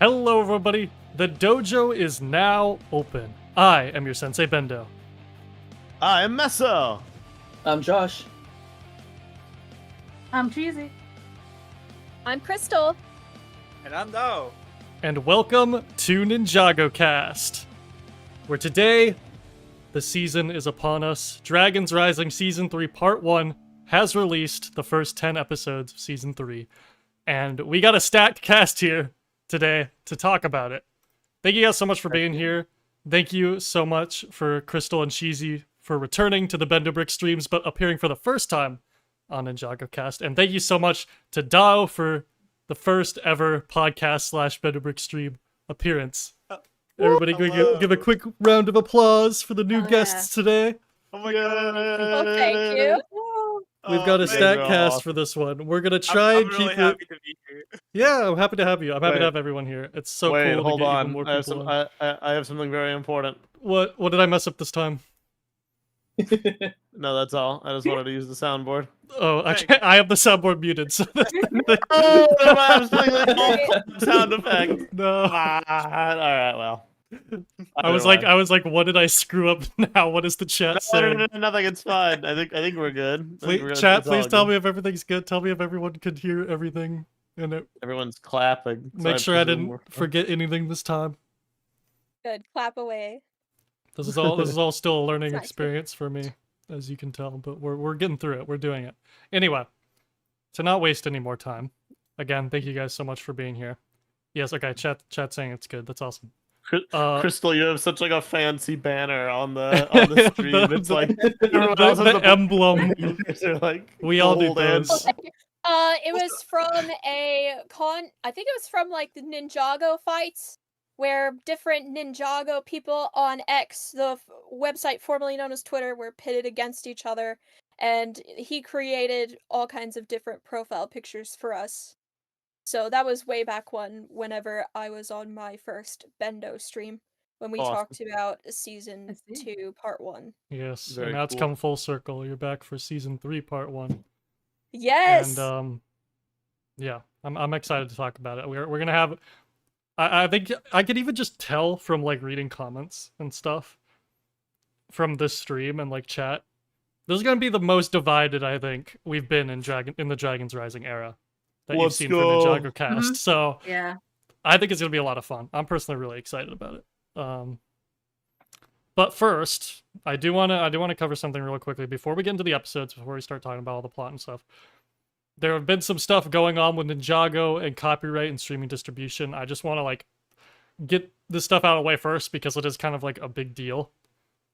Hello everybody, the dojo is now open. I am your sensei Bendo. I'm Meso. I'm Josh. I'm Cheesy. I'm Crystal. And I'm Do. And welcome to NINJAGOCast, where today the season is upon us. Dragons Rising Season 3 Part 1 has released the first 10 episodes of Season 3, and we got a stacked cast here today to talk about it. Thank you guys so much for being here. Thank you so much for Crystal and Cheesy for returning to the Bendo Brick streams, but appearing for the first time on NINJAGOcast. And thank you so much to Dao for the first ever podcast / Bendo Brick stream appearance. Everybody give a quick round of applause for the new guests today. Oh my god. Well, thank you. We've got a stat cast awesome. for this one. We're gonna try I'm and really keep happy it. to be here. Yeah, I'm happy to have you. I'm happy Wait. to have everyone here. It's so Wait, cool hold to get on. even more I have people. some. I have something very important. What did I mess up this time? No, that's all. I just wanted to use the soundboard. Oh, I Thanks. can't, I have the soundboard muted. So Oh, I was playing the sound effect. no. All right, well. I was like, what did I screw up now? What is the chat saying? Nothing. It's fine. I think we're good. Chat, please tell me if everything's good. Tell me if everyone could hear everything, and Everyone's clapping. so make sure I presume didn't we're- forget anything this time. Good. Clap away. This is all still a learning Nice. experience for me, as you can tell. But we're getting through it. We're doing it anyway. To not waste any more time, again, thank you guys so much for being here. Yes, okay. Chat saying it's good. That's awesome. Crystal, you have such like a fancy banner on the stream. It's like everyone else has the emblem. They're like We all do gold and- those. It was from a I think it was from like the Ninjago fights, where different Ninjago people on X, the website formerly known as Twitter, were pitted against each other, and he created all kinds of different profile pictures for us. So that was way back whenever I was on my first Bendo stream, when we Awesome. talked about season I see. 2, part 1. Yes, Very and now it's cool. come full circle. You're back for season 3, part 1. Yes! And yeah, I'm excited to talk about it. We're gonna have. I think I could even just tell from like reading comments and stuff from this stream and like chat. This is gonna be the most divided I think we've been in the Dragons Rising era that you've Let's seen go. for NINJAGOcast. Mhm. So Yeah. I think it's gonna be a lot of fun. I'm personally really excited about it. But first, I do wanna cover something real quickly before we get into the episodes, before we start talking about all the plot and stuff. There have been some stuff going on with Ninjago and copyright and streaming distribution. I just want to like get this stuff out of the way first because it is kind of like a big deal.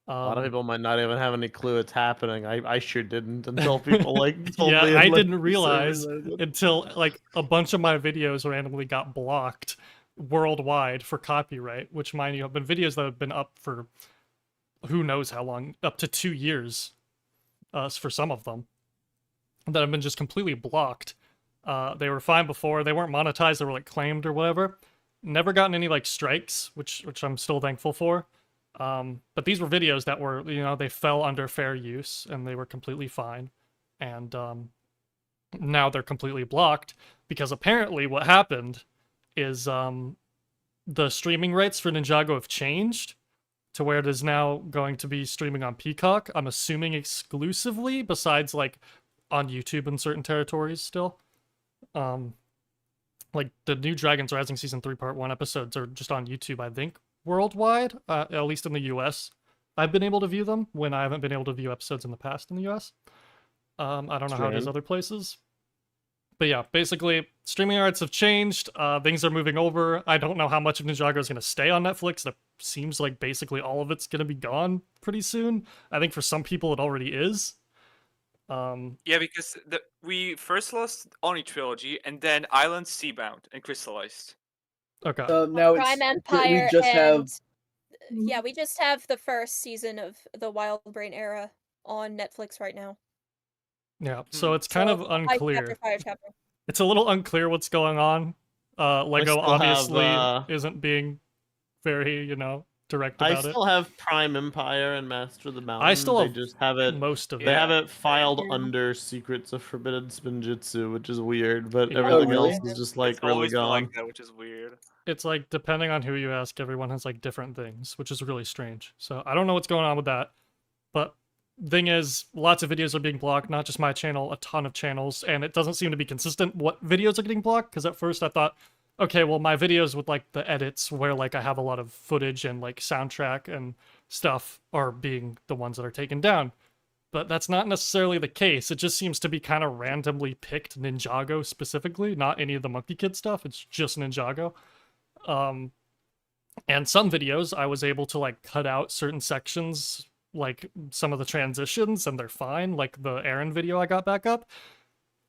A lot of people might not even have any clue it's happening. I sure didn't until people like told Yeah, me. I and, didn't like, realize said it. until like a bunch of my videos randomly got blocked worldwide for copyright, which mind you have been videos that have been up for who knows how long, up to 2 years, for some of them, that have been just completely blocked. They were fine before, they weren't monetized, they were like claimed or whatever. Never gotten any like strikes, which I'm still thankful for. But these were videos that were, they fell under fair use and they were completely fine. And now they're completely blocked because apparently what happened is the streaming rights for Ninjago have changed to where it is now going to be streaming on Peacock. I'm assuming exclusively, besides like on YouTube in certain territories still. Like the new Dragons Rising Season 3 Part 1 episodes are just on YouTube, I think, worldwide, at least in the US. I've been able to view them when I haven't been able to view episodes in the past in the US. I don't know how it is Strange. other places. But yeah, basically, streaming rights have changed. Things are moving over. I don't know how much of Ninjago is going to stay on Netflix. It seems like basically all of it's going to be gone pretty soon. I think for some people it already is. Yeah, because we first lost Oni Trilogy, and then Island Seabound and Crystallized. Okay. Now Prime it's Empire we just have and... Yeah, we just have the first season of the Wild Brain era on Netflix right now. Yeah, so it's kind of unclear. Fire chapter. It's a little unclear what's going on. Lego still have, obviously isn't being very, direct I about it. still have Prime Empire and Master of the Mountain. still They have just have it. most of They it. have it filed Yeah. under Secrets of Forbidden Spinjitzu, which is weird. But Yeah. everything really? else is just It's like really always been gone. like that, which is weird. It's like depending on who you ask, everyone has like different things, which is really strange. So I don't know what's going on with that. But thing is, lots of videos are being blocked, not just my channel, a ton of channels, and it doesn't seem to be consistent what videos are getting blocked, because at first I thought, okay, well my videos with like the edits where like I have a lot of footage and like soundtrack and stuff are being the ones that are taken down. But that's not necessarily the case. It just seems to be kind of randomly picked Ninjago specifically, not any of the Monkey Kid stuff. It's just Ninjago. And some videos I was able to like cut out certain sections, like some of the transitions, and they're fine. Like the Arin video I got back up.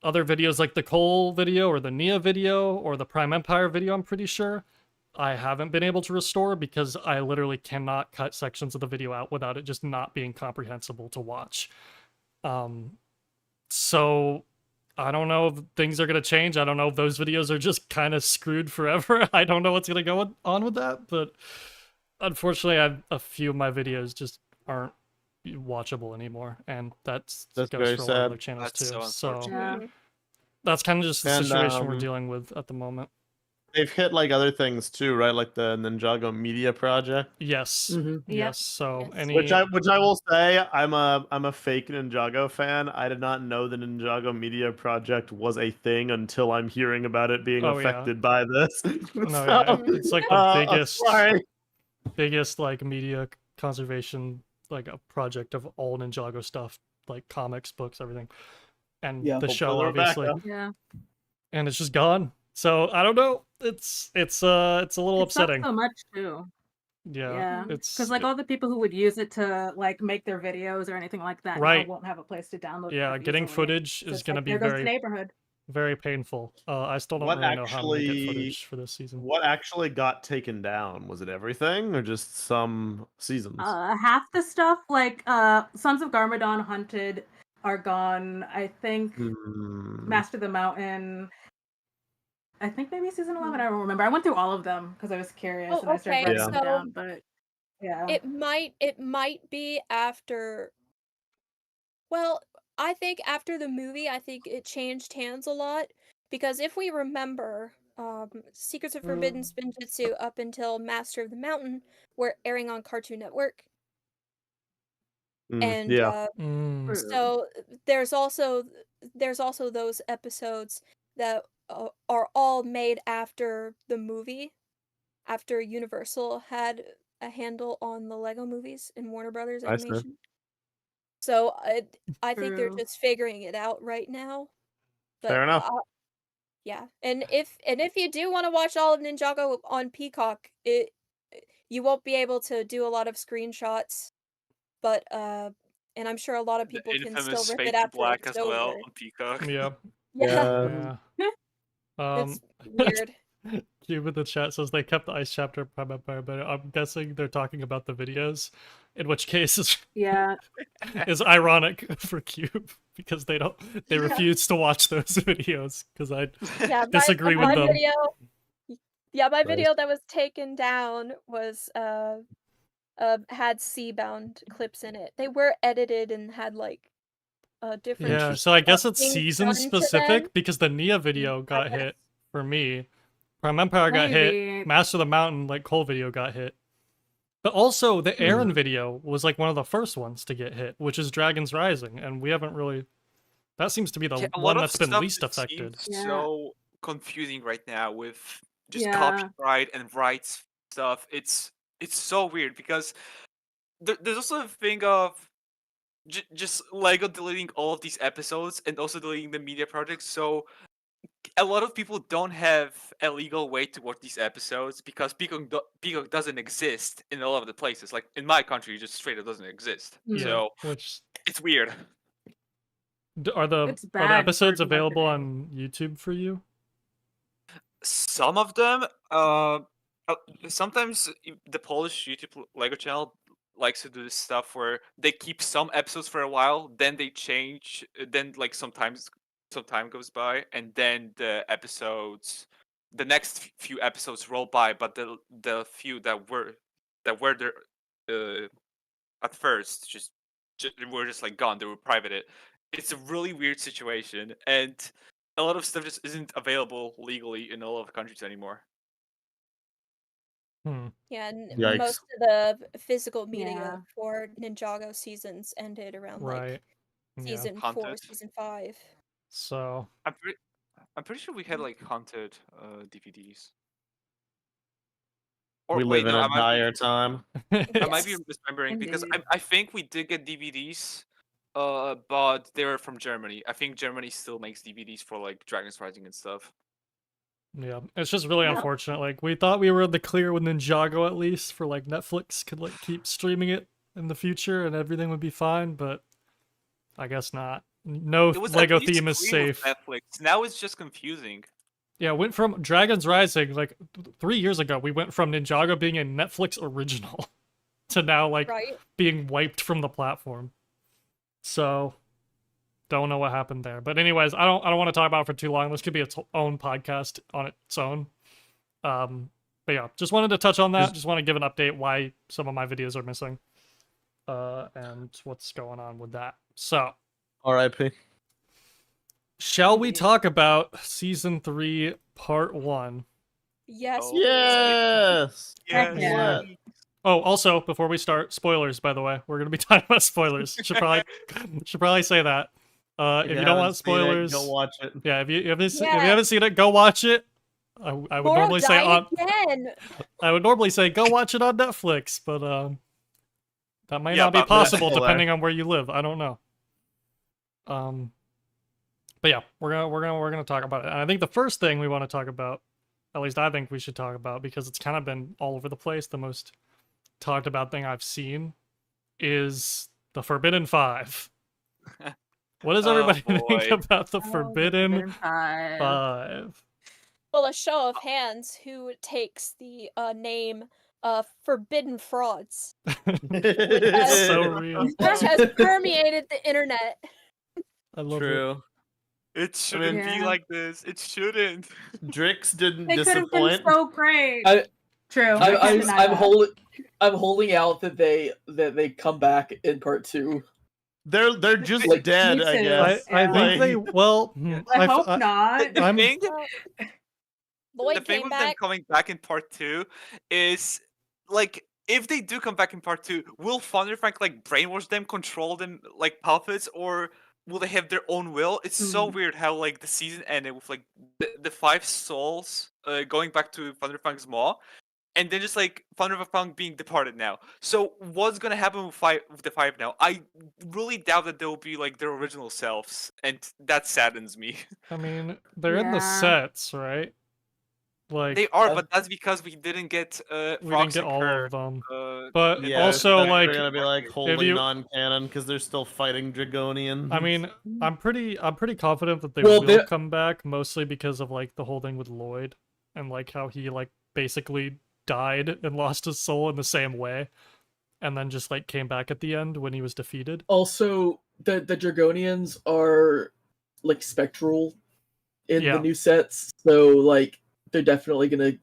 Other videos like the Cole video or the Nia video or the Prime Empire video, I'm pretty sure, I haven't been able to restore because I literally cannot cut sections of the video out without it just not being comprehensible to watch. So I don't know if things are going to change. I don't know if those videos are just kind of screwed forever. I don't know what's going to go on with that, but unfortunately, a few of my videos just aren't watchable anymore, and that That's goes very for a lot of sad. other channels That's too. so So unfortunate. Yeah. that's kind of just the And, situation we're dealing with at the moment. They've hit like other things too, right? Like the Ninjago Media Project. Yes, Mhm. Yeah. yes. So Yes. any Which I will say, I'm a fake Ninjago fan. I did not know the Ninjago Media Project was a thing until I'm hearing about it being Oh, yeah. affected by this. No, So, yeah, it's like the I'm biggest sorry. like media conservation like a project of all Ninjago stuff, like comics, books, everything, and Yeah. the show Hopefully they're back obviously, now. Yeah. and it's just gone. So I don't know. It's a little It sucks upsetting. so much too. Yeah, Yeah. it's Because like all the people who would use it to like make their videos or anything like that Right. now won't have a place to download. yeah, stuff getting easily. footage So is it's gonna like, be there goes the very neighborhood. very painful. I still don't What really know how I'm gonna get actually- footage for this season. What actually got taken down? Was it everything or just some seasons? Half the stuff like Sons of Garmadon Hunted are gone. I think Hmm. Master of the Mountain. I think maybe season 11. I don't remember. I went through all of them because I was curious Oh, and I started okay, writing Yeah. them so down. But yeah, it might be after. Well, I think after the movie, I think it changed hands a lot because if we remember, Secrets of Forbidden Spinjitzu up until Master of the Mountain were airing on Cartoon Network, and Yeah. Mm, True. so there's also those episodes that are all made after the movie, after Universal had a handle on the Lego movies in Warner Brothers I see. Animation. So I think they're True. just figuring it out right now. But Fair enough. yeah, and if you do want to watch all of Ninjago on Peacock, you won't be able to do a lot of screenshots, but and I'm sure a lot of The people can infamous still rip Fade it to after Black it's as well over. on Peacock. yeah, Yeah, yeah. it's weird. Cube in the chat says they kept the Ice Chapter of Prime Empire, but I'm guessing they're talking about the videos, in which case Yeah. is ironic for Cube because they refuse to watch those videos because I Yeah, disagree with my them. video. Yeah, my Nice. video that was taken down was had Seabound clips in it. They were edited and had like different. Yeah, so I guess it's things season done to them. specific because the Nia video got guess. hit for me. Prime Empire got hit. Maybe. Master of the Mountain, like Cole video, got hit. But also the Arin video was like one of the first ones to get hit, which is Dragon's Rising, and we haven't really. That seems to be the Yeah, a lot one of that's been stuff least just affected. seems Yeah. so confusing right now with just Yeah. copyright and rights stuff. It's so weird because there's also a thing of just Lego deleting all of these episodes and also deleting the media projects. So a lot of people don't have a legal way to watch these episodes because Peacock doesn't exist in a lot of the places. Like in my country, it just straight up doesn't exist. Yeah. So Which it's weird. are the It's bad for episodes available marketing. on YouTube for you? Some of them, sometimes the Polish YouTube Lego channel likes to do this stuff where they keep some episodes for a while, then they change, then like some time goes by, and then the next few episodes roll by, but the few that were that were there at first just were just like gone. They were privated. It's a really weird situation, and a lot of stuff just isn't available legally in a lot of countries anymore. Yeah, and Yikes. most of the physical media Yeah. for Ninjago seasons ended around Right. like Yeah. season 4, Haunted. season 5. So I'm pretty sure we had like haunted DVDs. Or We wait, live in no, a dire time. I might be Yes. misremembering because Indeed. I think we did get DVDs, but they were from Germany. I think Germany still makes DVDs for like Dragon's Rising and stuff. Yeah, it's just really Yeah. unfortunate. Like, we thought we were in the clear with Ninjago at least, for like Netflix could like keep streaming it in the future and everything would be fine, but I guess not. No It was at Lego least theme is clear with safe. Netflix. Now it's just confusing. Yeah, it went from Dragon's Rising, like 3 years ago, we went from Ninjago being a Netflix original to now like Right? being wiped from the platform. So don't know what happened there. But anyways, I don't want to talk about it for too long. This could be its own podcast on its own. But yeah, just wanted to touch on that. Just want to give an update why some of my videos are missing. And what's going on with that. So, R.I.P. shall we talk about season 3, part 1? Yes. Oh. please. Yes. Heck yeah. Oh, also, before we start, spoilers, by the way. We're going to be talking about spoilers. Should probably say that. If you don't haven't want seen it, spoilers, go watch it. yeah, if you haven't Yeah. seen it, go watch it. I would Morro normally say died again. I would normally say go watch it on Netflix, but that might Yeah, not be but possible that's depending on where you live. I don't know. But yeah, we're gonna talk about it. And I think the first thing we want to talk about, at least I think we should talk about, because it's kind of been all over the place, the most talked about thing I've seen is the Forbidden Five. What does Oh, everybody think boy. about the Oh, Forbidden Five. 5? Well, a show of hands who takes the name Forbidden Frauds, It's so real. which has permeated the internet. I love it. True. It shouldn't be Yeah. like this. It shouldn't. Drix didn't They could have been disappoint. so great. I- True. I'm holding out that they come back in part 2. They're just Like, dead, me I too. guess. I think Yeah. they I hope not. The I'm- thing, Lloyd the thing came with back. them coming back in part 2 is like if they do come back in part 2, will Thunderfang like brainwash them, control them like puppets, or will they have their own will? It's so weird how like the season ended with like the 5 souls going back to Thunderfang's maw, and then just like Thunderfang being departed now. So what's gonna happen with the 5 now? I really doubt that they'll be like their original selves, and that saddens me. I mean, they're in the Yeah. sets, right? Like They are, but that's because we didn't get we didn't Fox get and all Kerr, of them. uh, But Yeah, also, they're like, gonna be like wholly you- non-canon because they're still fighting Dragonian. I mean, I'm pretty confident that they Well, will they're- come back, mostly because of like the whole thing with Lloyd and like how he like basically died and lost his soul in the same way, and then just like came back at the end when he was defeated. Also, the Dragonians are like spectral in Yeah. the new sets, so like they're definitely gonna.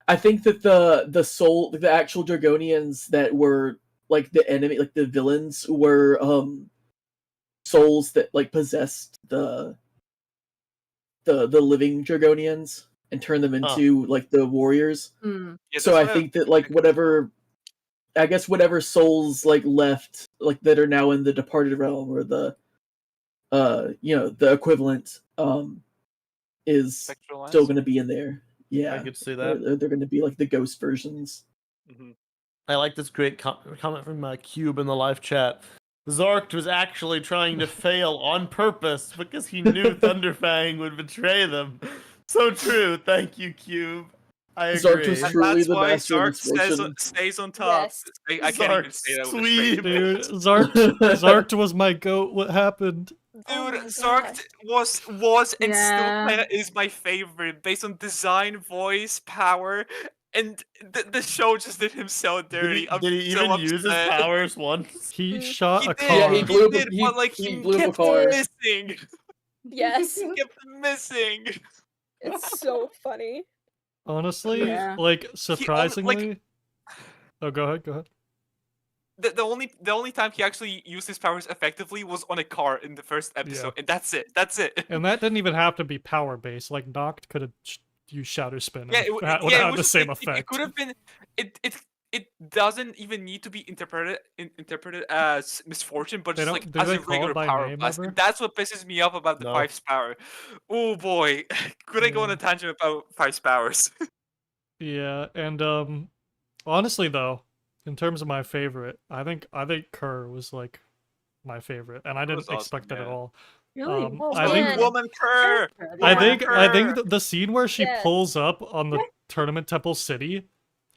I think that the actual Dragonians that were like the enemy, like the villains, were souls that like possessed the living Dragonians and turned them into like the warriors. Mm. Yeah, So that's I why think that like whatever souls like left, like that are now in the departed realm, or the the equivalent is Spectral still lines? going to be in there. Yeah, I could see that. they're going to be like the ghost versions. Mhm. I like this great comment from Cube in the live chat. Zark was actually trying to fail on purpose because he knew Thunderfang would betray them. So true. Thank you, Cube. I agree. Zark was And truly that's the why master of Zark misfortune. stays on top. Yes. I can't even Zark say that with a sweep. straight Dude, face. Zark was my goat. What happened? Oh Dude, my Zark gosh. was and Yeah. still kinda is my favorite based on design, voice, power, and the show just did him so dirty. Did he I'm so even use his upset. powers once? He Mm. shot He a did, car. Yeah, he blew- did, he- but like he he blew up a kept car. missing. Yes. He kept missing. It's so funny. Honestly, Yeah. like surprisingly, Oh, go ahead. Go ahead. The only time he actually used his powers effectively was on a car in the first episode, and that's it. That's it. And that didn't even have to be power based. Like Noct could have used Shadow Spin. Yeah, and it, that yeah, would it have was the just, same it effect. could have been. It doesn't even need to be interpreted as misfortune, but They just don't- like do as they a call it regular by power name blast. ever? And that's what pisses me off about the No. Five's power. Oh boy, could I go on Yeah. a tangent about Five's powers? Yeah, and honestly though, in terms of my favorite, I think Kerr was like my favorite, and I That was didn't awesome, expect that at yeah. all. Really? Oh, I think man. Woman Kerr. I Yeah. think Kerr. the scene where she Yes. pulls up on the tournament temple city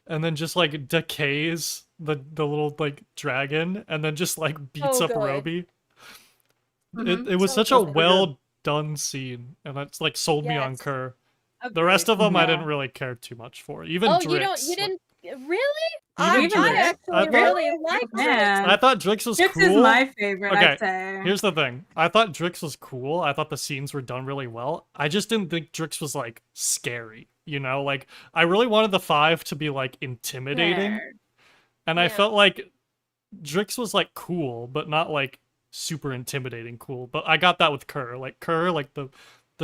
and then just like decays the little like dragon and then just like beats So up good. Roby. Mhm. It was So such a good. That's pretty well done scene, and it's like sold me on Yes. Kerr. The rest of them I Yeah. didn't really care too much for. Even Oh, Drix. you didn't really? Even I Drix. actually I thought- really liked Drix. Man. I thought Drix was Drix cool. is my favorite, Okay, I'd say. Here's the thing. I thought Drix was cool. I thought the scenes were done really well. I just didn't think Drix was like scary. You know, like I really wanted the Five to be like intimidating, Fair. and I Yeah. felt like Drix was like cool, but not like super intimidating cool. But I got that with Kerr. Like Kerr, like the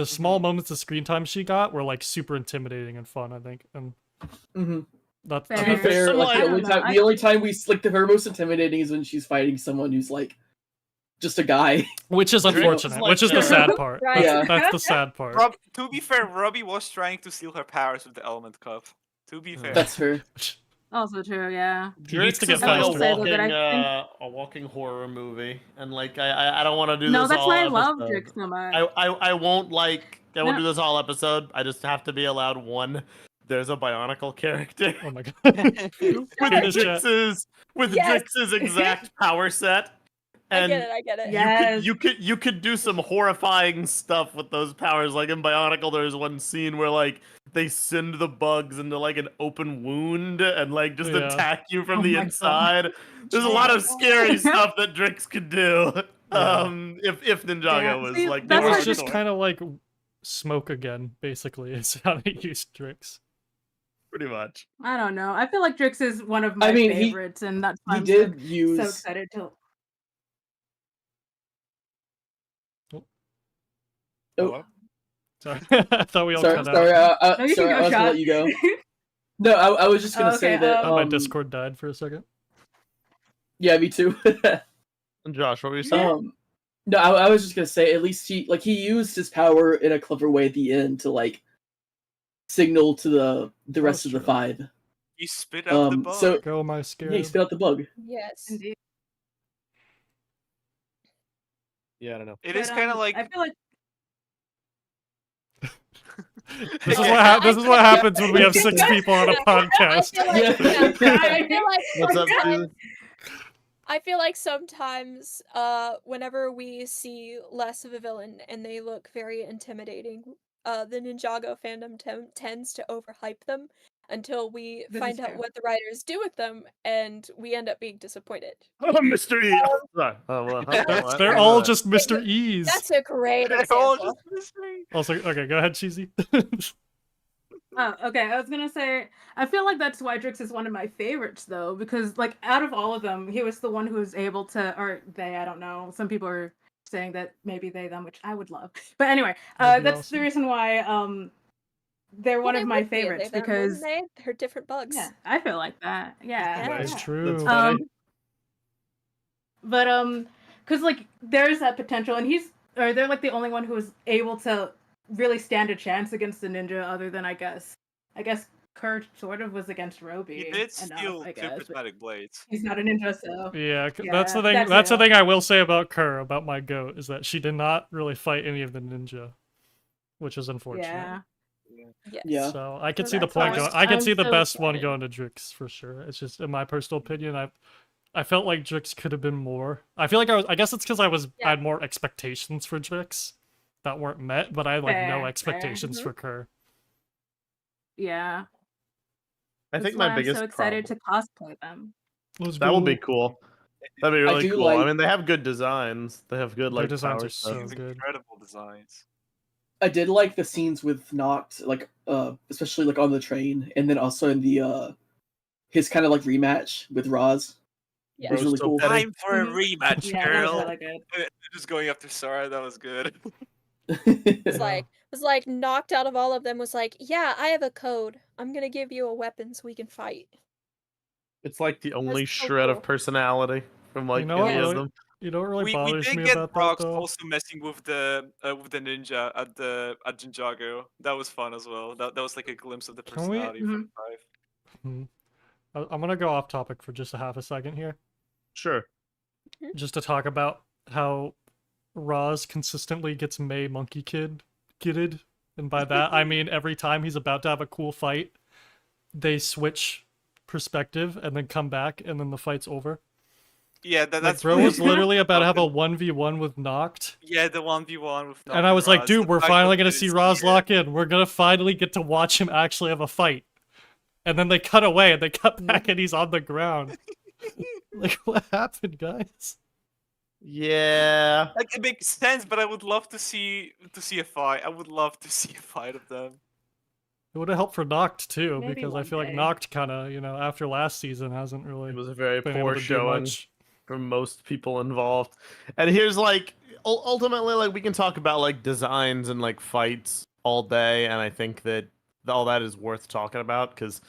small moments of screen time she got were like super intimidating and fun. I think, and hmm that's Fair. To be fair, So, like like, the only I don't know, time the only time we like her most intimidating is when she's fighting someone who's like just a guy. which is Drix is unfortunate. like which is the the- sad part. Right. Yeah. That's the sad part. To be fair, Robbie was trying to steal her powers with the Element Cup. To be fair. That's fair. Also true, yeah. He needs Drix to get is like faster. a I will say, though, walking, that I a walking horror movie, and like I don't want to do No, this that's all why I love episode. Drix so much. I won't won't No. do this all episode. I just have to be allowed one. There's a Bionicle character Oh my god. with Finish it. Yes. Drix's exact power set, I and get it. I get it. Yeah. you could do some horrifying stuff with those powers. Like in Bionicle, there's one scene where like they send the bugs into like an open wound and like just Yeah. attack you from Oh the my God. inside. There's a lot of scary stuff that Drix could do. Yeah. If Ninjago Yeah, was see, like It that's was what- just kind of like smoke again, basically, is how they used Drix. pretty much. I don't know. I feel like Drix is one of my I mean, favorites, and that's why He I'm did so use excited to. Oh, Sorry. I thought we all sorry, cut sorry, out. No, you sorry, can I go, was gonna Shot. let you go. No, I was just gonna Oh, say okay, that. Oh, my Discord died for a second. Yeah, me too. And Josh, what were you saying? No, I was just gonna say at least he used his power in a clever way at the end to like signal to the rest That's of the true. Five. You spit out the bug. So Go, my scared. yeah, he spit out the bug. Yes. Indeed. Yeah, I don't know. It But, is kind of like I feel like This is Yeah. this is what happens when we have 6 people on a I podcast. feel like, Yeah. I feel like What's up, sometimes- Susan? I feel like sometimes, whenever we see less of a villain and they look very intimidating, the Ninjago fandom tends to overhype them until we This find is out fair. what the writers do with them, and we end up being disappointed. Oh, Mr. E. Sorry. Oh, well, They're all just Mr. E's. Oh, That's a great they're all example. just mystery. Also, okay, go ahead, Cheesy. Oh, okay. I was gonna say, I feel like that's why Drix is one of my favorites, though, because like out of all of them, he was the one who was able to, or they, I don't know. Some people are saying that maybe they them, which I would love. But anyway, That'd be that's awesome. the reason why they're one Well, of they my would be, favorites they them, because wouldn't they? They're different bugs. yeah, I feel like that. Yeah, Yeah. That's yeah. true. That's funny. But because like there's that potential, and they're like the only one who was able to really stand a chance against the ninja, other than I guess Kurt sort of was against Roby. He did enough, steal I two guess, but prismatic blades. he's not a ninja, so Yeah, Yeah, that's the thing. that's That's the it. thing I will say about Kerr, about my goat, is that she did not really fight any of the ninja, which is unfortunate. yeah. Yes. Yeah. So I could So see the that's why point going. I could I'm see the so best one excited. going to Drix for sure. It's just in my personal opinion. I felt like Drix could have been more. I feel like I guess it's because I Yeah. had more expectations for Drix that weren't met, but I had like no Fair, expectations fair. for Kerr. Yeah. I That's think why my I'm biggest so excited problem- to cosplay them. That would be cool. That'd be really do cool. I like- mean, they have good designs. They have good Their like designs power are so sets. These good. incredible designs. I did like the scenes with Noct, like especially like on the train, and then also in the his kind of like rematch with Raz. Yeah. Was really so cool. petty. Time for a rematch, Yeah, that was girl. really good. Just going after Sora, that was good. Was like knocked out of all of them. Was like, yeah, I have a code. I'm gonna give you a weapon so we can fight. It's like the only That's so shred cool. of personality from like You know what any of really, them. you know what really we bothers did me get about that Brox though? also messing with the ninja at Ninjago. That was fun as well. That was like a glimpse of the Can we- personality from Five. Hmm. I'm gonna go off topic for just a half a second here, Sure. just to talk about how Roz consistently gets May Monkey kitted, and by that I mean every time he's about to have a cool fight, they switch perspective and then come back, and then the fight's over. Yeah, Like, that's bro really was literally about to have a broken. 1v1 with Noct. Yeah, the 1v1 with And I was like, Ras. dude, The we're fact finally that gonna we see didn't Roz it. lock in. We're gonna finally get to watch him actually have a fight. And then they cut away and they cut back and he's on the ground. Like, what happened, guys? Yeah. Like it makes sense, but I would love to see a fight. I would love to see a fight of them. It would have helped for Noct too, Maybe because I one feel like day. Noct kind of, after last season hasn't really It was a very been able poor to do showing much. from most people involved. And here's like ultimately like we can talk about like designs and like fights all day, and I think that all that is worth talking about because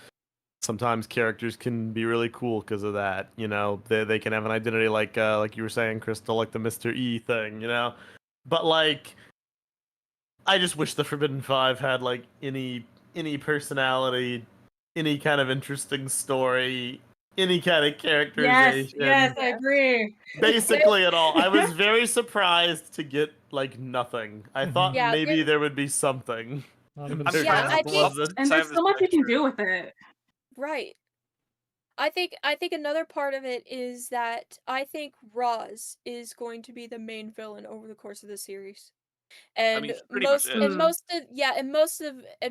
sometimes characters can be really cool because of that. They can have an identity like you were saying, Crystal, like the Mr. E thing. But like I just wish the Forbidden Five had like any personality, any kind of interesting story, any kind of Yes, characterization. yes, I agree. Basically at all. I was very surprised to get like nothing. I thought Yeah, maybe there would be something. Not even There Yeah, just I think- wasn't. And there's so much you can do with it. Right. I think another part of it is that I think Roz is going to be the main villain over the course of the series. And mean, he pretty much is.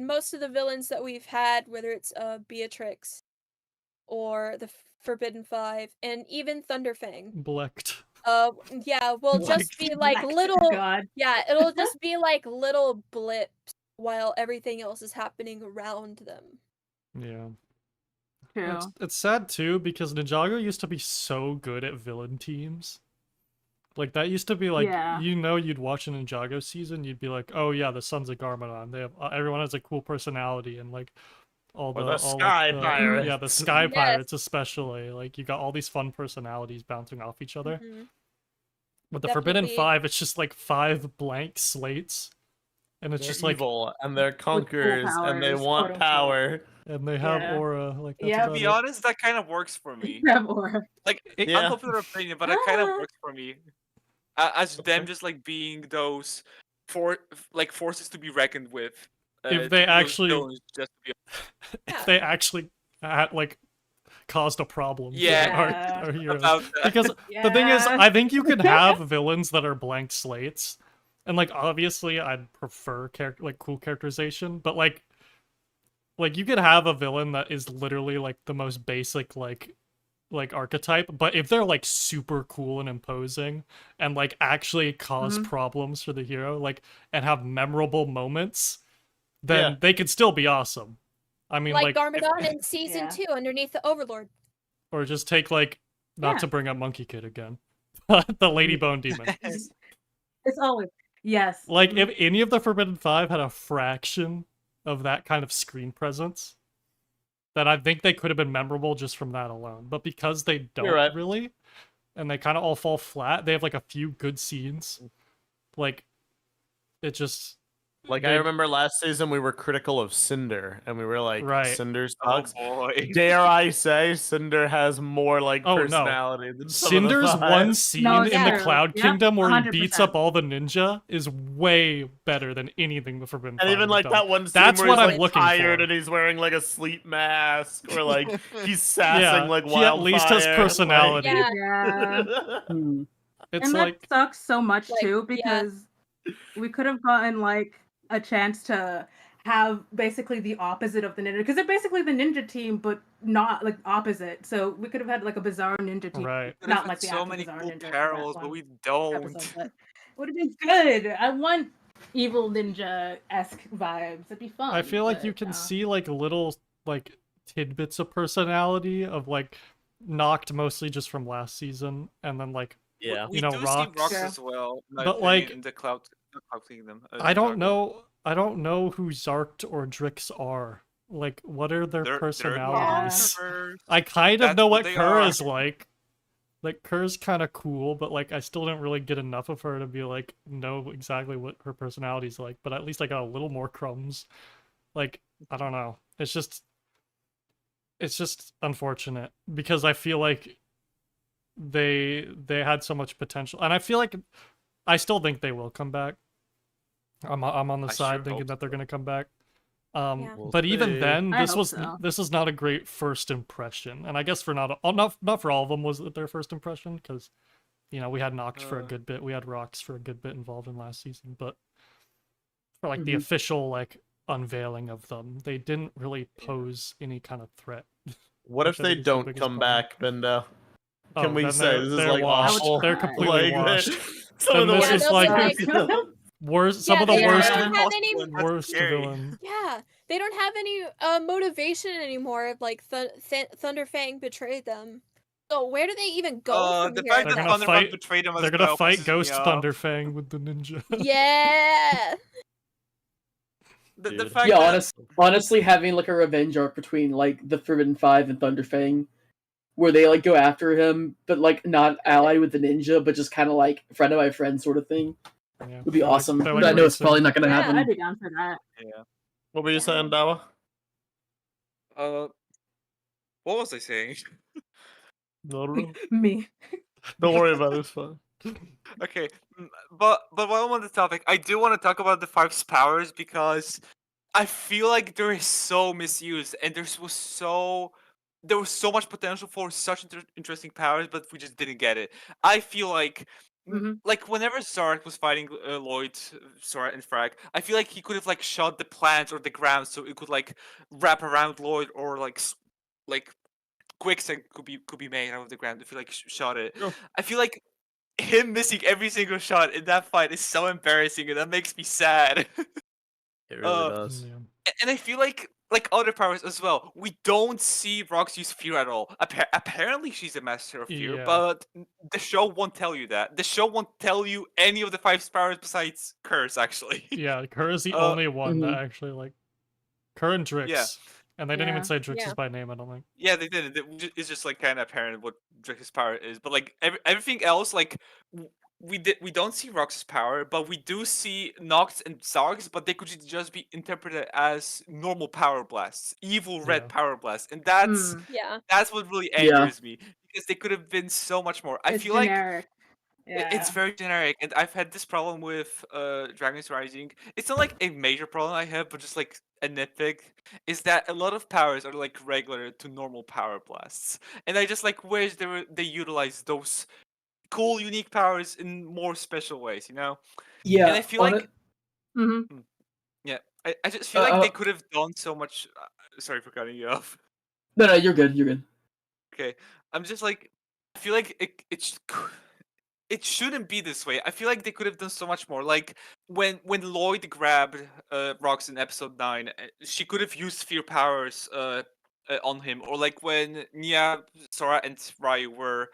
most of the villains that we've had, whether it's Beatrix or the Forbidden Five and even Thunderfang, Blecht. yeah, will just be like Black little God. yeah, it'll just be like little blips while everything else is happening around them. Yeah. True. It's sad too because Ninjago used to be so good at villain teams. Like that used to be like Yeah. you'd watch a Ninjago season, you'd be like, oh yeah, the Sons of Garmadon. They have everyone has a cool personality and like all Or the the Sky Pirates. Yeah, the Sky Yes. Pirates especially. Like you got all these fun personalities bouncing off each other. Mhm. With the Forbidden Definitely. Five, it's just like 5 blank slates, and it's They're just like, evil and they're conquerors and they powers, want quote-unquote. power. and they have Yeah. aura. Like that's Yeah. To about be it. honest, that kind of works for me. Trevor. Like Yeah. unpopular opinion, but that kind of Ah. works for me. As them just like being those forces to be reckoned with. If they those actually- villains just to be If they actually like caused a problem Yeah. for our heroes. about that. Because the thing is, Yeah. I think you can have villains that are blank slates, and like obviously I'd prefer cool characterization, but like you could have a villain that is literally like the most basic like archetype, but if they're like super cool and imposing and like actually cause problems for the hero, like and have memorable moments, then Yeah. they could still be awesome. I mean, Like like Garmadon in season Yeah. 2 underneath the Overlord. or just take like not Yeah. to bring up Monkey Kid again, the Lady Bone Demon. It's always yes. Like if any of the Forbidden Five had a fraction of that kind of screen presence, then I think they could have been memorable just from that alone. But because they don't right. really, and they kind of all fall flat, they have like a few good scenes. Like it just Like I remember last season we were critical of Cinder and we were like, Right. Cinder Oh sucks. boy. Dare I say Cinder has more like Oh, no. personality than some of the Cinder's five. one scene No, in yeah. the Cloud Yep, Kingdom where he beats 100%. up all the ninja is way better than anything the Forbidden And Five even have like done. that one scene That's where what he's I'm like looking tired for. and he's wearing like a sleep mask or like he's sassing Yeah, like he at least has Wildfire, personality. Yeah. Yeah. Hmm. It's And like that sucks so much Like, too yeah. because we could have gotten like a chance to have basically the opposite of the ninja because they're basically the ninja team but not like opposite. So we could have had like a bizarre ninja team. right. Could Not have like had the so actual many bizarre cool ninja from that parallels, but one we don't. episode, but would have been good. I want evil ninja-esque vibes. It'd be fun. I feel like but, you can see like little like tidbits of personality of like Noct mostly just from last season, and then like Yeah. We you know, do see Rocks. rocks Yeah. as well. in my But, opinion, like, in the Cloud Kingdom. I don't Ninjago. know. I don't know who Zarked or Drix are. Like, what are their They're personalities? monsters. I kind of That's know what what they Kerr are. is like. Like, Kerr's kind of cool, but like, I still didn't really get enough of her to be like know exactly what her personality's like. But at least I got a little more crumbs. Like, I don't know. It's just unfortunate because I feel like they had so much potential, and I feel like I still think they will come back. I'm on the I side sure thinking hope that they're so. gonna come back. Yeah. We'll But even see. then, I this hope was so. this is not a great first impression, and I guess for not for all of them was it their first impression because you know we had Noct for a Uh. good bit, we had Rocks for a good bit involved in last season, but for like the Mhm. official like unveiling of them, they didn't really pose any kind of threat. What which if I they think is the don't biggest come problem. back, Bendo? Oh, Can we then say this is they're like washed. awful? They're completely Like, washed. some of Then the this worst is like- Worst, some Yeah, of the they worst, don't have any. worst villain. Yeah, they don't have any motivation anymore. Like Thunderfang betrayed them. So where do they even go from The here? fact They're that gonna Thunderfang fight- betrayed him as They're gonna well fight pisses Ghost me off. Thunderfang with the ninja. Yeah. The Dude. fact Yeah, that honestly, having like a revenge arc between like the Forbidden Five and Thunderfang, where they like go after him, but like not allied with the ninja, but just kind of like friend of my friend sort of thing, Yeah, would be they're like- awesome. they're But like I know it's racing. probably not gonna Yeah, happen. I'd be down for that. yeah. What were you saying, Dawa? What was I saying? Me. Don't worry about it. It's fine. Okay, but while I'm on the topic, I do want to talk about the Five's powers because I feel like there is so misused, and there was so much potential for such interesting powers, but we just didn't get it. I feel like. Mhm. Like whenever Zark was fighting Lloyd, Sora, and Frag, I feel like he could have like shot the plants or the ground so it could like wrap around Lloyd, or like like quicksand could be made out of the ground if you like shot it. Sure. I feel like him missing every single shot in that fight is so embarrassing, and that makes me sad. It really does. Yeah. And I feel like other powers as well. We don't see Rox use fear at all. Apparently, she's a master of fear, Yeah. but the show won't tell you that. The show won't tell you any of the Five powers besides Curse, actually. Yeah, Kerr is the Uh, only one that actually like Kerr and Drix. Yeah. And they didn't even Yeah. say Drix's Yeah. by name, I don't think. Yeah, they did. It's just like kind of apparent what Drix's power is, but like everything else, like we don't see Rox's power, but we do see Nox and Zarg's, but they could just be interpreted as normal power blasts, evil red Yeah. power blasts, and that's Mm. Yeah. that's what really Yeah. angers me because they could have been so much more. I It's feel like generic. Yeah. it's very generic, and I've had this problem with Dragon's Rising. It's not like a major problem I have, but just like a nitpick is that a lot of powers are like regular to normal power blasts, and I just like wish they utilize those cool, unique powers in more special ways. You know? Yeah, And I feel on like it- Mhm. yeah, I just feel like they uh, could have done so much. Sorry for cutting you off. no, you're good. You're good. Okay, I'm just like I feel like it shouldn't be this way. I feel like they could have done so much more. Like when Lloyd grabbed Rox in episode 9, she could have used fear powers on him, or like when Nia, Sora, and Ryu were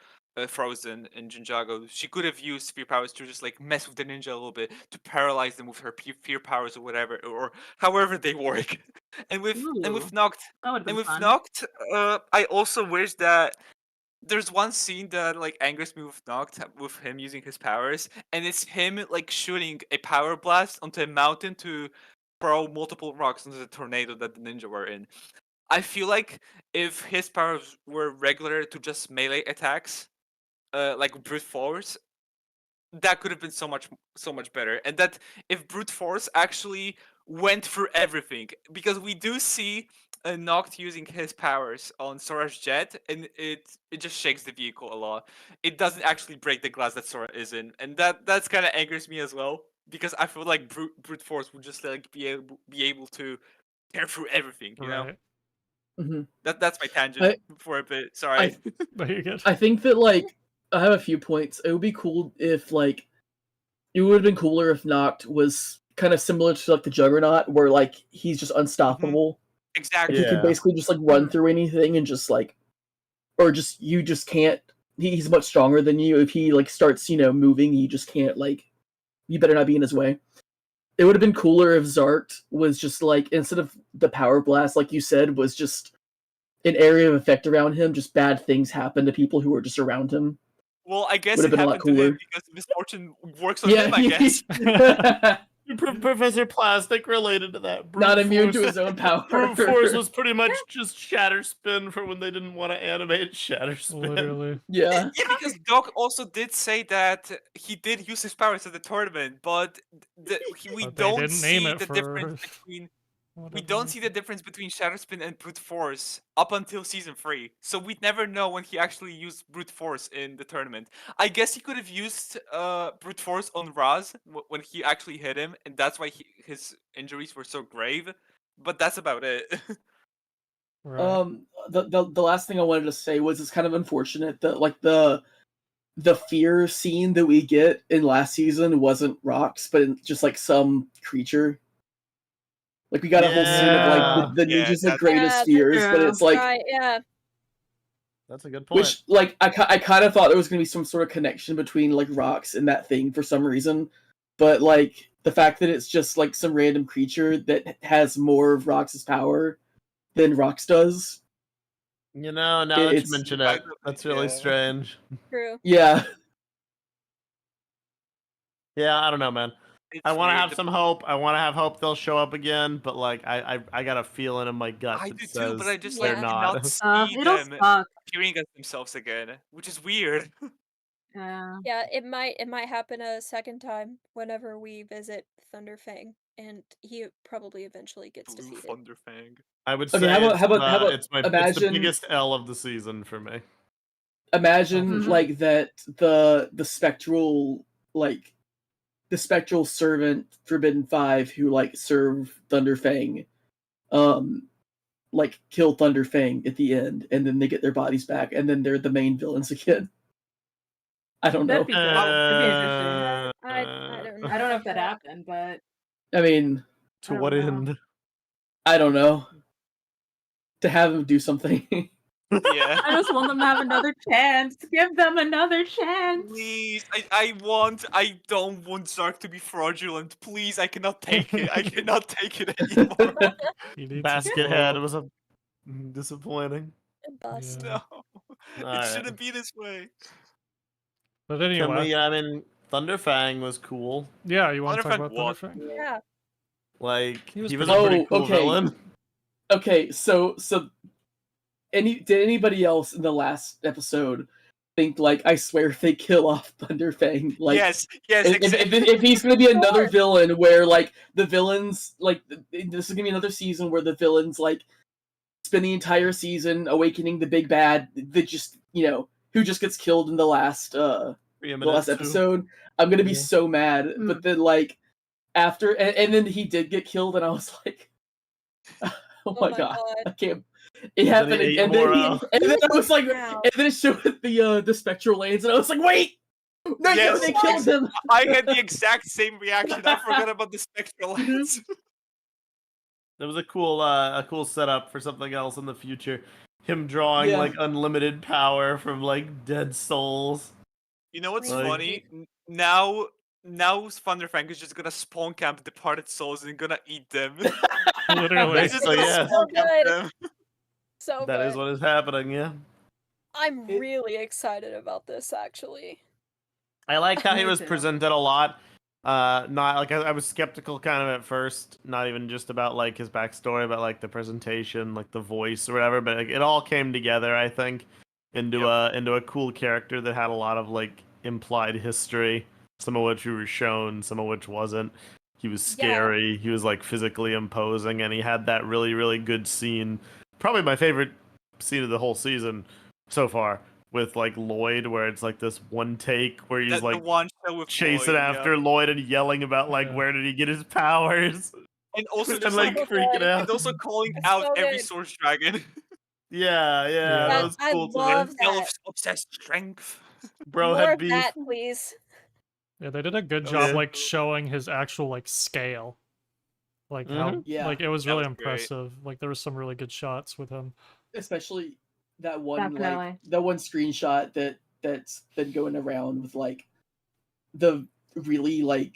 frozen in Ninjago, she could have used fear powers to just like mess with the ninja a little bit, to paralyze them with her fear powers or whatever, or however they work. And with Ooh, Noct, that would have been and with fun. Noct, I also wish that there's one scene that like angers me with Noct, with him using his powers, and it's him like shooting a power blast onto a mountain to throw multiple rocks into the tornado that the ninja were in. I feel like if his powers were regular to just melee attacks, like brute force, that could have been so much better. And that if brute force actually went through everything, because we do see Noct using his powers on Sora's jet, and it just shakes the vehicle a lot. It doesn't actually break the glass that Sora is in, and that's kind of angers me as well, because I feel like brute force would just like be able to tear through everything. You know, Right. Mhm. that's my tangent for a bit. Sorry. But you're good. I think that like I have a few points. It would be cool if like it would have been cooler if Noct was kind of similar to like the Juggernaut, where like he's just unstoppable. Exactly. He can Yeah. basically just like run through anything and just like, or just you just can't. He's much stronger than you. If he like starts, moving, you just can't like. You better not be in his way. It would have been cooler if Zart was just like, instead of the power blast, like you said, was just an area of effect around him. Just bad things happen to people who were just around him. Well, I guess Would've it been a lot happened to him cooler. because misfortune works on him, I guess. Professor Plastic related to that. Not Brute immune to force- his own power. Brute Force was pretty much just Shatter Spin for when they didn't want to animate Shatter Spin. Literally. Yeah. Yeah, because Doc also did say that he did use his powers at the tournament, but we But they don't didn't name see it the difference for between we whatever don't see the reason. difference between Shadow Spin and Brute Force up until season 3. So we'd never know when he actually used Brute Force in the tournament. I guess he could have used Brute Force on Raz when he actually hit him, and that's why his injuries were so grave. But that's about it. Right. The last thing I wanted to say was it's kind of unfortunate that like the fear scene that we get in last season wasn't rocks, but just like some creature. Like we got a whole scene of like the Yeah, ninjas like that's- greatest Yeah, fears, but true. it's like Right, yeah. That's a good point. which like I kind of thought there was gonna be some sort of connection between like rocks and that thing for some reason, but like the fact that it's just like some random creature that has more of Rox's power than Rox does. Now that you it's- mention it, that's really Yeah. strange. True. Yeah. Yeah, I don't know, man. It's I want to weird. have some hope. I want to have hope they'll show up again, but like I got a feeling in my gut I that do says too, but I just they're like not. cannot see It'll them suck. appearing as themselves again, which is weird. Yeah. Yeah, it might happen a second time whenever we visit Thunderfang, and he probably eventually gets Blue defeated. Thunderfang. I would Okay, say how about it's the imagine- biggest L of the season for me. Imagine Mhm. like that the spectral like the spectral servant Forbidden Five who like serve Thunderfang, like kill Thunderfang at the end, and then they get their bodies back, and then they're the main villains again. I don't know. That'd be good. That'd be interesting. I don't know. I don't know if that happened, but I mean, To I what don't know. end? I don't know. To have him do something. Yeah. I just want them to have another chance. Give them another chance. Please, I don't want Zark to be fraudulent. Please, I cannot take it. I cannot take it anymore. He needs to Basket head grow. was a disappointing. Bust. Yeah. No, it Alright. shouldn't be this way. But Can anyway, we? I mean, Thunderfang was cool. yeah, you want to talk Thunderfang about what? Thunderfang? Yeah. Like He was he was pretty a pretty Oh, cool okay. villain. Okay, so did anybody else in the last episode think like I swear if they kill off Thunderfang, like yes, if he's gonna be another Sure. villain where like the villains like this is gonna be another season where the villains like spend the entire season awakening the big bad that just who just gets killed in the last episode. I'm gonna be Yeah. so mad, but then like after and then he did get killed, and I was like, oh my god, I can't. It then happened, he ate and then Morro. and then I was like, Wow. and then it showed the spectral lanes, and I was like, wait, no, Yes. they killed him. I had the exact same reaction. I forgot about the spectral lens. That was a cool setup for something else in the future. Him drawing Yeah. like unlimited power from like dead souls. You know what's Like- funny? Now Thunderfang is just gonna spawn camp departed souls and gonna eat them. Literally. He's just So, gonna yeah. spawn camp Good. them. So That good. is what is happening. Yeah. I'm It- really excited about this, actually. I like how he Me was too. presented a lot. Not like I was skeptical kind of at first, not even just about like his backstory, but like the presentation, like the voice or whatever. But like, it all came together, I think, into a cool character that had a lot of like implied history, some of which we were shown, some of which wasn't. He was scary. He was like physically imposing, and he had that really really good scene. Probably my favorite scene of the whole season so far, with like Lloyd, where it's like this one take where he's That's the like one show with chasing Lloyd, after Lloyd and yelling about like Yeah. where did he get his powers, and also and just like like freaking out. and also calling It's out so every good. source dragon. Yeah, Yeah. that was I cool to love me. Yell that. of obsessed strength. Bro More had of beef. that, please. Yeah, they did a good Oh, job yeah. like showing his actual like scale. Like how Yeah. like it was That really was great. impressive. Like there was some really good shots with him. Especially that one Definitely. that one screenshot that's been going around with like the really like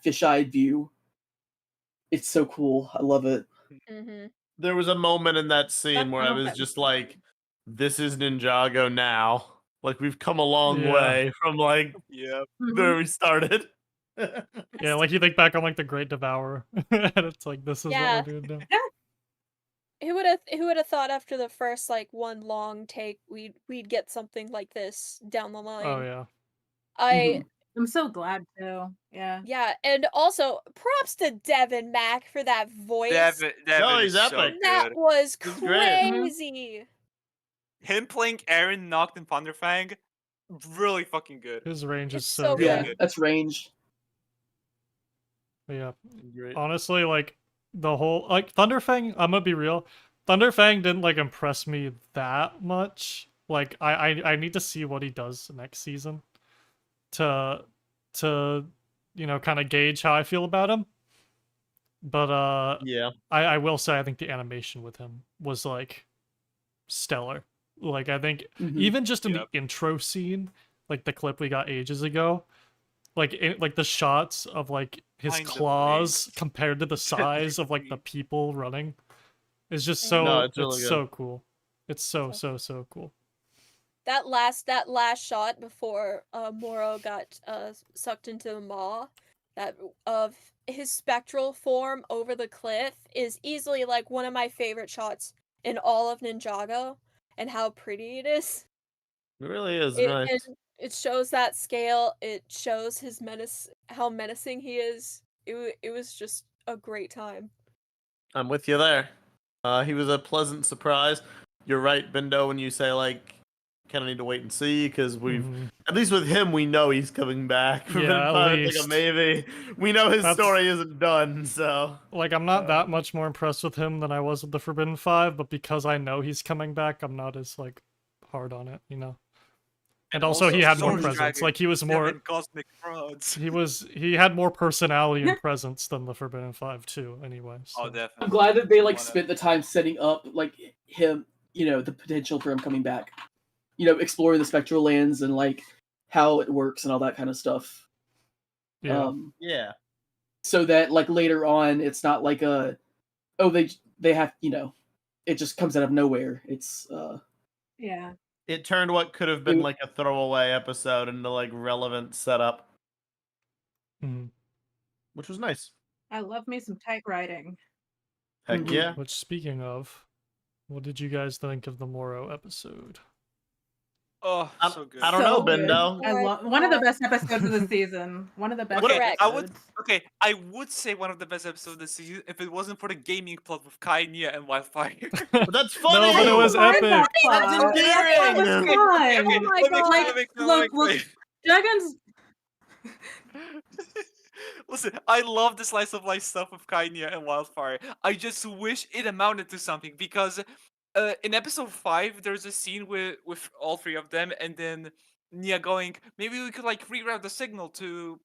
fish-eyed view. It's so cool. I love it. Mm-hmm. There was a moment in that scene That where I tunnel was fight just was like, "This is Ninjago now." Like we've come a long Yeah. way from like Yeah. where we started. Yeah, like you think back on like the Great Devourer, and it's like this is Yeah. what we're doing now. Who would have thought after the first like one long take we'd get something like this down the line. Oh yeah. I I'm so glad too. Yeah. yeah, and also props to Devin Mack for that voice. Devin he's is so epic. That good. was He's great. crazy. Him playing Arin Noct in Thunderfang, really fucking good. His range is It's so so good. Yeah, good. that's range. But yeah. Great. Honestly, like the whole like Thunderfang, I'm gonna be real. Thunderfang didn't like impress me that much. Like I need to see what he does next season to kind of gauge how I feel about him. But Yeah. I will say I think the animation with him was like stellar. Like I think Mhm. even just in Yep. the intro scene, like the clip we got ages ago, like the shots of like his Kind of claws lame. compared to the size of like the people running is just Mhm. so No, it's really good. so cool. It's so cool. That last shot before Morro got sucked into the maw, that of his spectral form over the cliff is easily like one of my favorite shots in all of Ninjago, and how pretty it is. It really is It nice. and it shows that scale. It shows his menace, how menacing he is. It was just a great time. I'm with you there. He was a pleasant surprise. You're right, Bindo, when you say like kind of need to wait and see because we've Mhm. at least with him we know he's coming back. For Yeah, at Five, it's like a least. maybe. We know his That's- story isn't done, so Like I'm not that much more impressed with him than I was with the Forbidden Five, but because I know he's coming back, I'm not as like hard on it, you know. And also he had more Source presence. Dragon, Like he was more Devin Cosmic Frauds. he had more personality and presence than the Forbidden Five too, anyway. So. Oh, definitely. I'm glad that they like Wanna- spent the time setting up like him, the potential for him coming back. Exploring the spectral lands and like how it works and all that kind of stuff. Yeah. yeah. So that like later on it's not like they have, it just comes out of nowhere. It's Yeah. It turned what could have been like a throwaway episode into like relevant setup, Mhm. which was nice. I love me some tight writing. Heck Mhm. yeah. Which, speaking of, what did you guys think of the Morro episode? Oh, I- so good. I don't know, So good. Bindo. I love one of the best episodes of the season. One of the best Okay, Correct. I would episodes. say one of the best episodes of the season if it wasn't for the gaming plot with Kai, Nia, and Wildfire. But that's funny. No, but it was I epic. that plot. That's That endearing. was Okay, fun. okay, Oh my let me God. explain, let me explain, let me Look, explain. Dragon's Listen, I love the slice of life stuff with Kainia and Wildfire. I just wish it amounted to something because in episode 5 there's a scene with all three of them and then Nia going, maybe we could like reroute the signal to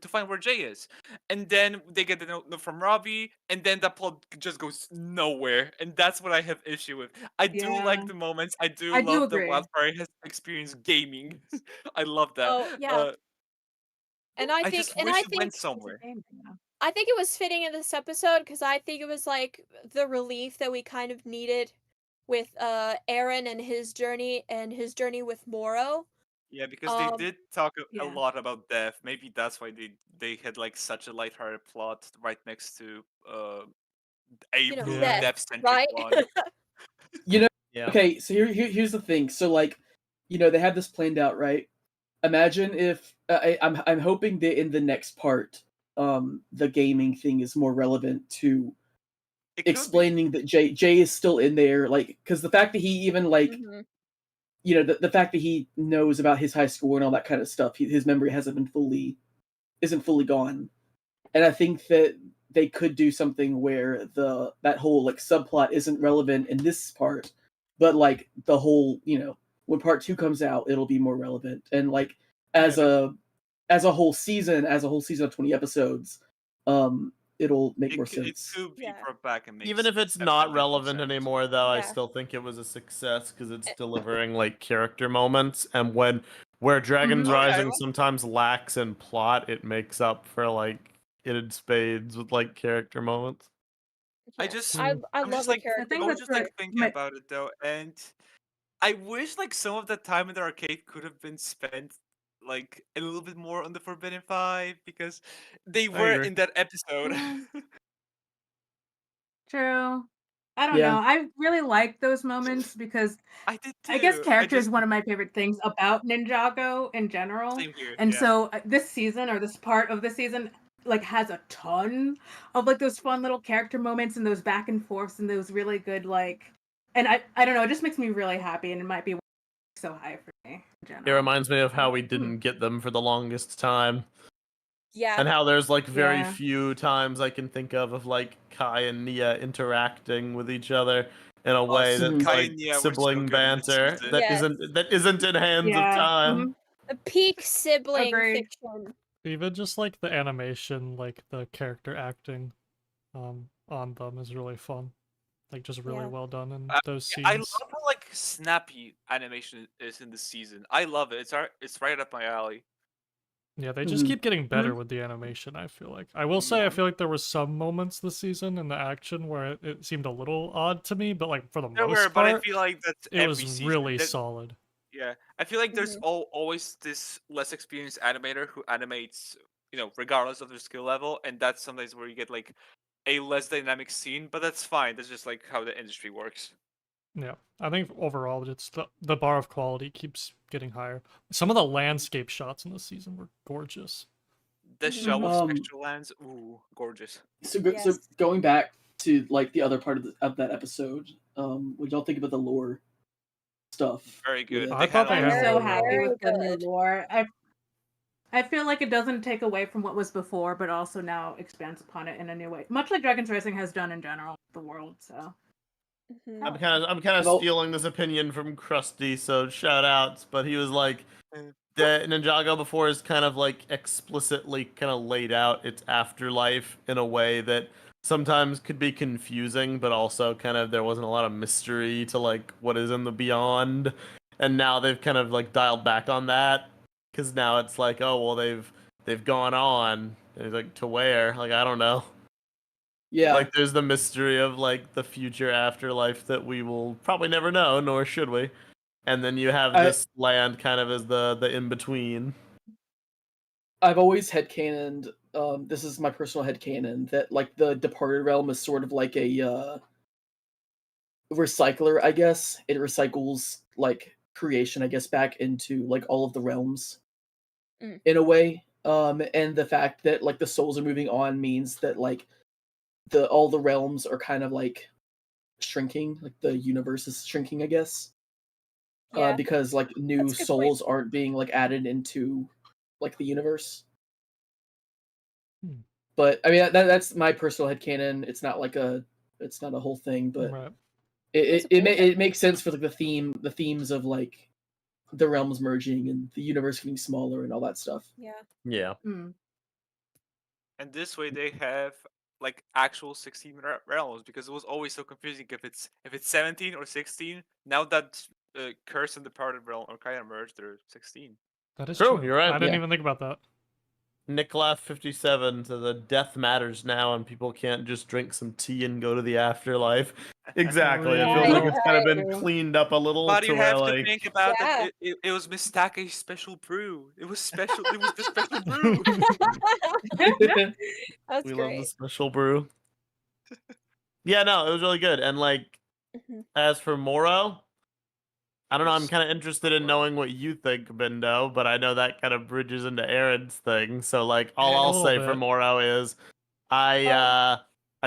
find where Jay is. And then they get the note from Robbie, and then that plot just goes nowhere. And that's what I have issue with. I do Yeah. like the moments. I do I do love that agree. Wildfire has experienced gaming. I love that. Oh yeah, and I I think just and wish I it think went somewhere. I think it was fitting in this episode because I think it was like the relief that we kind of needed with Arin and his journey with Morro. Yeah, because they did talk a Yeah. lot about death. Maybe that's why they had like such a lighthearted plot right next to a really death, death-centric right? one. Yeah. Okay, so here's the thing. So like, they have this planned out, right? Imagine if I'm hoping that in the next part, the gaming thing is more relevant to It could be. explaining that Jay is still in there, like, because the fact that he even like, Mhm. the fact that he knows about his high school and all that kind of stuff, his memory isn't fully gone, and I think that they could do something where that whole like subplot isn't relevant in this part, but like the whole, when part 2 comes out, it'll be more relevant, and like as a whole season of 20 episodes, it'll make more It sense. could be Yeah. brought back and make Even if it's definitely not make more relevant sense. anymore, though, I Yeah. still think it was a success because it's delivering like character moments, and where Dragon's Mhm. Oh, yeah, I Rising love- sometimes lacks in plot, it makes up for like it in spades with like character moments. I Yeah. just- I I'm love just the like character. I think I was that's just like what thinking ma- about it though, and I wish like some of the time in the arcade could have been spent like a little bit more on the Forbidden Five because they were agree. in that episode. Yeah. True. I don't Yeah. know. I really like those moments because I did too. I guess character just is one of my favorite things about Ninjago in general. same here. And Yeah. so this season or this part of the season like has a ton of like those fun little character moments and those back and forths and those really good like and I don't know, it just makes me really happy and it might be so high for me in It general. reminds me of how we didn't get them for the longest time, Yeah. and how there's like very Yeah. few times I can think of like Kai and Nia interacting with each other in a way so that's Kai like and Nia were so sibling good in this banter season. that Yes. isn't in hands of Yeah. time. A peak sibling Agreed. fiction. Even just like the animation, like the character acting on them is really fun. Like just really Yeah. well done in Uh, those I scenes. love how like snappy animation is in this season. I love it. It's right up my alley. Yeah, they just Mhm. keep getting better with the animation, I feel like. I will say I feel like there was some moments this season in the action where it seemed a little odd to me, but like for the There most were, but I part, feel like that's it every was season. really solid. Yeah, I feel like there's Mhm. always this less experienced animator who animates, regardless of their skill level, and that's sometimes where you get like a less dynamic scene, but that's fine. That's just like how the industry works. Yeah, I think overall, it's the bar of quality keeps getting higher. Some of the landscape shots in this season were gorgeous. The Mhm. show of Um, spectral lands, ooh, gorgeous. So Yes. going back to like the other part of that episode, what y'all think about the lore stuff? Very with good. it? I thought they I'm had Very, so really happy very with the new good. lore. I feel like it doesn't take away from what was before, but also now expands upon it in a new way. Much like Dragon's Rising has done in general with the world, so Mhm. Oh. I'm kind of Well- stealing this opinion from Krusty, so shout outs. But he was like, Mm. the Ninjago before is kind of like explicitly kind of laid out its afterlife in a way that sometimes could be confusing, but also kind of there wasn't a lot of mystery to like what is in the beyond. And now they've kind of like dialed back on that because now it's like, oh well, they've gone on. And it's like to where? Like I don't know. Yeah, Like there's the mystery of like the future afterlife that we will probably never know, nor should we. And then you have I- this land kind of as the in between. I've always headcanoned. This is my personal headcanon that like the Departed Realm is sort of like a recycler, I guess. It recycles like creation, I guess, back into like all of the realms Mm. in a way. And the fact that like the souls are moving on means that like all the realms are kind of like shrinking, like the universe is shrinking, I guess. Yeah. Because like new That's a good souls aren't being like added into like the universe. Hmm. But I mean that's my personal headcanon. It's not a whole thing, but Right. That's it a cool it makes sense for like the themes of like the realms merging and the universe getting smaller and all that stuff. Yeah. Yeah. mm. And this way they have like actual 16 realms because it was always so confusing if it's 17 or 16. Now that Curse and the Departed realm are kind of merged, they're 16. That is True, true. you're right. I didn't Yeah. even think about that. Nicholas 57 to the death matters now, and people can't just drink some tea and go to the afterlife. Exactly. It feels like Right, it's kind of been right. cleaned up a little But to you where have to like think about Yeah. that it was Miss Take's special brew. It was special. It was the special brew. That's we love the great. special brew. Yeah, no, it was really good. And like Mhm. as for Morro, I don't know. I'm Yes. kind of interested in knowing what you think, Bindo, but I know that kind of bridges into Aaron's thing. So, like, all A I'll little say for bit. Morro is, I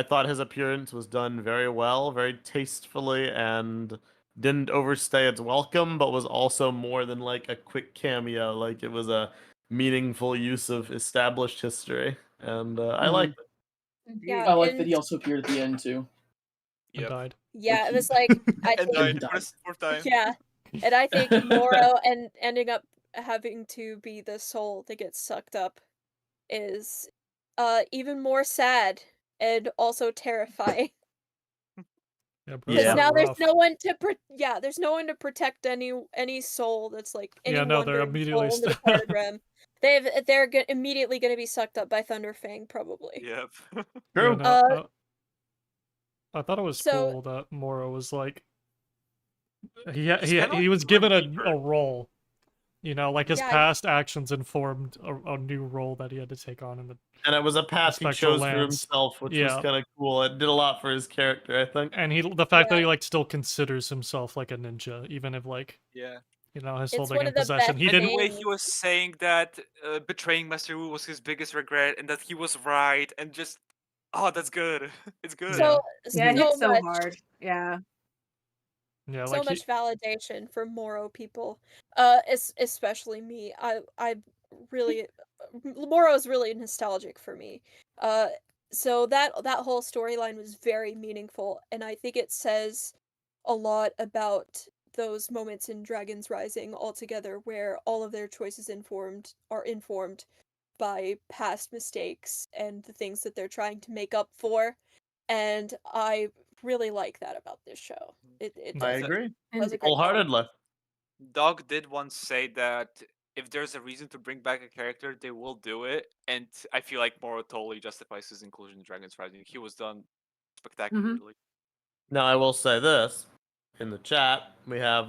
thought his appearance was done very well, very tastefully, and didn't overstay its welcome, but was also more than like a quick cameo. Like, it was a meaningful use of established history, and I Mhm. liked it. Yeah, I like that and he also appeared at the end too. And Yep. died. yeah, it he- was like I And think died died. for the fourth time. yeah, and I think Morro and ending up having to be the soul that gets sucked up is even more sad and also terrifying. Yeah, bro, Because Yeah. now there's rough. no one to there's no one to protect any soul that's like any Yeah, no, they're wandering immediately soul in the departed realm. They're immediately going to be sucked up by Thunderfang, probably. Yep. Yeah, True. no, I thought it was So- cool that Morro was like He's kinda like he was the given Grim a Reaper. role. You know, like his Yeah. past actions informed a new role that he had to take on in the And it was a path he Spectral chose for lands. himself, which was Yeah. kind of cool. It did a lot for his character, I think. and the fact that Yeah. he like still considers himself like a ninja, even if like Yeah. you know his It's holding one in of the possession. best He And didn't. the way he things. was saying that betraying Master Wu was his biggest regret, and that he was right, and just that's good. It's good. So Yeah, it so hits so much hard. Yeah. Yeah, so like much validation for Morro people. Especially me. I really Morro is really nostalgic for me. So that whole storyline was very meaningful, and I think it says a lot about those moments in Dragon's Rising altogether, where all of their choices are informed by past mistakes and the things that they're trying to make up for. And I really like that about this show. It I does, agree. does a good job. Wholeheartedly. Dog did once say that if there's a reason to bring back a character, they will do it, and I feel like Moro totally justifies his inclusion in Dragon's Rising. He was done spectacularly. Now I will say this. In the chat, we have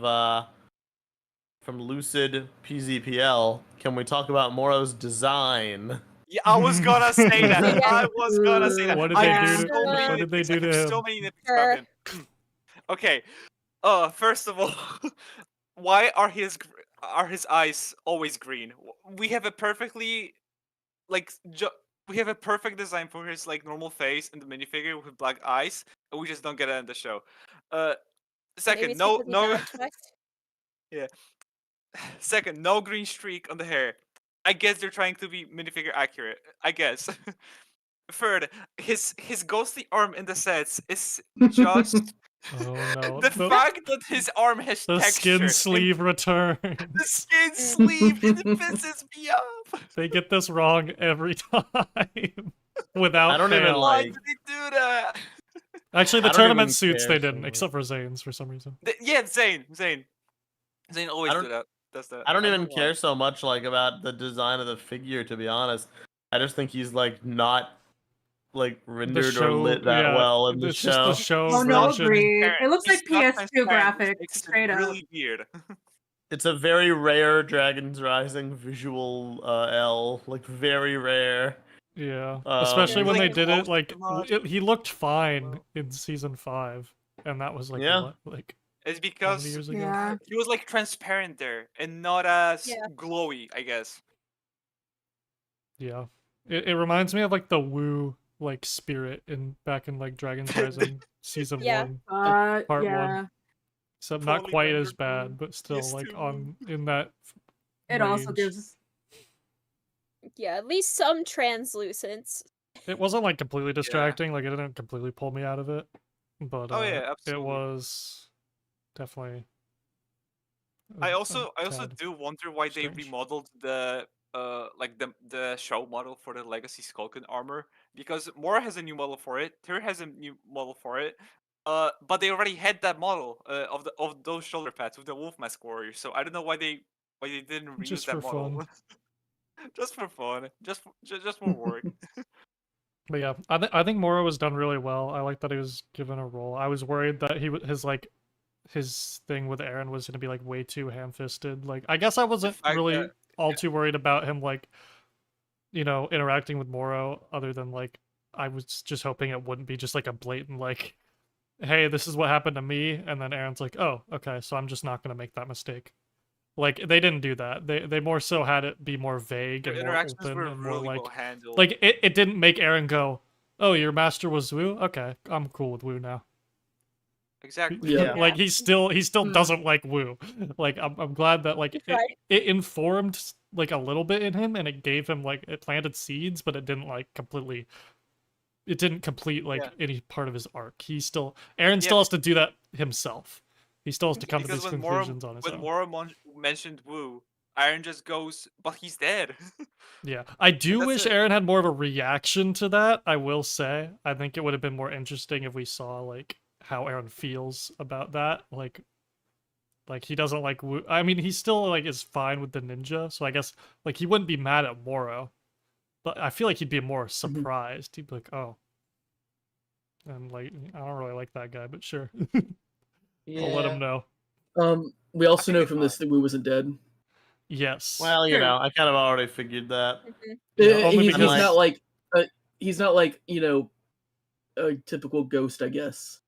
from Lucid PZPL. Can we talk about Morro's design? Yeah, I was gonna say that. Yeah. I was gonna say that. What did I they have do? so many What did they nitpicks. do I to have him? so many nitpicks Sure. about him. Okay. First of all, why are his eyes always green? We have a perfectly we have a perfect design for his like normal face and the minifigure with black eyes, and we just don't get it in the show. Maybe Second, it's no, because he no. died twice. Second, no green streak on the hair. I guess they're trying to be minifigure accurate. I guess. Third, his ghostly arm in the sets is just Oh no, the fact that his arm has the texture. skin and sleeve returns. The skin sleeve, it pisses me off. They get this wrong every time. Without I don't even fail. Why like- did they do that? Actually, the I don't tournament even suits care they didn't, so except for Zane's for some reason. Yeah, Zane always I don't- do that. That's that. I don't even know why. care so much like about the design of the figure, to be honest. I just think he's like not like rendered or lit that well in the it's show. just the show Oh no, version. agree. It looks He's like not PS2 transparent, which graphics, makes it straight up. really weird. It's a very rare Dragon's Rising visual L, like very rare. Yeah, Um, especially It's when like they did close it. Like to much. he looked fine Well. in season 5, and that was like Yeah. what, like It's how many because years ago? Yeah. he was like transparent there and not as Yeah. glowy, I guess. Yeah, it reminds me of like the Wu like spirit in back in like Dragon's Rising season Yeah. 1, Part Yeah. 1. Except not Poorly quite as rendered bad, Wu. but still Yes, like too. on in that. It also range. gives. Yeah, at least some translucence. It wasn't like completely distracting. Like it didn't completely pull me out of it, but Oh, yeah, it absolutely. was definitely. I a also tad do wonder why they strange. remodeled the like the show model for the Legacy Skulkin armor, because Mora has a new model for it, Tyr has a new model for it, but they already had that model of those shoulder pads with the wolf mask warrior. So I don't know why they didn't reuse Just that for model. fun. Just for fun, just for work. But yeah, I think Morro was done really well. I like that he was given a role. I was worried that his thing with Aaron was going to be like way too ham-fisted. Like I guess I wasn't fact really that- all too worried about him like interacting with Morro, other than like I was just hoping it wouldn't be just like a blatant like, hey, this is what happened to me, and then Aaron's like, oh, okay, so I'm just not going to make that mistake. Like they didn't do that. They more so had it be more vague Their and more interactions open were and more really like well handled. it didn't make Aaron go, oh, your master was Wu? Okay, I'm cool with Wu now. Exactly. Yeah. Like he still Hmm. doesn't like Wu. Like I'm glad that like Right. it informed like a little bit in him, and it gave him like it planted seeds, but it didn't like completely. It didn't complete like Yeah. any part of his arc. Aaron Yeah. still has to do that himself. He still has to come to Because these when conclusions on his when own. Mora mentioned Wu, Aaron just goes, but he's dead. Yeah, I do that's wish it. Aaron had more of a reaction to that. I will say, I think it would have been more interesting if we saw like how Aaron feels about that. Like he doesn't like. I mean, he still like is fine with the ninja, so I guess like he wouldn't be mad at Morro, but I feel like he'd be more surprised. He'd be like, "Oh," and like I don't really like that guy, but sure, I'll let him know. We also think know it's from this that Wu wasn't dead. Yes. Well, you True. know, I kind of already figured that. Yeah, only He's because- not like he's not like a typical ghost, I guess.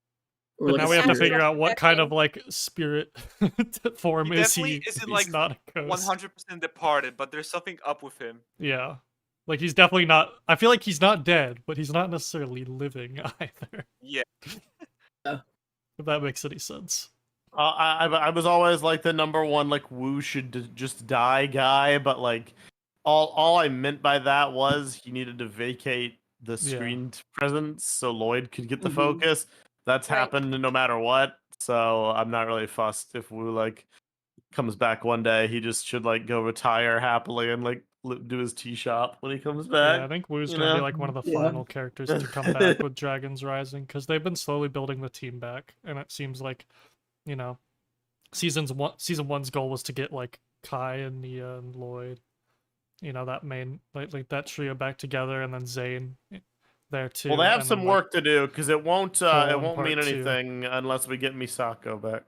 Or But like now a we have to spirit. figure out what kind of Expecting. like spirit form He is definitely he. isn't, He's like, not a ghost. 100% departed, but there's something up with him. Yeah. Like he's definitely not. I feel like he's not dead, but he's not necessarily living either. Yeah. If that makes any sense. I was always like the number one like Wu should just die guy, but like all I meant by that was he needed to vacate the screen presence so Lloyd could get the Mhm. focus. That's Right. happened no matter what. So I'm not really fussed if Wu like comes back one day. He just should like go retire happily and like do his tea shop when he comes back. Yeah, I think Wu's you gonna be know? like one of the Yeah. final characters to come back with Dragons Rising because they've been slowly building the team back, and it seems like, you know, season one's goal was to get like Kai and Nia and Lloyd, you know, that main like that trio back together, and then Zane there too. Well, they have and some then, work to do because it won't in mean part two. anything unless we get Misako back.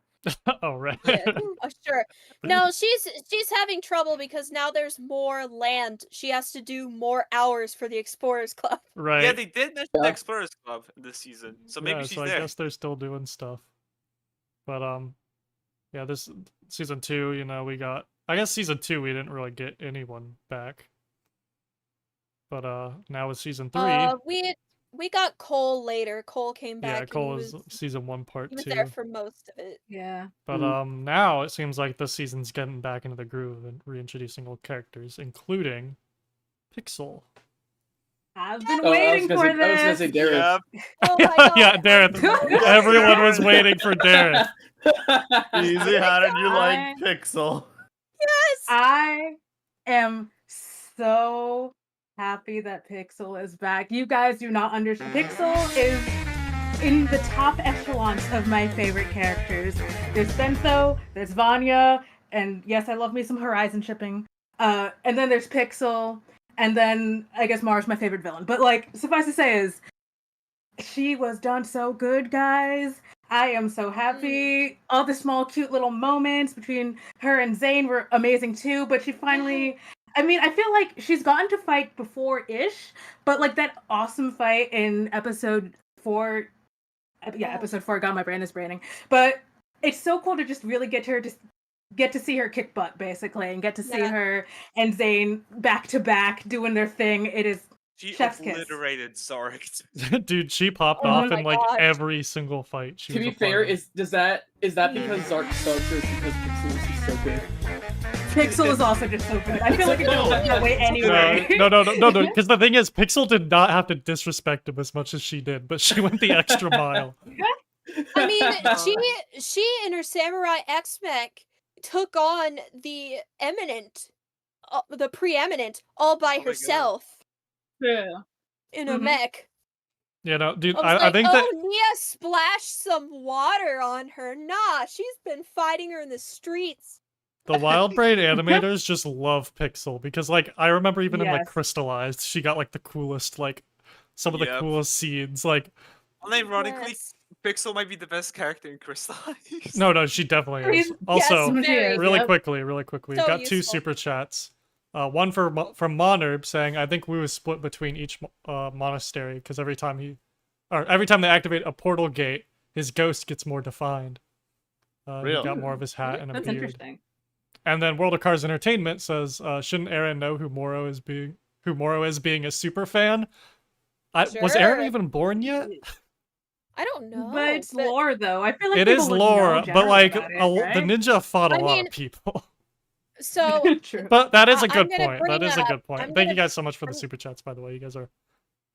Oh right. Yeah, oh, sure. No, she's having trouble because now there's more land. She has to do more hours for the Explorers Club. Right. Yeah, they did mention the Yeah. Explorers Club this season, so maybe Yeah, she's so I there. guess they're still doing stuff. But yeah, this season 2, you know, we got. I guess season 2 we didn't really get anyone back. But now with season 3, We got Cole later. Cole came back. yeah, and Cole he is was, season 1 part he was 2. there for most of it. Yeah. But now it seems like this season's getting back into the groove and reintroducing old characters, including Pixel. I've been Oh, waiting for I was gonna this. say Dareth. Yep. Oh my god. Yeah, Dareth. Everyone was waiting for Dareth. Easy, how did you like I- Pixel? Yes. I am so happy that Pixel is back. You guys do not understand. Pixel is in the top echelons of my favorite characters. There's Bentho, there's Vanya, and yes, I love me some Horizon shipping. And then there's Pixel, and then I guess Mara's my favorite villain. But like, suffice to say is, she was done so good, guys. I am so happy. All the small, cute little moments between her and Zane were amazing too. But she finally, I mean, I feel like she's gotten to fight before-ish, but like that awesome fight in episode 4. Yeah, episode 4. God, my brain is braining. But it's so cool to just really get to see her kick butt, basically, and get to see her and Zane back to back doing their thing. It is She Chef's kiss. obliterated Zarek. Dude, she popped Oh off my in like gosh. every single fight. She To was be a part fair, of. is that because Zark sucks or is because Pixel is just so good? Pixel is also just so good. I feel like it doesn't look that way anyway. No, because the thing is, Pixel did not have to disrespect him as much as she did, but she went the extra mile. I mean, she and her Samurai X-Mech took on the eminent, the preeminent, all by Oh my God. herself Yeah. in a Mhm. mech. You know, dude, I was I like, think oh, that Nia splashed some water on her. Nah, she's been fighting her in the streets. the Wild Brain animators just love Pixel because, like, I remember even in like Yes. Crystallized, she got like the coolest, like, some of the Yep. coolest scenes. Like, Unironically, Yes. Pixel might be the best character in Crystallized. no, she definitely is. Yes, Also, very really Yep. quickly, we So got 2 useful. super chats. One from Monerb saying, "I think Wu is split between each monastery because every time they activate a portal gate, his ghost gets more defined. He Really? got more of his hat and a That's beard." interesting. And then World of Cars Entertainment says, "Shouldn't Aaron know who Morro is being a super fan?" Was Aaron Sure. even born yet? I don't know. But it's lore, though. I feel like It people is would lore, know but generally like about it, the right? ninja fought a I lot mean, of people. So True. But that is a I'm good gonna point. bring That is a up- good point. I'm Thank you gonna- guys so much for the I'm- super chats, by the way. You guys are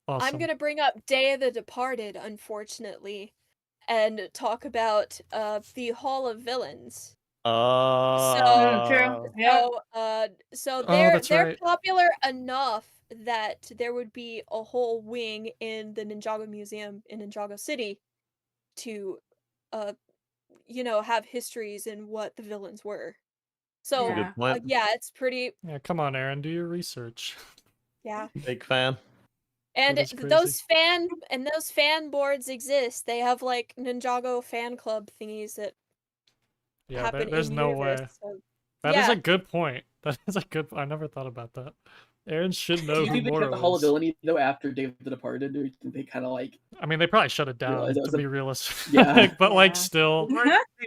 awesome. I'm gonna bring up Day of the Departed, unfortunately, and talk about the Hall of Villains. True. Yeah. So Oh, that's they're right. popular enough that there would be a whole wing in the Ninjago Museum in Ninjago City to, uh, have histories and what the villains were. So, Yeah. Good point. yeah, it's pretty, Yeah, come on, Aaron, do your research. yeah. Big fan. And is crazy. those fan boards exist. They have like Ninjago fan club thingies that Yeah, happen there's in no universe. way. So, That is yeah. a good point. That is a good. I never thought about that. Aaron should Do know you who think they kept the Morro is. Hallability though after David the Departed, or do you think they kind of like I mean, they probably shut it down realized that to was a be realistic. Yeah. But like, Yeah. still, They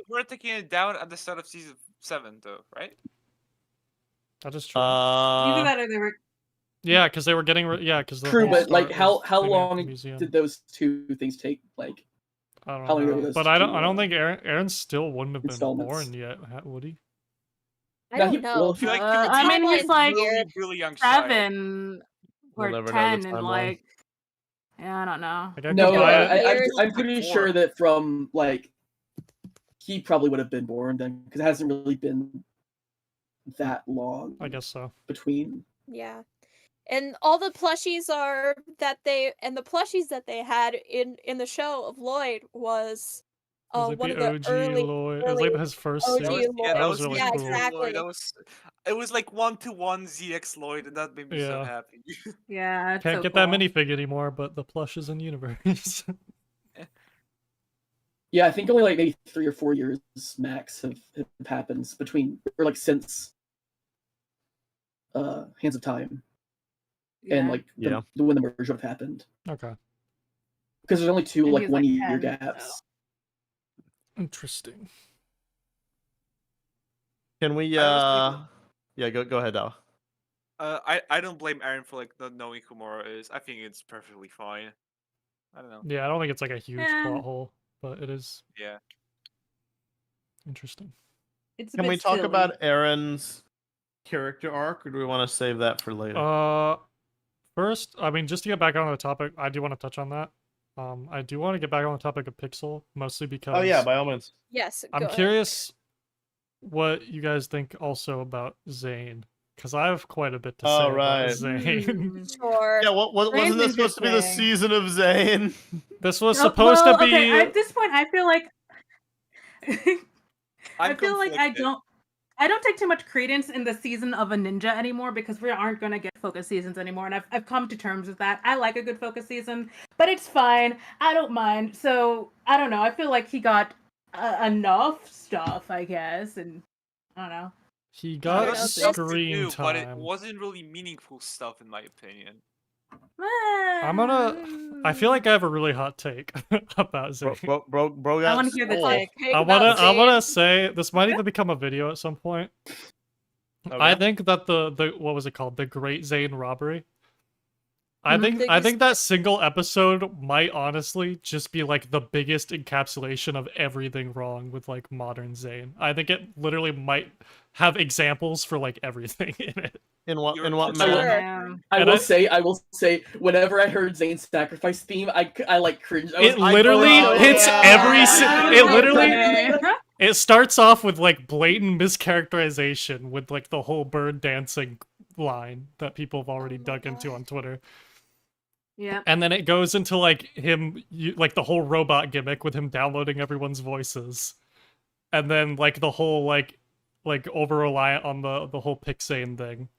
were taking it down at the start of season 7, though, right? that is true. Either that or they were. Yeah, because they were getting. Yeah, because the true? whole But like, start was how cleaning up the long museum. did those two things take? Like, I don't how long ago know. those But I don't. two, I don't think Aaron still wouldn't have been installments? born yet, would he? I No, don't he- know. well, I feel like I mean, he's Timeline's like weird. really young child. 7 We'll or never know the 10, and timeline. like, yeah, I don't know. Like, I No, could buy it. Weird. I'm pretty Four. sure that from like he probably would have been born then because it hasn't really been that long I guess so. between. Yeah. And all the plushies that they had in the show of Lloyd was It was like one the of the OG early Lloyd. It was like his first OG suit. Lloyd. That was really Yeah, cool. exactly. It was like 1-to-1 ZX Lloyd, and that made me so Yeah. happy. Yeah, it's Can't so get cool. that minifig anymore, but the plush is in universe. Yeah, I think only like maybe 3 or 4 years max have happened between or like since Hands of Time and Yeah. like Yeah. when the merge would have happened Okay. because there's only two And like he's, 1 like, year 10, gaps. so. Interesting. Can we? I Yeah, go ahead, Al. I don't blame Aaron for like not knowing who Morro is. I think it's perfectly fine. I don't know. Yeah, I don't think it's like a huge Yeah. plot hole, but it is Yeah. interesting. It's a Can bit we talk silly. about Aaron's character arc, or do we want to save that for later? First, I mean, just to get back on the topic, I do want to touch on that. I do want to get back on the topic of Pixel, mostly because Oh yeah, by all means. Yes. I'm go ahead. curious what you guys think also about Zane, because I have quite a bit to say Oh, about right. Zane. Mm. Sure. Yeah, wasn't this supposed to be the interesting. season of Zane? This was Oh, supposed well, to be. Okay, at this point, I feel like I'm I feel like conflicted. I don't take too much credence in the season of a ninja anymore because we aren't going to get focus seasons anymore, and I've come to terms with that. I like a good focus season, but it's fine. I don't mind. So I don't know. I feel like he got enough stuff, I guess, and I don't know. He It got was this- stuff to screen do, but it time. wasn't really meaningful stuff, in my opinion. I feel like I have a really hot take about Zane. Bro I got want to hear the stole. take. Take I about wanna Zane. say this might even become a video at some point. I Okay. think that the what was it called? The Great Zane Robbery. I Mhm. think The I think that single episode might honestly just be like the biggest encapsulation of everything wrong with like modern Zane. I think it literally might have examples for like everything in it. In what You're in what Sure. manner? Yeah. I And will I- say, whenever I heard Zane's sacrifice theme, I like cringed. It literally oh, hits yeah. every. It literally. Okay. It starts off with like blatant mischaracterization with like the whole bird dancing line that people have already Oh my dug into God. on Twitter. Yeah. And then it goes into like him, like the whole robot gimmick with him downloading everyone's voices, and then like the whole like over reliant on the whole Pixane thing,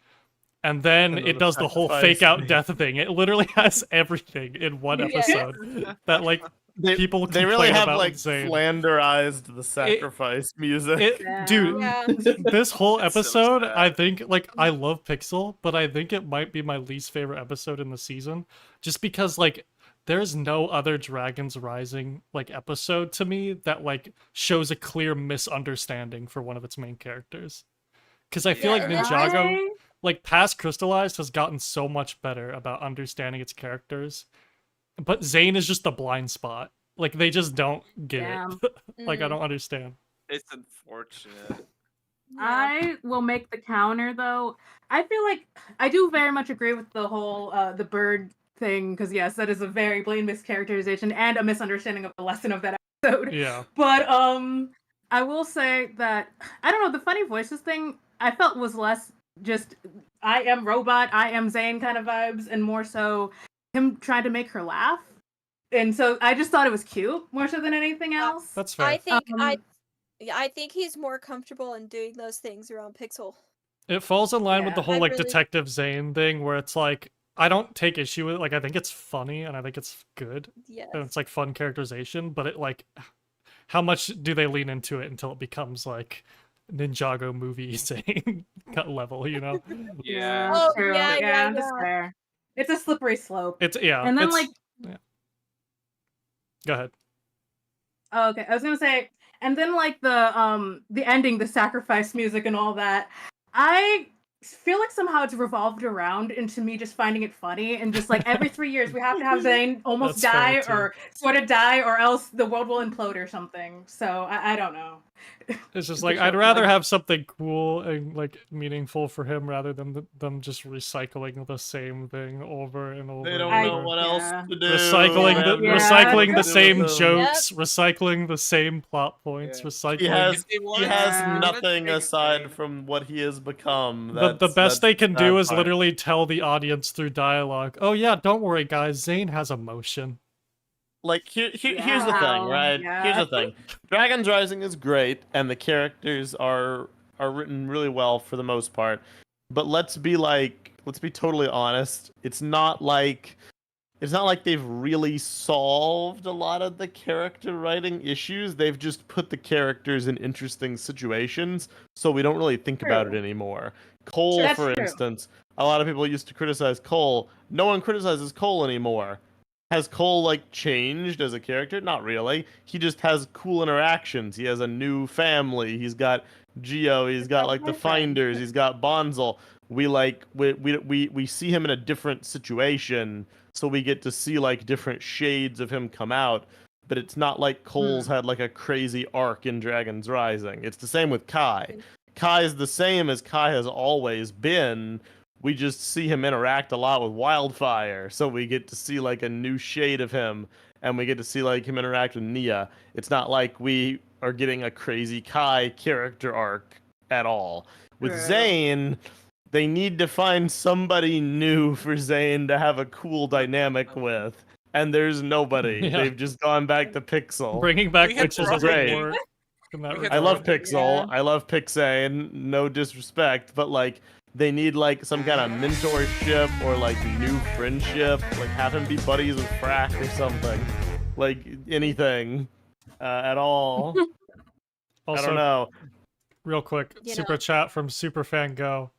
and then And then it the does the whole sacrifice fake out thing. death thing. It literally has everything in one Yeah. episode that like people They really complain have about like with Zane. flanderized the sacrifice music. Dude, Yeah. this whole That's so episode, sad. I think, like, I love Pixel, but I think it might be my least favorite episode in the season, just because, like, there's no other Dragons Rising, like, episode to me that, like, shows a clear misunderstanding for one of its main characters. Because I feel Yeah, like and it's- Ninjago, like, past Crystallized has gotten so much better about understanding its characters, but Zane is just the blind spot. Like, they just don't get Damn. it. Like, I Mm. don't understand. It's unfortunate. I will make the counter though. I feel like I do very much agree with the whole the bird thing because yes, that is a very blatant mischaracterization and a misunderstanding of the lesson of that episode. Yeah. But I will say that I don't know, the funny voices thing I felt was less just I am robot, I am Zane kind of vibes, and more so him trying to make her laugh. And so I just thought it was cute more so than anything else. That's fair. I think Um, I think he's more comfortable in doing those things around Pixel. It falls in line with the Yeah, whole I like really- Detective Zane thing, where it's like I don't take issue with it. Like I think it's funny and I think it's good Yes. and it's like fun characterization, but it like how much do they lean into it until it becomes like Ninjago movie Zane cut level, you know? Yeah. Oh, true. yeah, that's yeah. fair. It's a slippery slope. It's yeah. And then it's, like yeah. Go ahead. oh, okay, I was gonna say, and then like the ending, the sacrifice music and all that, I feel like somehow it's revolved around into me just finding it funny and just like every 3 years we have to have Zane almost That's die fair, too. or sort of die or else the world will implode or something. So I don't know. It's just The like show, I'd rather like- have something cool and like meaningful for him rather than them just recycling the same thing over and over. They and don't I- know over. what else yeah. to do. Recycling They the have no Yeah. recycling idea the what to same do with them. jokes, recycling the same plot points, Yeah. recycling. He has If they he wanted has to- they wanted to nothing make aside Zane- from what he has become. the That's best they can do that is part. literally tell the audience through dialogue. Oh yeah, don't worry guys, Zane has emotion. Like here's the thing, Wow, right? Here's yeah. the thing. Dragon's Rising is great, and the characters are written really well for the most part. But let's be totally honest. It's not like they've really solved a lot of the character writing issues. They've just put the characters in interesting situations, so we don't really think about it True. anymore. Cole, That's for true. instance, a lot of people used to criticize Cole. No one criticizes Cole anymore. Has Cole like changed as a character? Not really. He just has cool interactions. He has a new family. He's got Geo. He's got like the Finders. He's got Bonzel. We see him in a different situation, so we get to see like different shades of him come out. But it's not like Cole's had like a crazy arc in Dragon's Rising. It's the same with Kai. Kai is the same as Kai has always been. We just see him interact a lot with Wildfire, so we get to see like a new shade of him, and we get to see like him interact with Nia. It's not like we are getting a crazy Kai character arc at all. With True. Zane, they need to find somebody new for Zane to have a cool dynamic with, and there's nobody. Yeah. They've just gone back to Pixel. Bringing back We had Pixel Which is doesn't great. work in that We had I love regard. Pixel. Yeah. I love Pixane. No disrespect, but like they need like some kind of mentorship or like new friendship. Like have him be buddies with Frack or something. Like anything at all. I Also, don't know. real quick, You super know. chat from Superfan Go.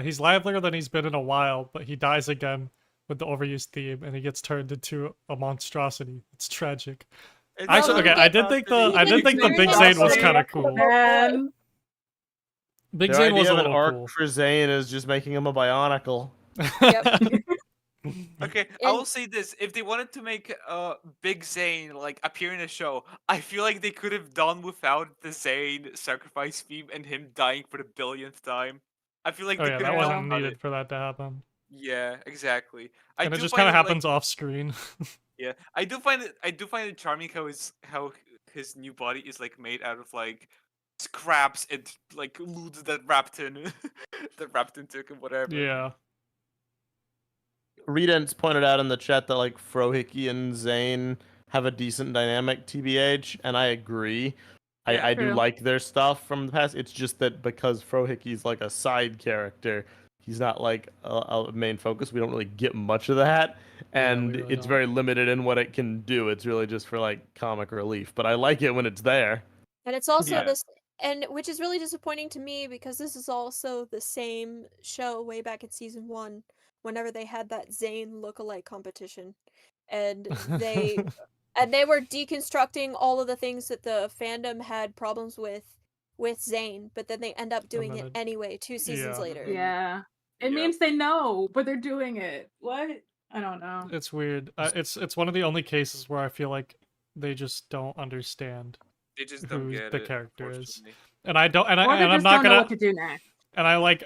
He's livelier than he's been in a while, but he dies again with the overused theme, and he gets turned into a monstrosity. It's tragic. It's Actually, not okay, I about did think the- I did think the Big Zane was kind of cool. Man. Big Their Zane was idea a of an little arc cool. for Zane is just making him a Bionicle. Okay, I And- will say this: if they wanted to make Big Zane like appear in a show, I feel like they could have done without the Zane sacrifice theme and him dying for the billionth time. I feel like Oh they yeah, could that have wasn't done without needed it. for that to happen. Yeah, exactly. I And it do just find kind of it, like- happens off screen. Yeah, I do find it charming how his new body is like made out of like scraps and like loot that Rapton that Rapton took and whatever. Yeah. Redent's pointed out in the chat that like Frohickey and Zane have a decent dynamic, TBH, and I agree. Yeah, I do true. like their stuff from the past. It's just that because Frohickey's like a side character, he's not like a main focus. We don't really get much of that, Yeah, and we really it's don't. very limited in what it can do. It's really just for like comic relief. But I like it when it's there. And it's also Yeah. this, and which is really disappointing to me because this is also the same show way back in season 1, whenever they had that Zane lookalike competition, and they were deconstructing all of the things that the fandom had problems with Zane, but then they end up doing then it anyway 2 seasons yeah. later. Yeah. It Yeah. means they know, but they're doing it. What? I don't know. It's weird. It's one of the only cases where I feel like they just don't understand, They just don't who get the it, character is. unfortunately. and I don't, and Or they I'm just not don't know gonna, what to do next. and I like,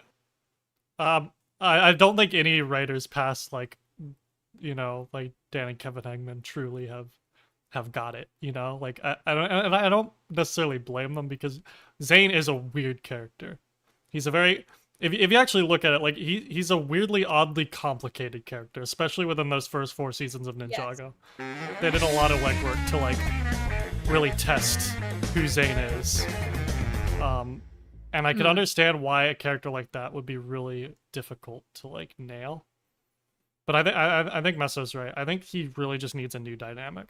I don't think any writers past like, like Dan and Kevin Hagman truly have have got it, you know? Like I don't necessarily blame them because Zane is a weird character. He's a very if you actually look at it, like he's a weirdly oddly complicated character, especially within those first 4 seasons of Ninjago. They did a lot of legwork to like really test who Zane is. And I could understand why a character like that would be really difficult to like nail. But I think Messo's right. I think he really just needs a new dynamic.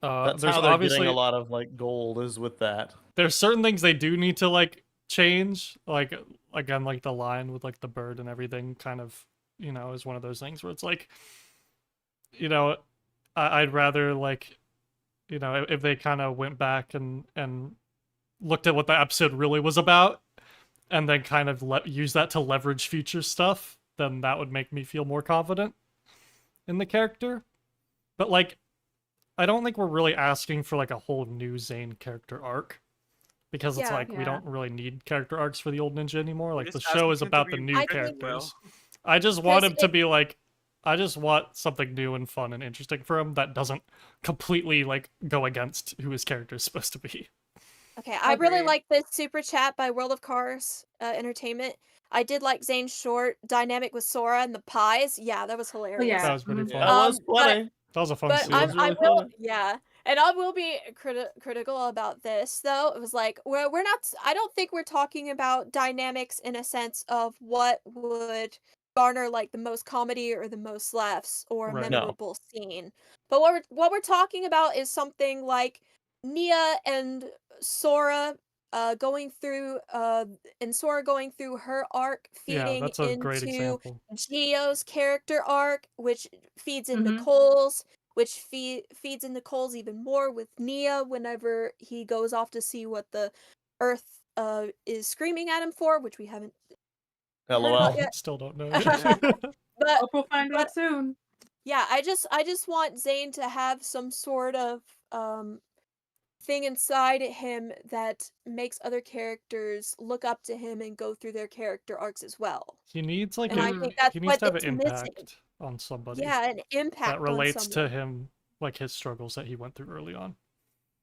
That's There's how they're obviously getting a lot of like gold is with that. there's certain things they do need to like change. Like again, like the line with like the bird and everything, kind of, you know, is one of those things where it's like, you know, I'd rather like, you know, if they kind of went back and looked at what the episode really was about, and then kind of use that to leverage future stuff, then that would make me feel more confident in the character. But like, I don't think we're really asking for like a whole new Zane character arc, because it's Yeah. like we don't really need character arcs for the old ninja anymore. Like the just show asking is him to about be the new I think- characters. I just want him Because to be like, I just want something new and fun and interesting for him that doesn't completely like go against who his character is supposed to be. Okay, I really Agreed. like this super chat by World of Cars Entertainment. I did like Zane's short dynamic with Sora and the pies. Yeah, that was hilarious. yeah. That was pretty Mhm. fun. That was But- funny. That was a fun But scene. was I really will, funny. yeah, and I will be critical about this though. It was like we're not. I don't think we're talking about dynamics in a sense of what would garner like the most comedy or the most laughs or a Right. No. memorable scene. But what we're talking about is something like Nia and Sora going through and Sora going through her arc, Yeah, feeding that's a great into example. Gio's character arc, which feeds into Mhm. Cole's, which feeds into Cole's even more with Nia whenever he goes off to see what the Earth is screaming at him for, which we haven't heard LOL. about yet. Still don't know. But Hope we'll find out soon. yeah, I just want Zane to have some sort of thing inside him that makes other characters look up to him and go through their character arcs as well. He needs like And I Mhm. think that's he needs what to have it's an missing. impact on somebody Yeah, an impact that relates on to someone. him, like his struggles that he went through early on.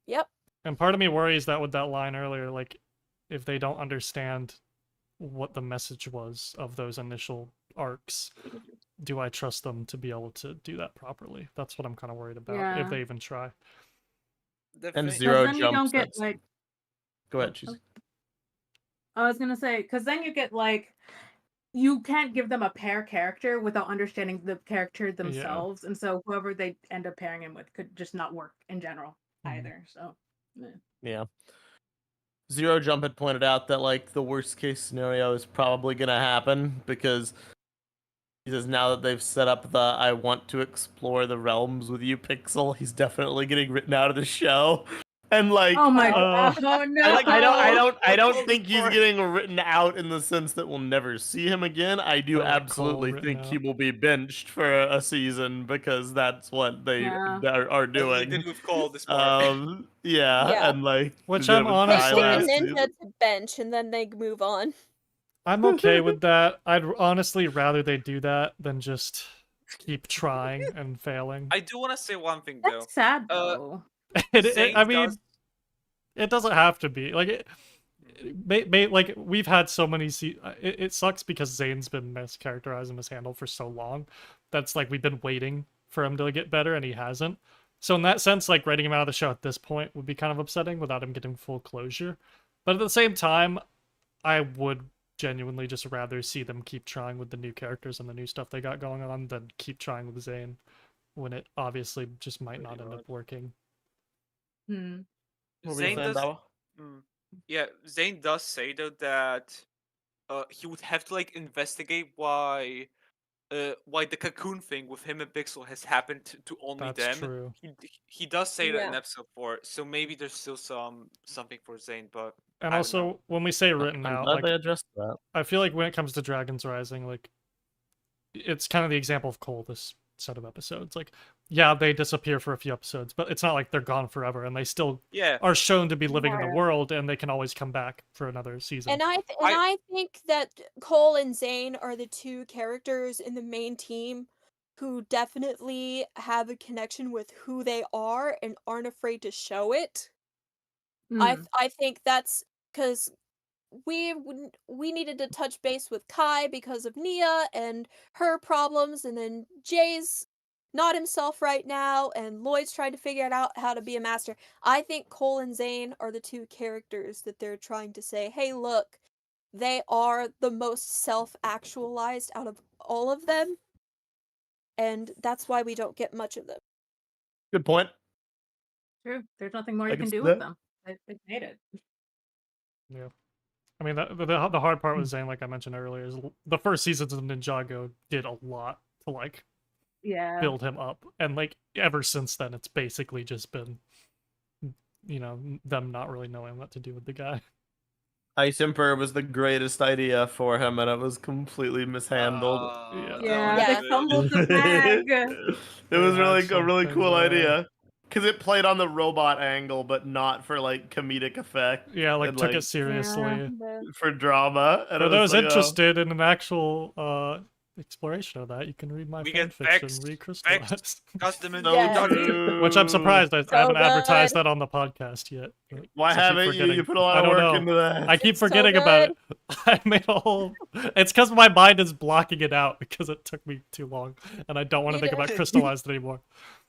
Yep. And part of me worries that with that line earlier, like if they don't understand what the message was of those initial arcs, do I trust them to be able to do that properly? That's what I'm kind of worried about, if Yeah. they even try. And Zero. Zero then you don't jumps. get like. Go ahead, Cheesy. I was gonna say, because then you get like, you can't give them a pair character without understanding the character themselves, and so whoever they end up pairing him with could just not work in general Mhm. either. So, Yeah. Zero Jump had pointed out that like the worst case scenario is probably gonna happen because he says now that they've set up the I want to explore the realms with you pixel, he's definitely getting written out of the show. And like oh my Uh, god, oh no! I don't think he's getting written out in the sense that we'll never see him again. I do Or like absolutely Cole think written he out. will be benched for a season because that's what they Yeah. are He doing. did move Cole this part. Yeah. And like Which they I'm have a They tie honestly- pick a last ninja season. to bench and then they move on. I'm okay with that. I'd honestly rather they do that than just keep trying and failing. I do want to say one thing though. That's sad Uh, though. Zane I mean, does- it doesn't have to be like like we've had so many it sucks because Zane's been mischaracterized and mishandled for so long. That's like we've been waiting for him to get better and he hasn't. So in that sense, like writing him out of the show at this point would be kind of upsetting without him getting full closure. But at the same time, I would genuinely just rather see them keep trying with the new characters and the new stuff they got going on than keep trying with Zane when it obviously just might not end up working. Hmm. What were you Zane saying, does. Dawa? Yeah, Zane does say though that he would have to like investigate why the cocoon thing with him and Pixel has happened to only That's them. true. He does say that in Yeah. episode 4, so maybe there's still something for Zane, but And I don't also, know. when we say written I'm out, glad like they addressed that. I feel like when it comes to Dragon's Rising, like it's kind of the example of Cole this set of episodes. Like, yeah, they disappear for a few episodes, but it's not like they're gone forever, and they still Yeah, are shown to be living in the Yeah. world, and they can always come back for another season. And I think that Cole and Zane are the two characters in the main team who definitely have a connection with who they are and aren't afraid to show it. I think that's because we needed to touch base with Kai because of Nia and her problems, and then Jay's not himself right now, and Lloyd's trying to figure it out how to be a master. I think Cole and Zane are the two characters that they're trying to say, hey, look, they are the most self-actualized out of all of them, and that's why we don't get much of them. Good point. True. There's nothing more I you can can see do that. with them. They made it. Yeah. I mean, the hard part with Zane, like I mentioned earlier, is the first seasons of Ninjago did a lot to like Yeah. build him up, and like ever since then, it's basically just been, you know, them not really knowing what to do with the guy. Ice Emperor was the greatest idea for him, and it was completely mishandled. Yeah. Yeah, Yeah. they fumbled the bag. It They was had really a some really things cool there. idea because it played on the robot angle, but not for like comedic effect. Yeah, like and, took like, it seriously. for drama. And For it was those like, interested in an actual exploration of that, you can read my We get fanfiction, facts, Recrystallized. Custom and so Yeah. true. Which I'm surprised I haven't good. advertised that on the podcast yet. but- Why so I keep haven't you? You forgetting. put a lot I of don't work know. into that. I keep It's so forgetting about good. it. I made a whole. It's because my mind is blocking it out because it took me too long, and I don't want to Me think about too. crystallized anymore.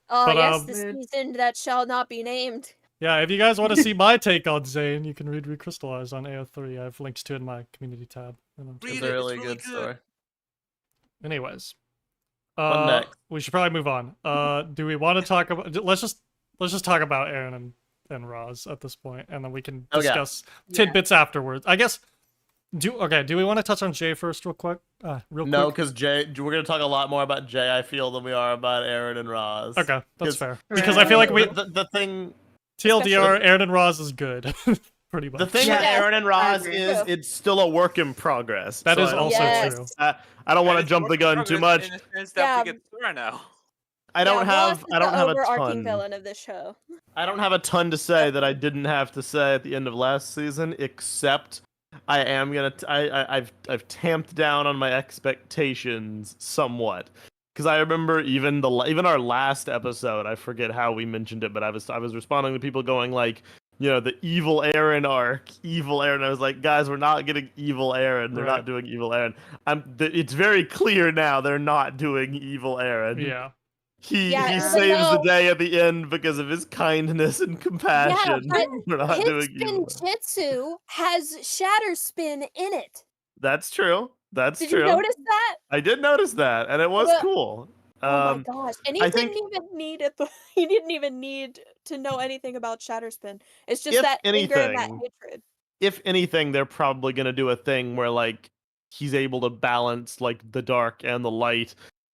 Oh, But, yes, um, the Good. season that shall not be named. Yeah, if you guys want to see my take on Zane, you can read Recrystallized on AO3. I have links to it in my community tab. And I'm Read It's it, a it's really really good story. Anyways, What next? we should probably move on. Do we want to talk about? Let's just talk about Arin and Ras at this point, and then we can Okay. discuss tidbits afterwards. I guess. Do we want to touch on Jay first, real quick? No, quick. because Jay, we're gonna talk a lot more about Jay. I feel than we are about Arin and Ras. Okay, that's 'Cause- fair. Because I feel like we the thing TLDR Arin and Ras is good, pretty much. the thing Yeah. with Arin and I Ras agree. is True. it's still a work in progress. That so is I don't also wanna, Yes. true. I don't want to And it's jump the work in gun too progress much. In a sense that Yeah. we get Sora now. I don't Ross have is I don't the have a overarching ton. villain of this show. I don't have a ton to say that I didn't have to say at the end of last season, except I am gonna. I've tamped down on my expectations somewhat because I remember even our last episode. I forget how we mentioned it, but I was responding to people going like, you know, the evil Arin arc, evil Arin. I was like, guys, we're not getting evil Arin. They're Right. not doing evil Arin. It's very clear now they're not doing evil Arin. Yeah. He Yeah, he even saves the though- day at the end because of his kindness and compassion. but We're not His doing evil. Spinjitzu has Shatter Spin in it. That's true. That's Did true. you notice that? I did notice that, and it was Well, cool. Oh my gosh! And he I didn't think- even need it. He didn't even need to know anything about Shatterspin. It's just If that anger and that anything, hatred. If anything, they're probably gonna do a thing where like he's able to balance like the dark and the light.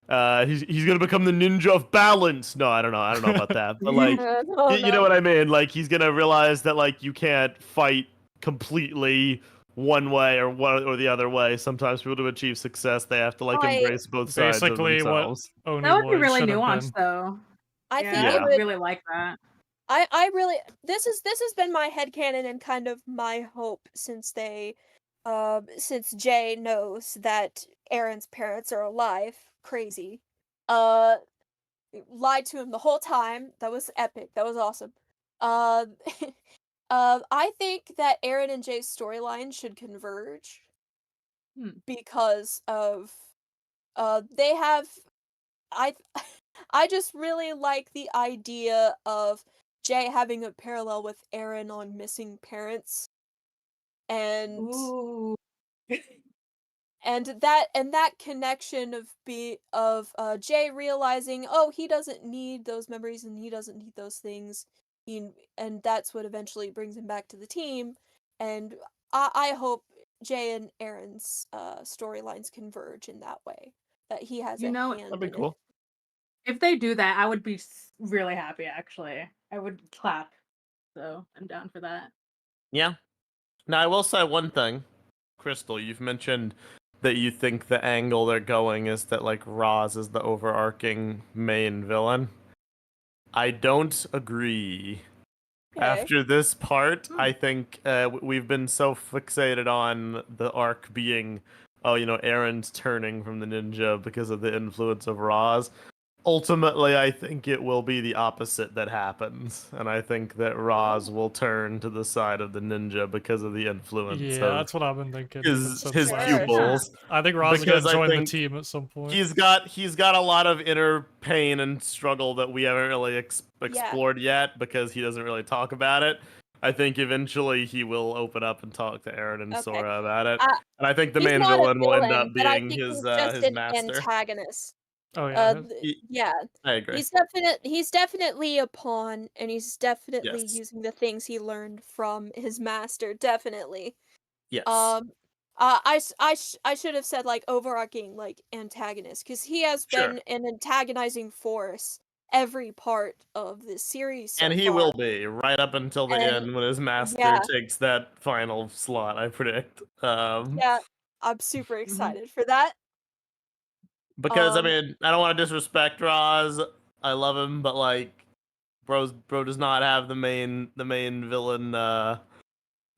He's gonna become the ninja of balance. No, I don't know about that, but like Oh, you know what I mean. Like he's gonna realize that like you can't fight completely one way or one or the other way. Sometimes people to achieve success, they have to like embrace both sides Basically of what themselves. Oni That would be Lloyd really should have nuanced, been. though. I Yeah, think Yeah. it I would. really like that. I really this has been my headcanon and kind of my hope since since Jay knows that Aaron's parents are alive. Crazy. Lied to him the whole time. That was epic. That was awesome. Uh, I think that Aaron and Jay's storyline should converge because of they have I I just really like the idea of Jay having a parallel with Aaron on missing parents and Ooh. and that connection of Jay realizing, oh, he doesn't need those memories and he doesn't need those things, and that's what eventually brings him back to the team. And I hope Jay and Aaron's storylines converge in that way, that he has You a know, hand That'd be in it. cool. If they do that, I would be really happy, actually. I would clap. So I'm down for that. Yeah. Now I will say one thing, Crystal. You've mentioned that you think the angle they're going is that like Ras is the overarching main villain. I don't agree. Okay. After this part, I think we've been so fixated on the arc being oh, Aaron's turning from the ninja because of the influence of Ras. Ultimately, I think it will be the opposite that happens, and I think that Ras will turn to the side of the ninja because of the influence Yeah, of that's what I've been thinking. his since last Sure. pupils. I think Roz is gonna Because I join the think team at some point. He's got a lot of inner pain and struggle that we haven't really explored yet because he doesn't really talk about it. I think eventually he will open up and talk to Aaron and Okay. Sora about it, Uh, and I think the He's main not a villain will end up villain, but I being think his he's just his an master. antagonist. Oh yeah. Yeah, I agree. he's definitely a pawn, and he's definitely Yes. using the things he learned from his master. Definitely. Yes. I should have said like overarching like antagonist, because he has Sure. been an antagonizing force every part of this series so And he far. will be right up until the And- end when his master yeah. takes that final slot. I predict. Yeah, I'm super excited for that. Because I Um, mean, I don't want to disrespect Roz. I love him, but like, bro does not have the main villain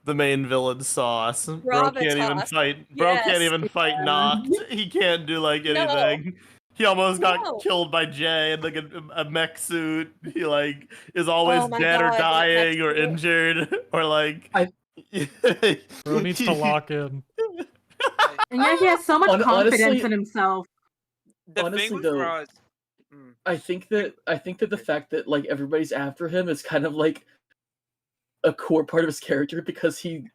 the main villain sauce. Bro can't even Gravitas. fight. Bro can't Yes. even fight knocked. He can't do like No. anything. He almost got No. killed by Jay in like a mech suit. He like is always Oh my dead or God, that mech dying or suit. injured or like. Bro needs to lock in. And yet he has so much confidence honestly- in himself. The Honestly, thing with though, Ras. I think that the fact that like everybody's after him is kind of like a core part of his character, because he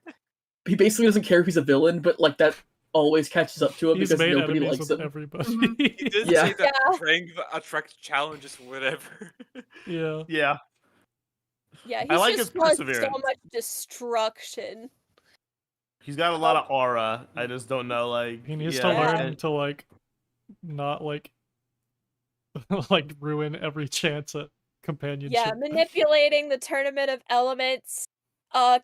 basically doesn't care if he's a villain, but like that always catches up to him He's because made nobody enemies likes with him. everybody. He did Yeah. say that Yeah. strength attracts challenges, whatever. Yeah. Yeah. Yeah, I he's like just his caused so perseverance. much destruction. He's got a lot of aura. I just don't know like. He needs yeah, to Yeah. learn to like not like like ruin every chance at companionship. Yeah, manipulating the tournament of elements,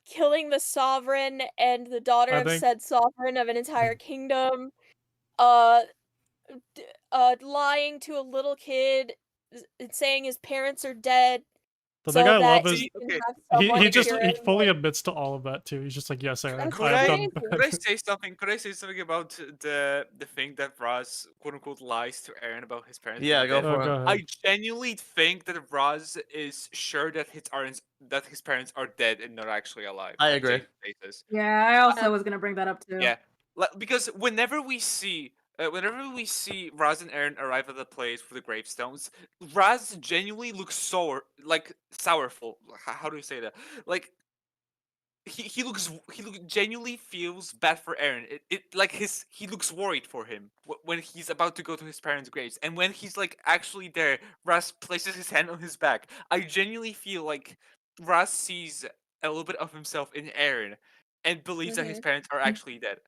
killing the sovereign and the daughter I of think- said sovereign of an entire kingdom, uh, lying to a little kid, saying his parents are dead, The so thing I that love is he can Okay. have he someone just cure he him, fully like- admits to all of that too. He's just like, yes, Aaron, That's Could I've I, done could I say something? Could I say something about the thing that Raz quote unquote lies to Aaron about his parents? Yeah, being go dead? Oh, for go it. ahead. I genuinely think that Raz is sure that his parents are dead and not actually alive. I like agree. Jason says. Yeah, I also was gonna bring that up too. Yeah, because whenever we see Raz and Aaron arrive at the place with the gravestones, Raz genuinely looks sour, like sourful. How do you say that? Like he genuinely feels bad for Aaron. He looks worried for him when he's about to go to his parents' graves, and when he's like actually there, Raz places his hand on his back. I genuinely feel like Raz sees a little bit of himself in Aaron, and believes that his parents are actually dead.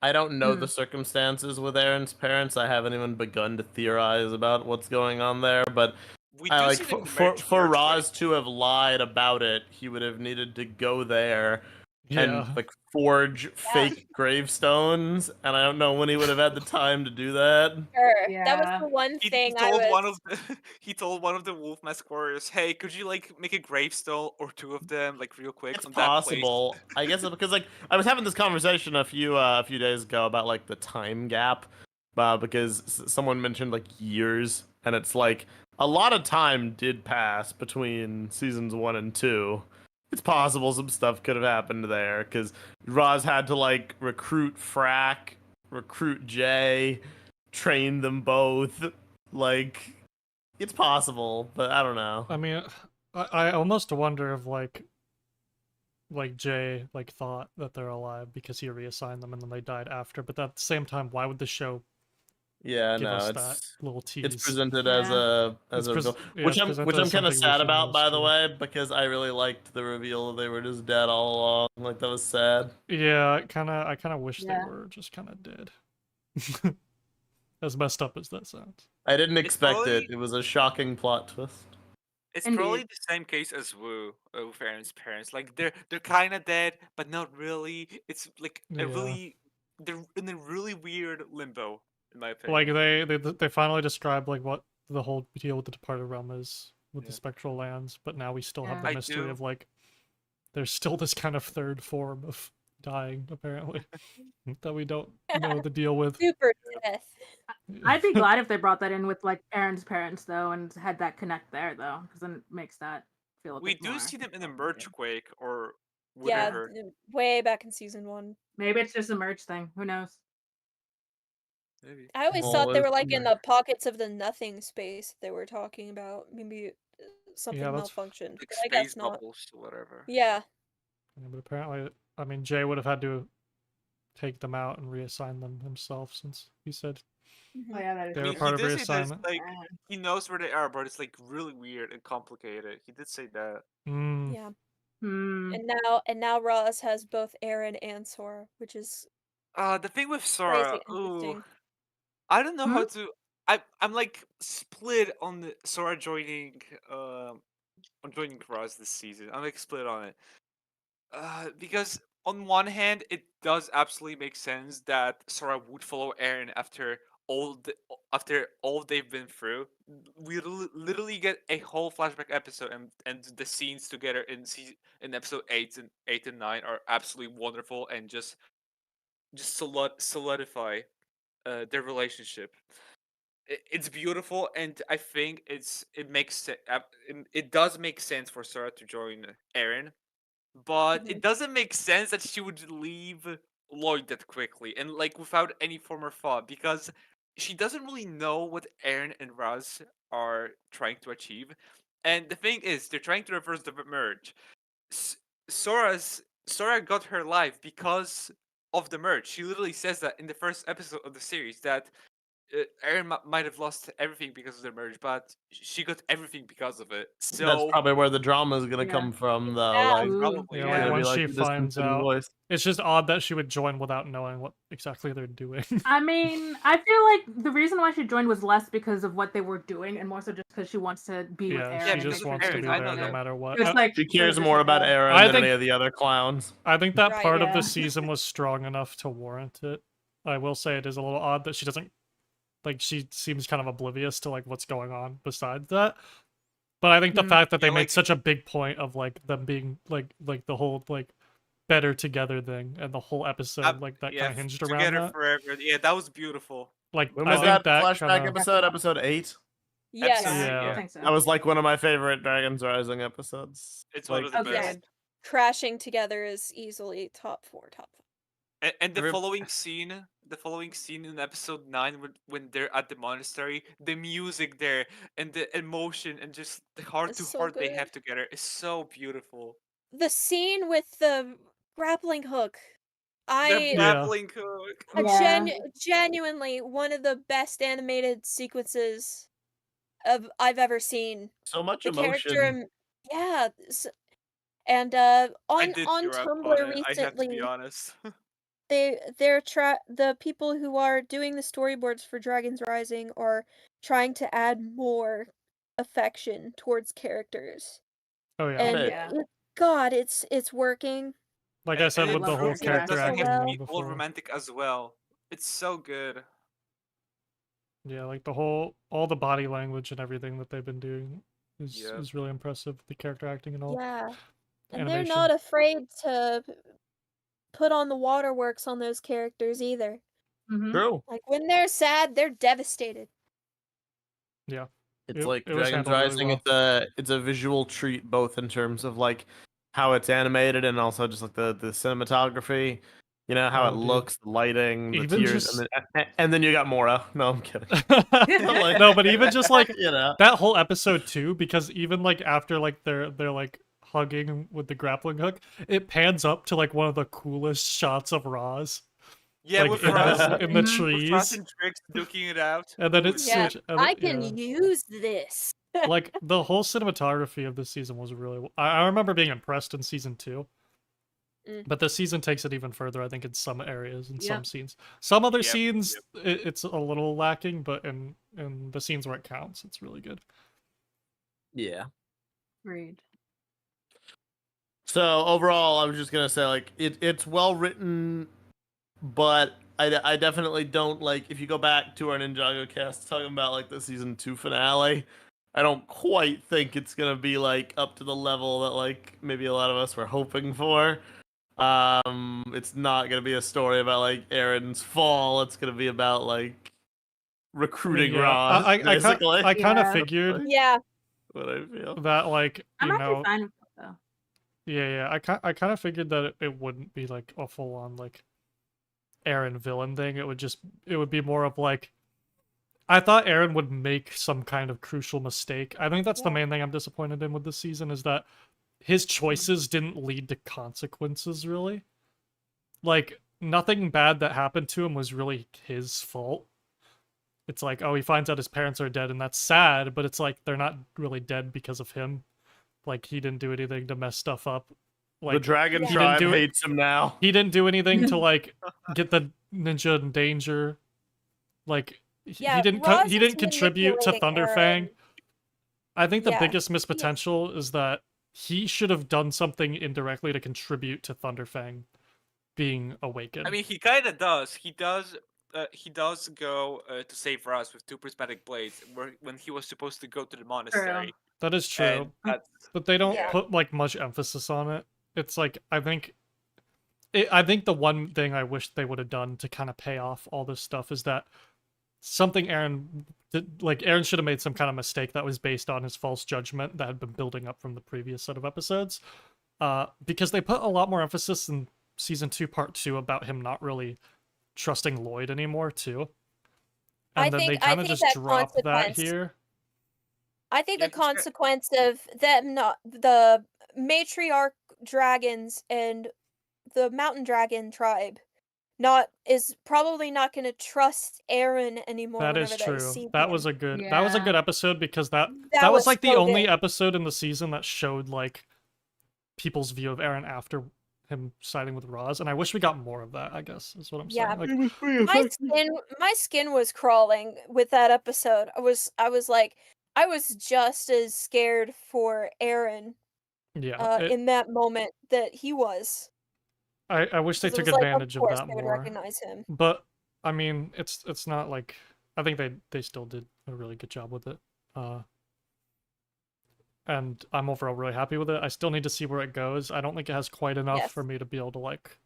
I don't know Hmm. the circumstances with Aaron's parents. I haven't even begun to theorize about what's going on there. But We I do like see them in the for marriage Roz to have lied about it, he would have needed to go there Yeah. and like forge fake gravestones. And I don't know when he would have had the time to do that. Sure, that Yeah. was the one He thing told I one was. of the he told one of the wolf mask warriors, "Hey, could you like make a gravestone or two of them, like real quick It's on that place?" possible. I guess because like I was having this conversation a few days ago about like the time gap, because someone mentioned like years, and it's like a lot of time did pass between seasons 1 and 2. It's possible some stuff could have happened there because Roz had to like recruit Frack, recruit Jay, train them both. Like, it's possible, but I don't know. I mean, I almost wonder if like Jay like thought that they're alive because he reassigned them and then they died after. But at the same time, why would the show Yeah, give no, us it's that little tease? it's presented as a It's pres- yeah, which it's I'm presented as kind of something sad we about, feel by is the true. way, because I really liked the reveal that they were just dead all along. Like that was sad. Yeah, I kind of wish Yeah. they were just kind of dead. As messed up as that sounds. I didn't It's expect probably- it. It was a shocking plot twist. It's Indeed. probably the same case as Wu with Aaron's parents. Like they're kind of dead, but not really. It's like Yeah. they're in a really weird limbo, in my Like opinion. they finally described like what the whole deal with the departed realm is with the Yeah. spectral lands, but now we still have Yeah. the I mystery do- of like there's still this kind of third form of dying apparently that we don't know the deal with. Super death. I'd be glad if they brought that in with like Aaron's parents though, and had that connect there though, because then it makes that feel a We bit do more. see them in a merge quake or Yeah, whatever. way back in season 1. Maybe it's just a merch thing. Who knows? Maybe. I always Well, thought they were it's like in mer- the pockets of the nothing space they were talking about. Maybe something Yeah, that's- malfunctioned, Like but I space guess not. bubbles or whatever. Yeah. Yeah, but apparently, I mean, Jay would have had to take them out and reassign them himself, since he said Oh yeah, that is. They I were mean, part he of did say this, reassignment. like, he knows where they are, but it's like really weird and complicated. He did say that. Mm, Yeah. Hmm. And now Ross has both Aaron and Sora, which is The thing with Sora, crazy ooh, interesting. I don't know Hmm? how to. I'm like split on the Sora joining. On joining Ras this season. I'm like split on it. Because on one hand, it does absolutely make sense that Sora would follow Aaron after all they've been through. We literally get a whole flashback episode, and the scenes together in episode 8 and 9 are absolutely wonderful and just solidify their relationship. It's beautiful, and I think it does make sense for Sora to join Aaron, but it doesn't make sense that she would leave Lloyd that quickly and like without any form of thought, because she doesn't really know what Aaron and Raz are trying to achieve. And the thing is, they're trying to reverse the merge. S- Sora got her life because of the merge. She literally says that in the first episode of the series that Aaron might have lost everything because of the merge, but she got everything because of it. That's So probably where the drama is gonna Yeah. come from, though. Yeah. Like, Ooh, probably, yeah, it's like gonna be once like she the finds distant out, voice. it's just odd that she would join without knowing what exactly they're doing. I mean, I feel like the reason why she joined was less because of what they were doing, and more so just because she wants to be with Yeah, Aaron. she and just make wants to friends be I with there know no that. matter what. Just like She cares just more like about that. Aaron I than think- any of the other clowns. I think that Right, part of yeah. the season was strong enough to warrant it. I will say it is a little odd that she doesn't, like, she seems kind of oblivious to like what's going on besides that. But I think the Mm. fact that they Yeah, made like- such a big point of like them being like the whole like better together thing, and the whole episode like that yeah, kind of hinged around together that. forever. Yeah, that was beautiful. Like When I was think that that flashback kind of episode? Episode 8? Yes. Episode Yeah. I think so. That was like one of my favorite Dragons Rising episodes. It's like, one of the Okay. best. Crashing together is easily top 4, top 5. And the Every- following scene in episode 9 when they're at the monastery, the music there and the emotion and just the heart It's to so heart they good. have together is so beautiful. The scene with the grappling hook. The I Yeah. grappling hook. Yeah. genuinely one of the best animated sequences I've ever seen. so much The emotion. character, yeah, and I on did on tear up Tumblr on it, I have to be recently, honest. the people who are doing the storyboards for Dragons Rising are trying to add more affection towards characters, oh yeah. and Right. Yeah. God, it's working. Like I said And with it the whole love proves that it character doesn't acting have to well. be all before. romantic as well. It's so good. Yeah, like all the body language and everything that they've been doing is really impressive. The character acting and all. Yeah, and Animation. they're not afraid to put on the waterworks on those characters either. Mhm. True. Like when they're sad, they're devastated. Yeah. It's It- like it was Dragons handled really Rising. well. It's a visual treat, both in terms of like how it's animated and also just like the cinematography. You know how Oh, it dude. looks, the lighting, the Even tears, just- and then you got Morro. No, I'm kidding. Like- No, but even just like You know, that whole episode too, because even like after like they're like hugging with the grappling hook, it pans up to like one of the coolest shots of Raz, Yeah, like with in Raz, the with Raz trees, and Trix duking it out. and then Ooh, it's Yeah, switch. I can use this. Like the whole cinematography of this season was really. I remember being impressed in season 2. Mm. But the season takes it even further, I think, in some areas, in some Yep. scenes. Some other Yep, scenes, it's a little lacking, but in the scenes where it counts, it's really good. yeah. Agreed. So overall, I was just gonna say like it's well written, but I definitely don't like if you go back to our Ninjago cast talking about like the season 2 finale. I don't quite think it's gonna be like up to the level that like maybe a lot of us were hoping for. It's not gonna be a story about like Aaron's fall. It's gonna be about like recruiting Ras, basically. I kind of Yeah. figured Yeah. What I feel. that, like, I'm you actually know, fine with that though. yeah, I kind of figured that it wouldn't be like a full on like Aaron villain thing. It would be more of like, I thought Aaron would make some kind of crucial mistake. I think that's the main thing I'm disappointed in with this season, is that his choices didn't lead to consequences, really. Like, nothing bad that happened to him was really his fault. It's like, oh, he finds out his parents are dead, and that's sad, but it's like, they're not really dead because of him. Like, he didn't do anything to mess stuff up. Like, The Dragon he Tribe didn't do it- hates him now. he didn't do anything to, like, get the ninja in danger. Like, Yeah, he didn't Ras he is didn't contribute to manipulating Thunderfang. Aaron. I think the Yeah. biggest missed potential is that he should have done something indirectly to contribute to Thunderfang being awakened. I mean, he kind of does. He does. He does go to save Ras with two prismatic blades, when he was supposed to go to the monastery. That is true, And that's but they don't Yeah. put like much emphasis on it. It's like, I think the one thing I wish they would have done to kind of pay off all this stuff is that something Aaron did, like, Aaron should have made some kind of mistake that was based on his false judgment that had been building up from the previous set of episodes. Because they put a lot more emphasis in season 2, part 2, about him not really trusting Lloyd anymore too. And I then they think- I kind of think just that dropped that consequence- here. I think Yeah, the 'cause consequence of them not the matriarch dragons and the mountain dragon tribe is probably not going to trust Aaron anymore. That whenever is they true. see That him. was a good episode, because that That was like the so only good. episode in the season that showed like people's view of Aaron after him siding with Ras, and I wish we got more of that, I guess, is what I'm Yeah. saying. Like, My skin was crawling with that episode. I was like, I was just as scared for Aaron yeah, in that moment that he was. I wish they 'Cause it took was like, advantage of of course that they would more. recognize him. But I mean, it's not like, I think they still did a really good job with it. And I'm overall really happy with it. I still need to see where it goes. I don't think it has quite enough Yes. for me to be able to like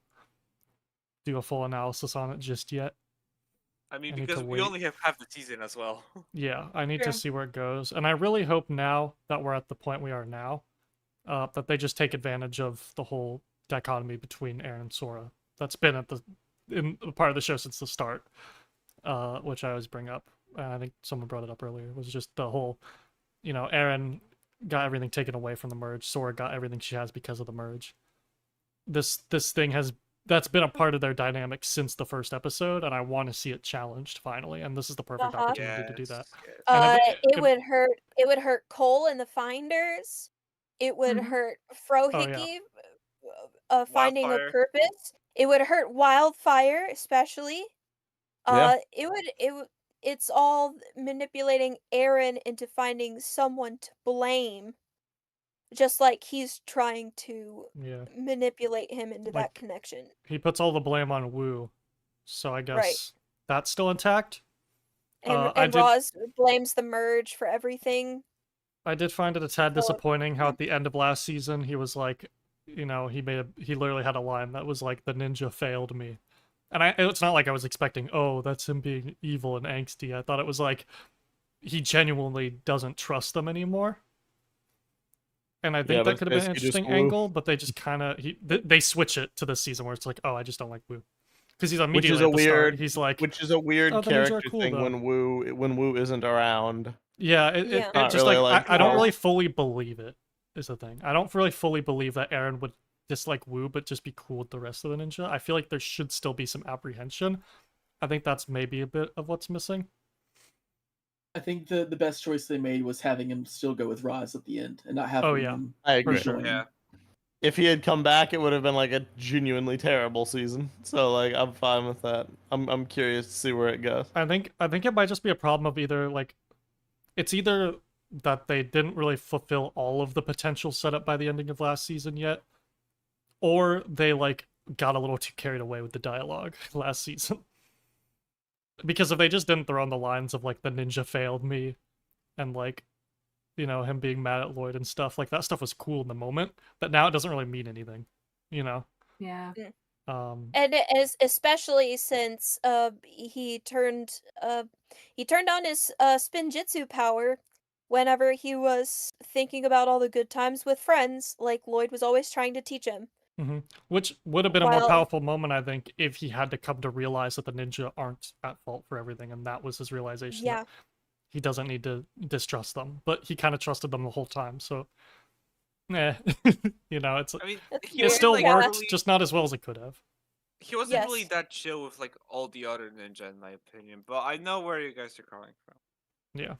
do a full analysis on it just yet. I mean, I need because to we wait. only have half the season as well. Yeah, I need True. to see where it goes. And I really hope now that we're at the point we are now, that they just take advantage of the whole dichotomy between Aaron and Sora that's been in part of the show since the start, which I always bring up. I think someone brought it up earlier. Was just the whole, Aaron got everything taken away from the merge. Sora got everything she has because of the merge. This thing that's been a part of their dynamic since the first episode, and I want to see it challenged finally. And this is the perfect Uh-huh. opportunity to do that. Yes. And It would hurt. It would hurt Cole and the Finders. It would Mhm. hurt Oh, Frohickey, finding a Wildfire. purpose. It would hurt Wildfire, especially. Yeah. It's all manipulating Aaron into finding someone to blame, just like he's trying to Yeah, manipulate him into Like, that connection. he puts all the blame on Wu, so I guess Right. that's still intact. And I did- Roz blames the merge for everything. I did find it a tad So- disappointing how at the end of last season he was like, he literally had a line that was like, "The ninja failed me," and it's not like I was expecting, oh, that's him being evil and angsty. I thought it was like he genuinely doesn't trust them anymore. And I think Yeah, that but could have been an it's basically just interesting Wu. angle, but they just kind of they switch it to this season where it's like, oh, I just don't like Wu, because he's Which immediately is a at the start, weird. he's like, Which is a weird "Oh, the ninja are character cool, thing though." when Wu isn't around. yeah, Yeah. it Not just really like, like I don't Wu. really fully believe it, is the thing. I don't really fully believe that Aaron would dislike Wu but just be cool with the rest of the ninja. I feel like there should still be some apprehension. I think that's maybe a bit of what's missing. I think the best choice they made was having him still go with Raz at the end and not having yeah. him I agree. sure. join. Yeah. If he had come back, it would have been like a genuinely terrible season. So like, I'm fine with that. I'm curious to see where it goes. I think it might just be a problem of either like, it's either that they didn't really fulfill all of the potential set up by the ending of last season yet, or they like got a little too carried away with the dialogue last season. Because if they just didn't throw on the lines of like, the ninja failed me, and like, him being mad at Lloyd and stuff, like that stuff was cool in the moment, but now it doesn't really mean anything, Yeah. And it is especially since he turned on his spinjitzu power whenever he was thinking about all the good times with friends, like Lloyd was always trying to teach him. Which would have been a more While- powerful moment, I think, if he had to come to realize that the ninja aren't at fault for everything, and that was his realization. Yeah. That he doesn't need to distrust them, but he kind of trusted them the whole time. So, you know, it's I mean, That's he it weird, still wasn't, yeah. worked, really, just not as well as it could have. he wasn't really Yes. that chill with like all the other ninja, in my opinion. But I know where you guys are coming from. Yeah,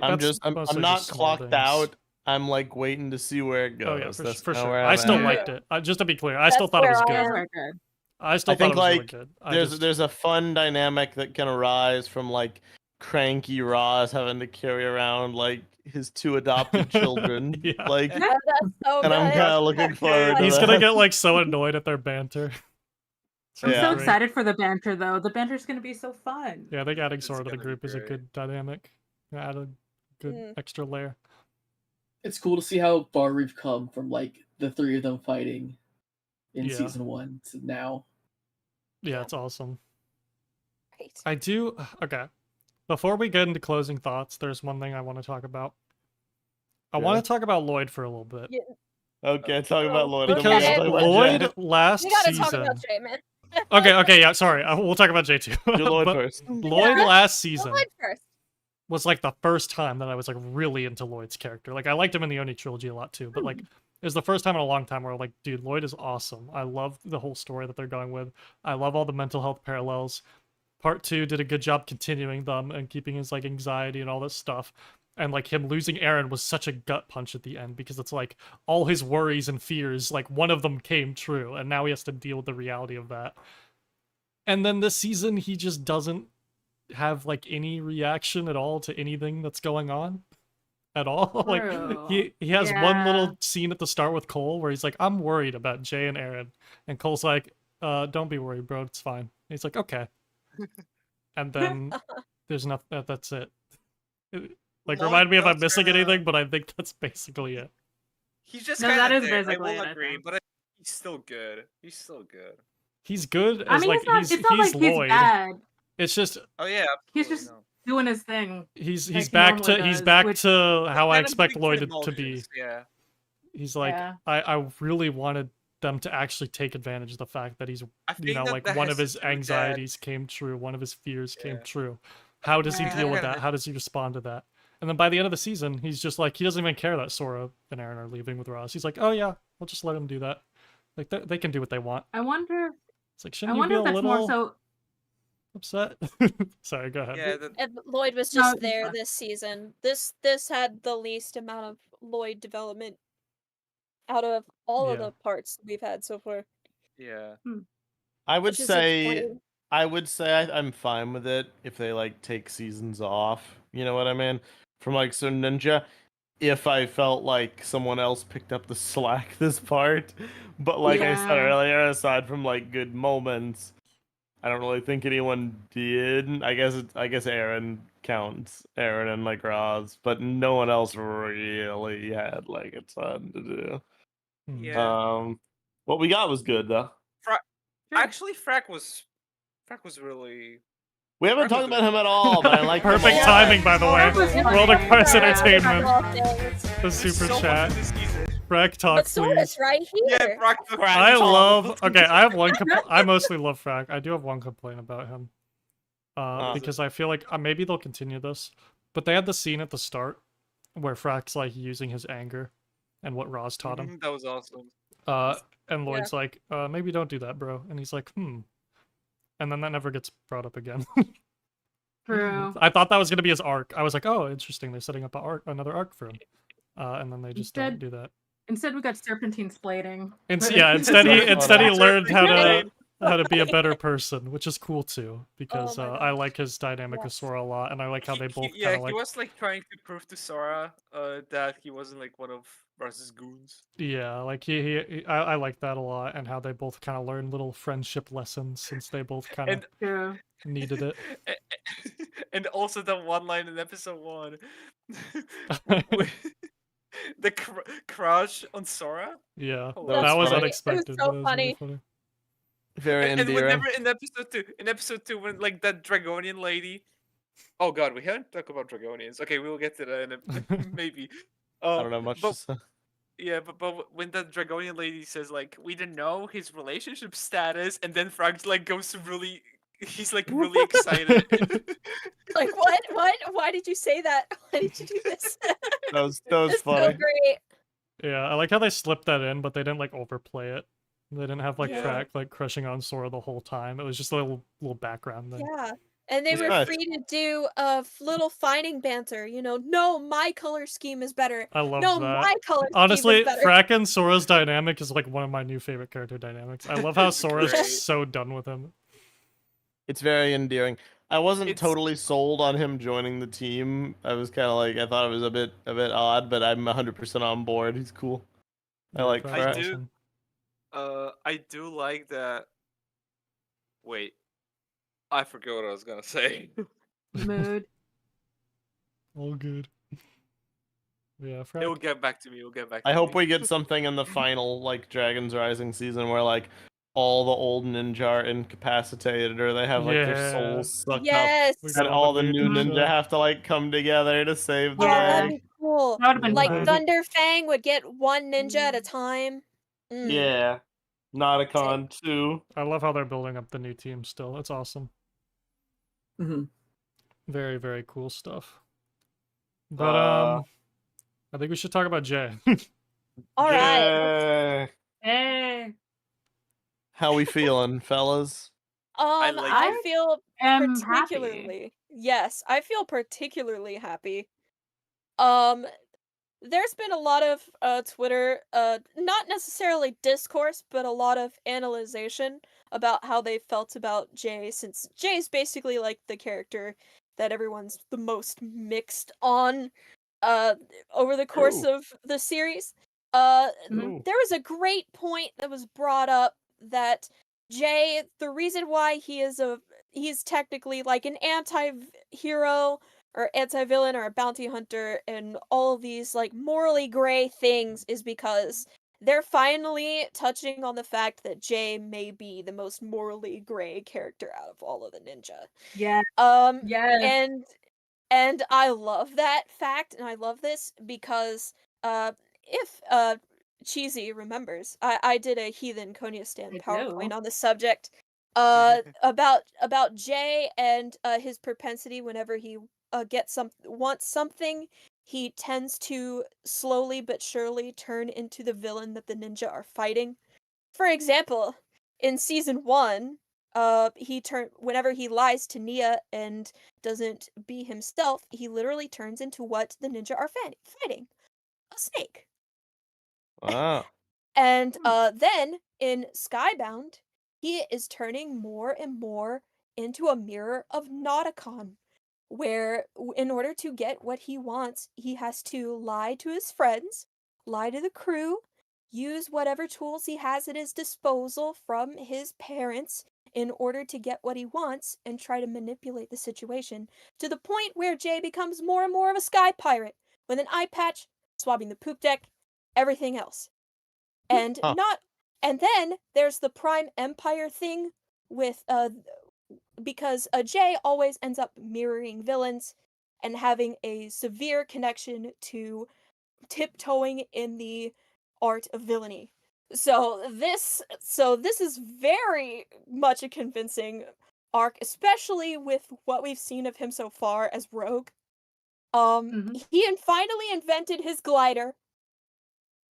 I'm that's I'm mostly not just small clocked things. out. I'm like waiting to see where it goes. Oh yeah, That's for kinda sure. where I I'm still at. liked it. Just to be clear, I still That's thought it was where I That's good. am. very good. I still I thought think it was really like good. there's a fun dynamic that can arise from like cranky Ras having to carry around like his 2 adopted children. Yeah. Like, Oh, that's so and I'm good. kind of looking forward to He's that. gonna get like so annoyed at their banter. It's I'm gonna be so great. excited for the banter though. The banter's gonna be so fun. Yeah, I think adding It's Sora to the gonna be group is a great. good dynamic. Add a good extra layer. It's cool to see how far we've come from like the 3 of them fighting in Yeah. season 1 to now. Yeah, it's awesome. Right. I do. Okay. Before we get into closing thoughts, there's one thing I want to talk about. I Yeah. want to talk about Lloyd for a little bit. Yeah. Okay, talk about Lloyd. and then Because we gotta talk about Lloyd Jay. last We gotta season. talk about Jay, man. Okay, yeah, sorry. We'll talk about J2. Do Lloyd But first. Lloyd Yeah. last season Lloyd first. was like the first time that I was like really into Lloyd's character. Like I liked him in the Oni trilogy a lot too, but like it was the first time in a long time where like, dude, Lloyd is awesome. I love the whole story that they're going with. I love all the mental health parallels. Part 2 did a good job continuing them and keeping his like anxiety and all this stuff. And like him losing Arin was such a gut punch at the end because it's like all his worries and fears, like one of them came true, and now he has to deal with the reality of that. And then this season, he just doesn't have like any reaction at all to anything that's going on at all. Like True. he has one Yeah. little scene at the start with Cole where he's like, I'm worried about Jay and Arin. And Cole's like, don't be worried, bro, it's fine. And he's like, okay. And then there's nothing, that's it. Like, Lloyd remind me if I'm does missing kinda- anything, but I think that's basically it. He's just No, kind that of is there. I basically will it, I agree, think. but he's still good. He's still good. He's good as I mean, like it's not he's like he's Lloyd. bad. It's just Oh yeah, He's absolutely, just no. doing his thing. he's Like he back to normally he's does, back which- to how I Kind of expect big Lloyd for to be. emotions, Yeah. He's like, Yeah. I really wanted them to actually take advantage of the fact that he's, I you think know, that like that one has of to his do with that. anxieties came true, one of his fears came Yeah. true. How does he Yeah. deal with Yeah. that? How does he respond to that? And then by the end of the season, he's just like, he doesn't even care that Sora and Arin are leaving with Ross. He's like, oh yeah, we'll just let him do that. Like they can do what they want. I wonder. It's like, I shouldn't you wonder be if a that's little more so. upset? Sorry, go ahead. Yeah, And Lloyd was No, just it's there fine. this season. This had the least amount of Lloyd development out of all of Yeah. the parts we've had so far. yeah. I would Which is say disappointing. I'm fine with it if they like take seasons off. You know what I mean? From like so Ninja, if I felt like someone else picked up the slack this part, but like I said Yeah. earlier, aside from like good moments, I don't really think anyone did. I guess Arin counts, Arin and like Roz, but no one else really had like a ton to do. Hmm. Yeah. What we got was good though. Actually, Frack was really. We haven't Frack talked was about him at all, but I like him a Perfect lot. timing, by the way. That was World funny. of Quest Yeah. Entertainment. The There's super so much chat. in this season. Frack talk, But please. Sora's right Yeah, here. Frack. I love. Okay, I have one. I mostly love Frack. I do have one complaint about him, because I feel like maybe they'll continue this, but they had the scene at the start where Frack's like using his anger and what Roz taught him. That was awesome. And Lloyd's like, maybe don't do that, bro. And he's like, and then that never gets brought up again. True. I thought that was gonna be his arc. I was like, oh, interesting. They're setting up another arc for him. And then they just don't Instead- do that. Instead, we got serpentine splating. Instead he learned how Right. to be a better person, which is cool too, because my I gosh. like his dynamic with Yes. Sora a lot, and I like how they both Yeah, kind of he like. was like trying to prove to Sora that he wasn't like one of Raz's goons. Yeah, like I like that a lot, and how they both kind of learn little friendship lessons since they both kind of And True. needed it. and also the one line in episode 1 crush on Sora. Yeah, Oh, That that was was funny. unexpected. so That was funny. really funny. Very And endearing. whenever in episode 2, when like that Dragonian lady. Oh God, we haven't talked about Dragonians. Okay, we will get to that in maybe. I don't know much to But say. yeah, but when the Dragonian lady says like we don't know his relationship status, and then Frog like goes really, he's like really excited. Like what? What? Why did you say that? Why did you do this? That was It's so funny. great. Yeah, I like how they slipped that in, but they didn't like overplay it. They didn't have like Yeah. Track like crushing on Sora the whole time. It was just a little background thing. Yeah. And they It's were nice. free to do little fighting banter. You know, no, my color scheme is better. I love No, that. my color Honestly, scheme is better. Frack and Sora's dynamic is like one of my new favorite character dynamics. I love how It's Sora's great. just so done with him. It's very endearing. I wasn't It's- totally sold on him joining the team. I was kind of like, I thought it was a bit odd, but I'm 100% on board. He's cool. I like Frack's Frack. do- I do like that. Wait, I forgot what I was gonna say. Mood. All good. Yeah, It will Frack. get back to me. It will get back. To I hope me. we get something in the final like Dragon's Rising season where like all the old ninja are incapacitated or they have like their Yeah. souls sucked up. Yes. We And got all the new new ninja ninja. have to like come together to save the Oh, Yeah. that'd day. be cool. That would have been Like Yeah. fun. Thunderfang would get one ninja at a time. Mm. Yeah. Nauticon too. I love how they're building up the new team still. It's awesome. hmm Very, very cool stuff. But I think we should talk about Jay. All right. Yeah. Hey. How we feeling, fellas? like I it. feel I'm happy. particularly yes, I feel particularly happy. There's been a lot of Twitter, not necessarily discourse, but a lot of analyzation about how they felt about Jay, since Jay's basically like the character that everyone's the most mixed on over the course Ooh. of the series. Mhm. Ooh. There was a great point that was brought up that Jay, the reason why he's technically like an anti-hero or anti-villain or a bounty hunter and all of these like morally gray things is because they're finally touching on the fact that Jay may be the most morally gray character out of all of the ninja. Yeah. Yes. And I love that fact, and I love this because if Cheesy remembers, I did a Heathen Konya Stan I PowerPoint do. on the subject about Jay and his propensity whenever he wants something, he tends to slowly but surely turn into the villain that the ninja are fighting. For example, in season 1, whenever he lies to Nia and doesn't be himself, he literally turns into what the ninja are fighting, a snake. Wow. And then in Skybound, he is turning more and more into a mirror of Nauticon, where in order to get what he wants, he has to lie to his friends, lie to the crew, use whatever tools he has at his disposal from his parents in order to get what he wants and try to manipulate the situation to the point where Jay becomes more and more of a sky pirate with an eye patch, swabbing the poop deck, everything else. And Huh. and then there's the Prime Empire thing with because Jay always ends up mirroring villains and having a severe connection to tiptoeing in the art of villainy. So this is very much a convincing arc, especially with what we've seen of him so far as Rogue. Mhm. He finally invented his glider.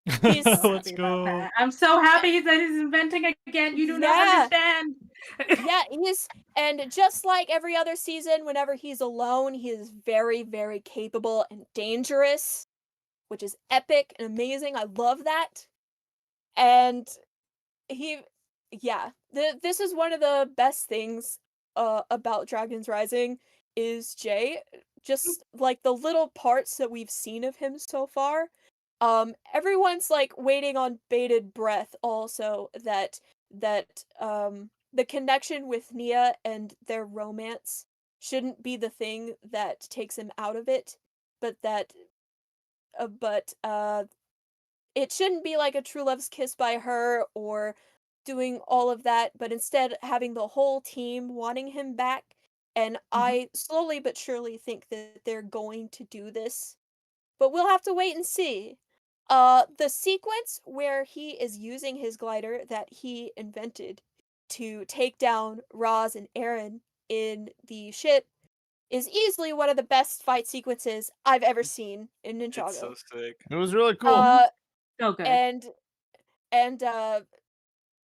He's So Let's happy about go. that. I'm so happy that he's inventing again. You do not Yeah. understand. Yeah, and just like every other season, whenever he's alone, he is very, very capable and dangerous, which is epic and amazing. I love that. And this is one of the best things about Dragon's Rising is Jay. Just like the little parts that we've seen of him so far. Everyone's like waiting on bated breath also that the connection with Nia and their romance shouldn't be the thing that takes him out of it, but that but it shouldn't be like a true love's kiss by her or doing all of that, but instead having the whole team wanting him back. And I slowly but surely think that they're going to do this, but we'll have to wait and see. The sequence where he is using his glider that he invented to take down Ras and Arin in the ship is easily one of the best fight sequences I've ever seen in Ninjago. It's so sick. It was really cool. So good. And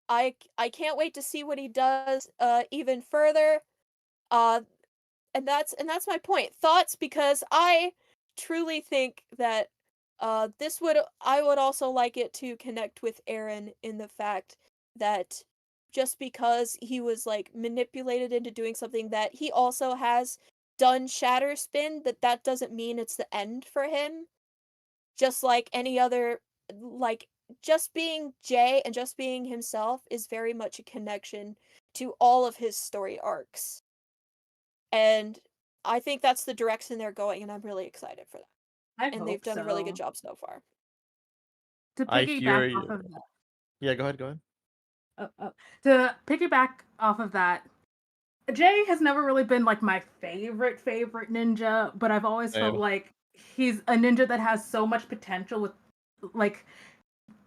I can't wait to see what he does even further. And that's my point. Thoughts, because I truly think that I would also like it to connect with Arin in the fact that just because he was like manipulated into doing something that he also has done shatter spin, that doesn't mean it's the end for him. Just like any other, like, just being Jay and just being himself is very much a connection to all of his story arcs. And I think that's the direction they're going, and I'm really excited for that. And they've done a really good job so far. To I hear piggyback off you. of that. Yeah, go ahead. To piggyback off of that, Jay has never really been like my favorite ninja, but I've always felt Same. like he's a ninja that has so much potential with like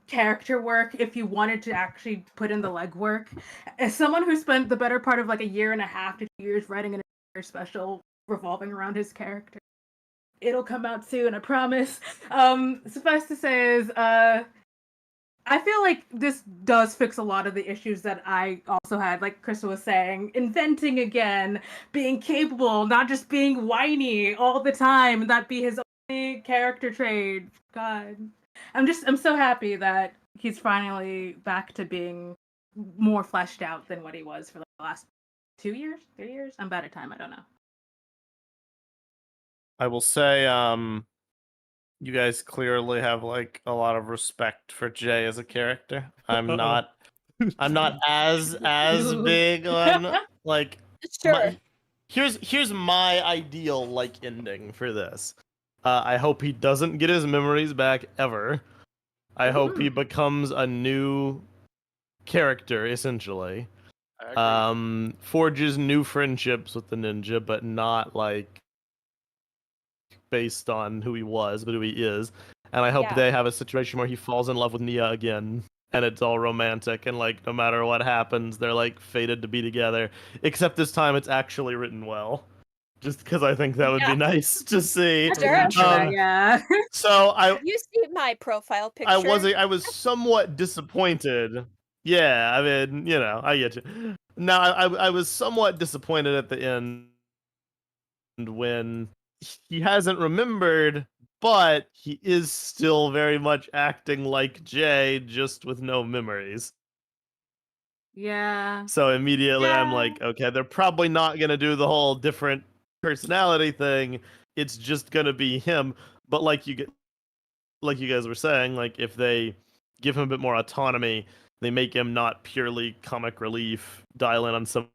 character work if you wanted to actually put in the legwork. As someone who spent the better part of like a year and a half to 2 years writing an entire special revolving around his character, it'll come out soon, I promise. Suffice to say is I feel like this does fix a lot of the issues that I also had, like Crystal was saying, inventing again, being capable, not just being whiny all the time, that be his only character trait. God. I'm so happy that he's finally back to being more fleshed out than what he was for the last 2 years, 3 years. I'm bad at time, I don't know. I will say, you guys clearly have like a lot of respect for Jay as a character. I'm not as big on like Sure. here's my ideal like ending for this. I hope he doesn't get his memories back ever. I hope he becomes a new character essentially. I agree. Forges new friendships with the ninja, but not like based on who he was, but who he is. And I hope Yeah. they have a situation where he falls in love with Nia again, and it's all romantic, and like no matter what happens, they're like fated to be together. Except this time, it's actually written well. Just because I think that would Yeah. be nice to see. Sure. Yeah. So You see my profile picture. I was somewhat disappointed. Yeah, I mean, you know, I get you. Now I was somewhat disappointed at the end when he hasn't remembered, but he is still very much acting like Jay, just with no memories. Yeah. So immediately I'm Yeah. like, okay, they're probably not gonna do the whole different personality thing. It's just gonna be him. But like you guys were saying, like if they give him a bit more autonomy, they make him not purely comic relief, dial in on some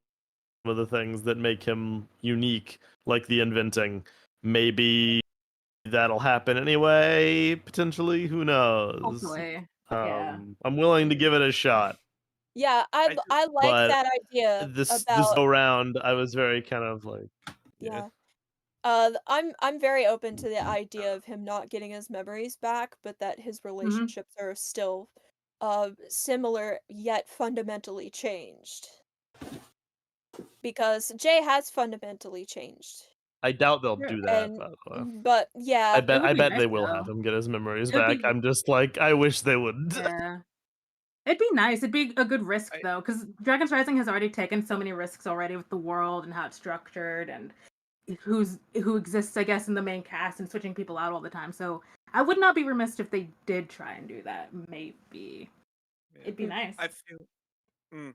of the things that make him unique, like the inventing. Maybe that'll happen anyway, potentially. Who knows? Hopefully. Yeah. I'm willing to give it a shot. Yeah, I like But that idea this about go round, I was very kind of like, yeah. I'm very open to the idea of him not getting his memories back, but that his relationships are still similar yet fundamentally changed. Because Jay has fundamentally changed. I doubt they'll Sure. do that. And By the way. but yeah, I bet would be they nice, will though. have him get his memories It would back. be- I'm just like, I wish they would. Yeah. It'd be nice. It'd be a good risk, I- though, because Dragon's Rising has already taken so many risks already with the world and how it's structured and who exists, I guess, in the main cast and switching people out all the time. So I would not be remiss if they did try and do that. Maybe it'd be nice. I feel.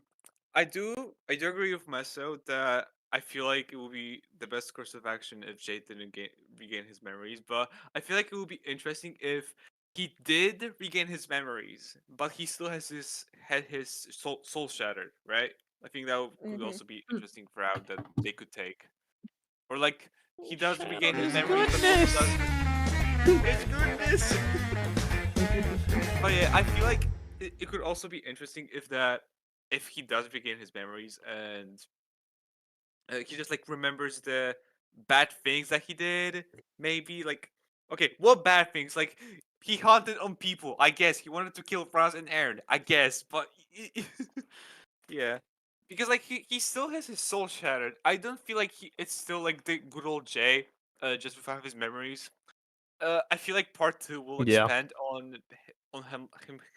I do agree with Meso that I feel like it would be the best course of action if Jay didn't regain his memories, but I feel like it would be interesting if he did regain his memories, but he still has his soul shattered, right? I think that could Mhm. also be interesting for route that they could take, or like he does regain his Shattered. memories, but also does It's goodness. But yeah, I feel like it could also be interesting if he does regain his memories and he just like remembers the bad things that he did. Maybe like okay, what bad things? Like he hunted on people. I guess he wanted to kill Ras and Aaron. I guess, but yeah, because like he still has his soul shattered. I don't feel like it's still like the good old Jay, just without his memories. I feel like part 2 will Yeah. expand on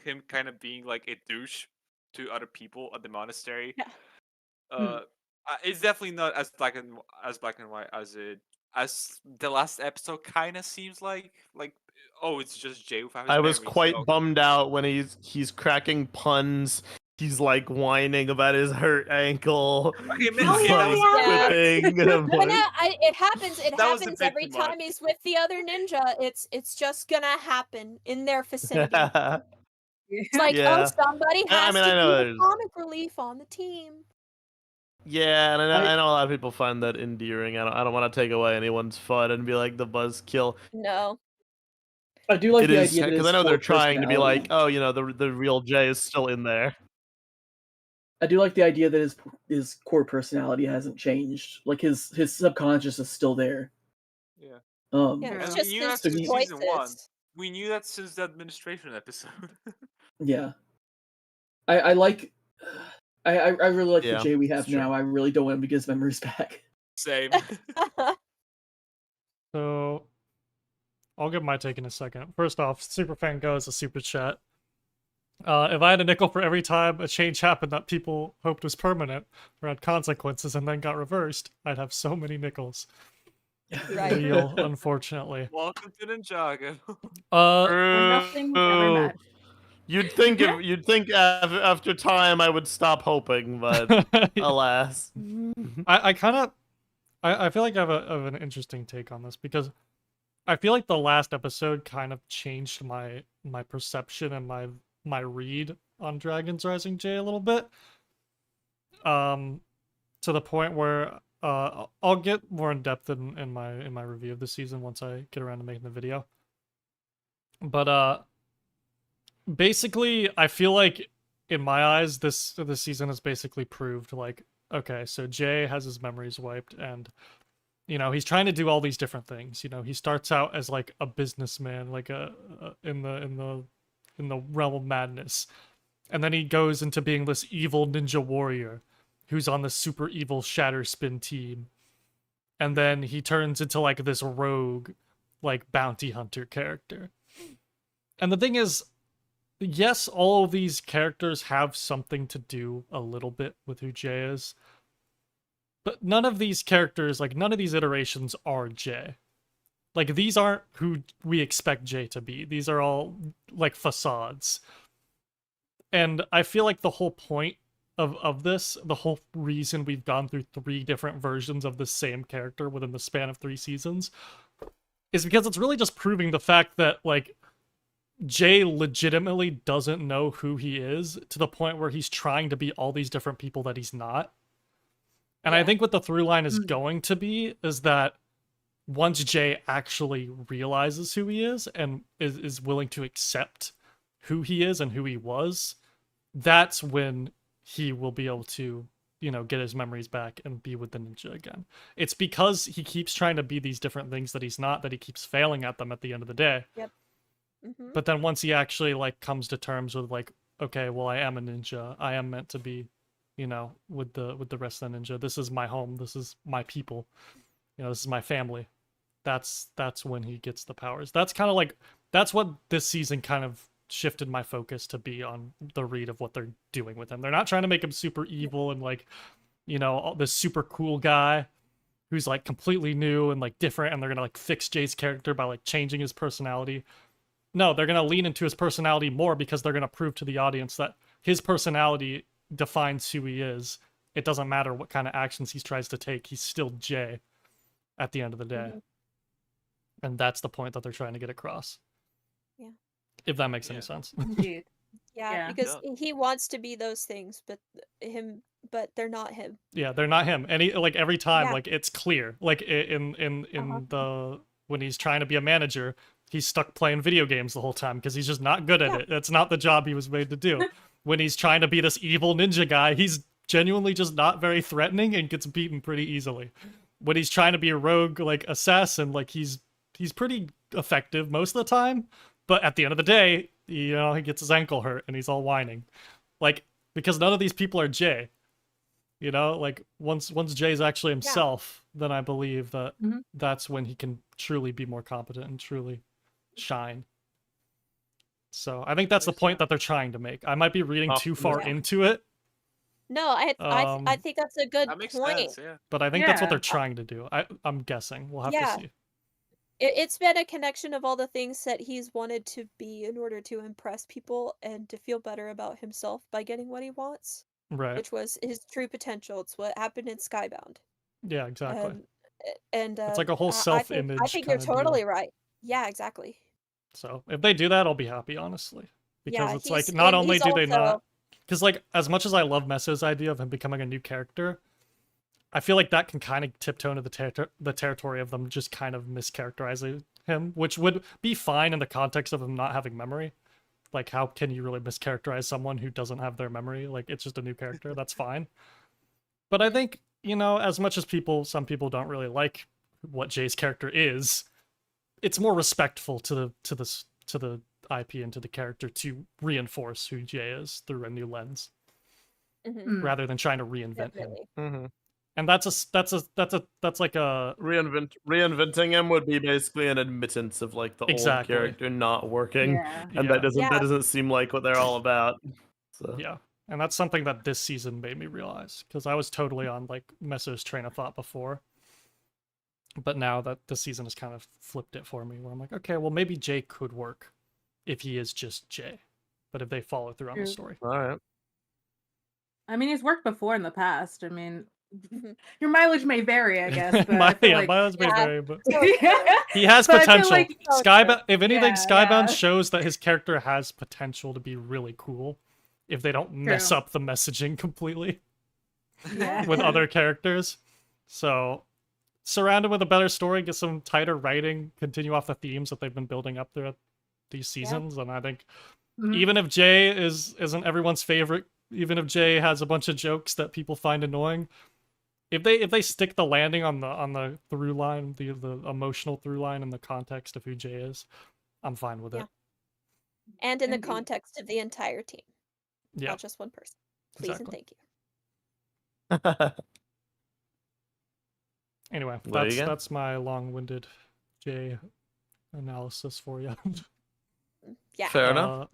him kind of being like a douche to other people at the monastery. Yeah. It's definitely not as black and white as the last episode kind of seems like. Like, oh, it's just Jay without his I was memories. quite No. bummed out when he's cracking puns. He's like whining about his hurt ankle. Okay, He's man, okay, that like was Yeah. quipping. And I'm But like, no, it happens. It That was a happens bit every too much. time he's with the other ninja. It's just gonna happen in their vicinity. It's like, Yeah. oh, somebody I has mean, to I know be the there's- comic relief on the team. Yeah, and I know a lot of people find that endearing. I don't want to take away anyone's fun and be like the buzzkill. No. I do like It the is idea that because his I know they're core trying to be like, personality- oh, you know, the real Jay is still in there. I do like the idea that his core personality hasn't changed. Like his subconscious is still there. Yeah. Um, Yeah, Yeah. it's And just we knew that his since choices. season 1. We knew that since the administration episode. yeah. I like. I really like Yeah, the Jay we have it's true. now. I really don't want him to get his memories back. Same. So, I'll give my take in a second. First off, Superfan Go is a super chat. If I had a nickel for every time a change happened that people hoped was permanent or had consequences and then got reversed, I'd have so many nickels. Right. Real, unfortunately. Welcome to Ninjago. Where nothing ever True. mattered. You'd think after time I would stop hoping, but alas. I kind of, I feel like I have an interesting take on this because I feel like the last episode kind of changed my perception and my read on Dragon's Rising J a little bit. To the point where I'll get more in depth in my review of the season once I get around to making the video. But basically, I feel like in my eyes, this season has basically proved like, okay, so Jay has his memories wiped, and you know he's trying to do all these different things. You know, he starts out as like a businessman, like in the realm of madness, and then he goes into being this evil ninja warrior who's on the super evil Shatter Spin team, and then he turns into like this rogue, like bounty hunter character. And the thing is, yes, all of these characters have something to do a little bit with who Jay is, but none of these characters, like none of these iterations are Jay. Like these aren't who we expect Jay to be. These are all like facades. And I feel like the whole point of this, the whole reason we've gone through 3 different versions of the same character within the span of 3 seasons is because it's really just proving the fact that like Jay legitimately doesn't know who he is to the point where he's trying to be all these different people that he's not. And I think what the through line is going to be is that once Jay actually realizes who he is and is willing to accept who he is and who he was, that's when he will be able to, you know, get his memories back and be with the ninja again. It's because he keeps trying to be these different things that he's not that he keeps failing at them at the end of the day. Mm-hmm. But then once he actually like comes to terms with like, okay, well, I am a ninja. I am meant to be, you know, with the rest of the ninja. This is my home. This is my people. You know, this is my family. That's when he gets the powers. That's kind of like, that's what this season kind of shifted my focus to be on the read of what they're doing with him. They're not trying to make him super evil and like, you know, this super cool guy who's like completely new and like different, and they're gonna like fix Jay's character by like changing his personality. No, they're gonna lean into his personality more because they're gonna prove to the audience that his personality defines who he is. It doesn't matter what kind of actions he tries to take, he's still Jay at the end of the day. And that's the point that they're trying to get across. Yeah. If that makes any Yeah. sense. Indeed. Yeah, Yeah. because he wants to be those things, but they're not him. Yeah, they're not him. And he, like every time, Yeah. like it's clear. Like in the when he's trying to be a manager, he's stuck playing video games the whole time because he's just not good at it. That's not the job he was made to do. When he's trying to be this evil ninja guy, he's genuinely just not very threatening and gets beaten pretty easily. When he's trying to be a rogue like assassin, like he's pretty effective most of the time, but at the end of the day, you know, he gets his ankle hurt and he's all whining. Like, because none of these people are Jay. You know, like once Jay's actually himself, then I believe that that's when he can truly be more competent and truly shine. So I think that's the point that they're trying to make. I might be reading too far into it. No, I think that's a good That makes point. sense, yeah. But I think that's what they're trying to do. I'm guessing. We'll have to see. It's been a connection of all the things that he's wanted to be in order to impress people and to feel better about himself by getting what he wants. Right. Which was his true potential. It's what happened in Skybound. Yeah, exactly. And it's like a whole self-image. I think you're totally right. Yeah, exactly. So if they do that, I'll be happy, honestly. Because it's like, he's- not and only he's do they also- not... Because, like, as much as I love Messo's idea of him becoming a new character, I feel like that can kind of tiptoe into the territory of them just kind of mischaracterizing him, which would be fine in the context of him not having memory. Like, how can you really mischaracterize someone who doesn't have their memory? Like, it's just a new character. That's fine. But I think, you know, as much as some people don't really like what Jay's character is, it's more respectful to the IP and to the character to reinforce who Jay is through a new lens, rather than trying to reinvent him. And that's like a reinventing him would be basically an admittance of like the old character not working, and that doesn't seem like what they're all about. So. Yeah, and that's something that this season made me realize, because I was totally on like Messo's train of thought before, but now that the season has kind of flipped it for me, where I'm like, okay, well maybe Jay could work if he is just Jay, but if they follow through on the story. All right. I mean, he's worked before in the past. I mean, your mileage may vary, I guess. But mileage may vary, but he has potential. Skybound, if anything, Skybound shows that his character has potential to be really cool if they don't mess up the messaging completely with other characters. So surround him with a better story, get some tighter writing, continue off the themes that they've been building up throughout these seasons, and I think even if Jay isn't everyone's favorite, even if Jay has a bunch of jokes that people find annoying, if they stick the landing on the through line, the emotional through line, in the context of who Jay is, I'm fine with it. And in the context of the entire team, not just one person. Please and thank you. Anyway, that's my long-winded Jay analysis for you. Fair enough.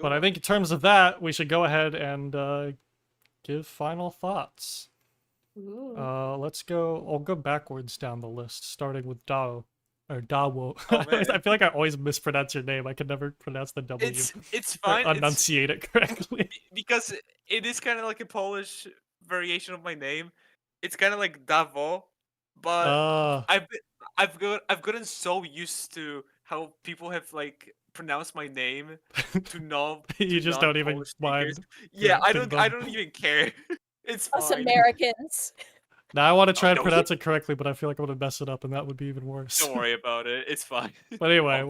But I think in terms of that, we should go ahead and give final thoughts. Let's go. I'll go backwards down the list, starting with Dawo. I feel like I always mispronounce your name. I can never pronounce the W. It's fine. Or enunciate it correctly. Because it is kind of like a Polish variation of my name. It's kind of like Dawo, but I've gotten so used to how people have like pronounced my name to know you just don't even mind. Yeah, I don't even care. It's fine. Us Americans. Now I want to try and pronounce it correctly, but I feel like I'm gonna mess it up, and that would be even worse. Don't worry about it. It's fine. But anyway,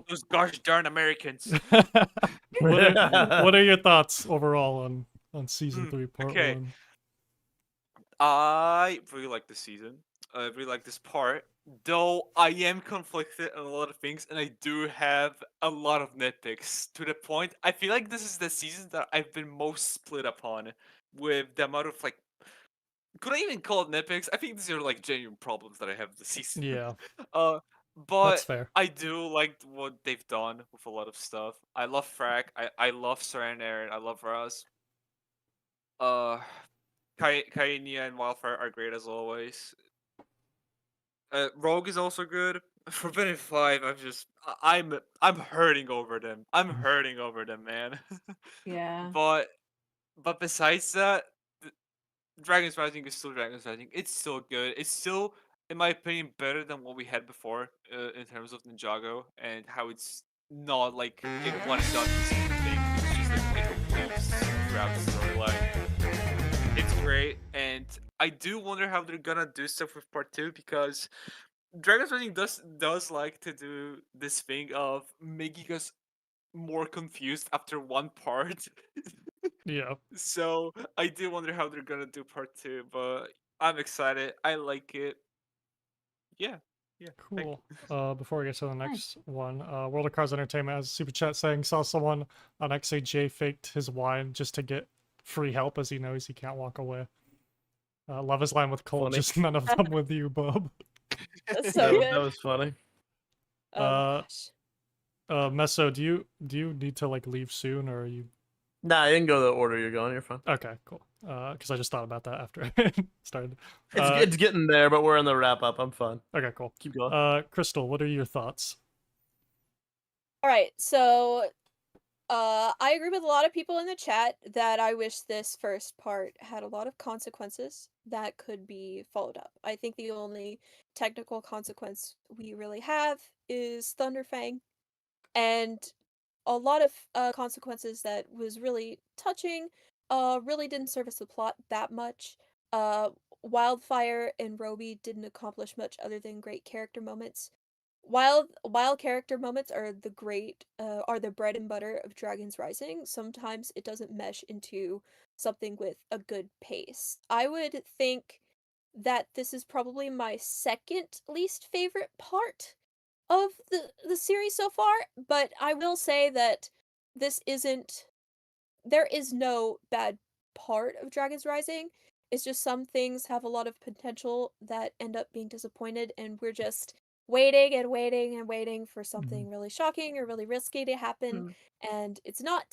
those gosh darn Americans. what are your thoughts overall on season 3, part 1? I really like this season. I really like this part. Though I am conflicted on a lot of things, and I do have a lot of nitpicks to the point. I feel like this is the season that I've been most split upon, with the amount of like. Could I even call it nitpicks? I think these are like genuine problems that I have this season. Yeah. But that's fair. I do like what they've done with a lot of stuff. I love Frack. I love Sarah and Aaron. I love Ras. Kainia and Wildfire are great as always. Rogue is also good. Forbidden 5, I'm hurting over them. I'm hurting over them, man. Yeah. But besides that, Dragon's Rising is still Dragon's Rising. It's still good. It's still, in my opinion, better than what we had before in terms of Ninjago, and how it's not like a one and done thing. It's just like it moves throughout the storyline. It's great, and I do wonder how they're gonna do stuff with part 2, because Dragon's Rising does like to do this thing of making us more confused after one part. Yeah. So I do wonder how they're gonna do part 2, but I'm excited. I like it. Yeah. Yeah. thank Cool. you. Before we get to the Nice. next one, World of Cards Entertainment has a super chat saying saw someone on XAJ faked his wine just to get free help as he knows he can't walk away. Love his line with Cole, Funny. just none of them with you, bub. That's so That good. was funny. Oh my gosh. Meso, do you need to like leave soon, or are you Nah, I didn't go the order you're going. You're fine. okay? Cool. Because I just thought about that after I started. It's getting there, but we're in the wrap up. I'm fine. Okay, cool. Keep going. Crystal, what are your thoughts? All right, so I agree with a lot of people in the chat that I wish this first part had a lot of consequences that could be followed up. I think the only technical consequence we really have is Thunderfang, and a lot of consequences that was really touching really didn't service the plot that much. Wildfire and Roby didn't accomplish much other than great character moments. While character moments are the bread and butter of Dragon's Rising, sometimes it doesn't mesh into something with a good pace. I would think that this is probably my second least favorite part of the series so far, but I will say that this isn't there is no bad part of Dragon's Rising. It's just some things have a lot of potential that end up being disappointed, and we're just waiting and waiting and waiting for something really shocking or really risky to happen, and it's not.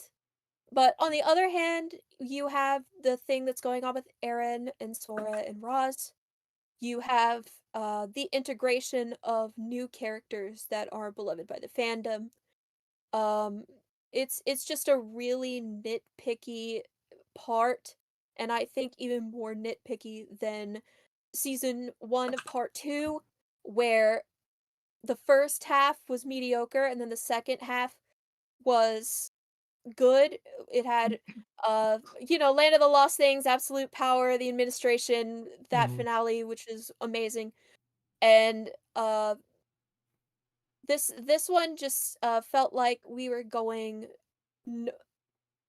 But on the other hand, you have the thing that's going on with Arin and Sora and Ras. You have the integration of new characters that are beloved by the fandom. Um, it's just a really nitpicky part, and I think even more nitpicky than season 1 of part 2, where the first half was mediocre and then the second half was good. It had Land of the Lost Things, Absolute Power, the Administration, that Mhm. finale, which is amazing. And this one just felt like we were going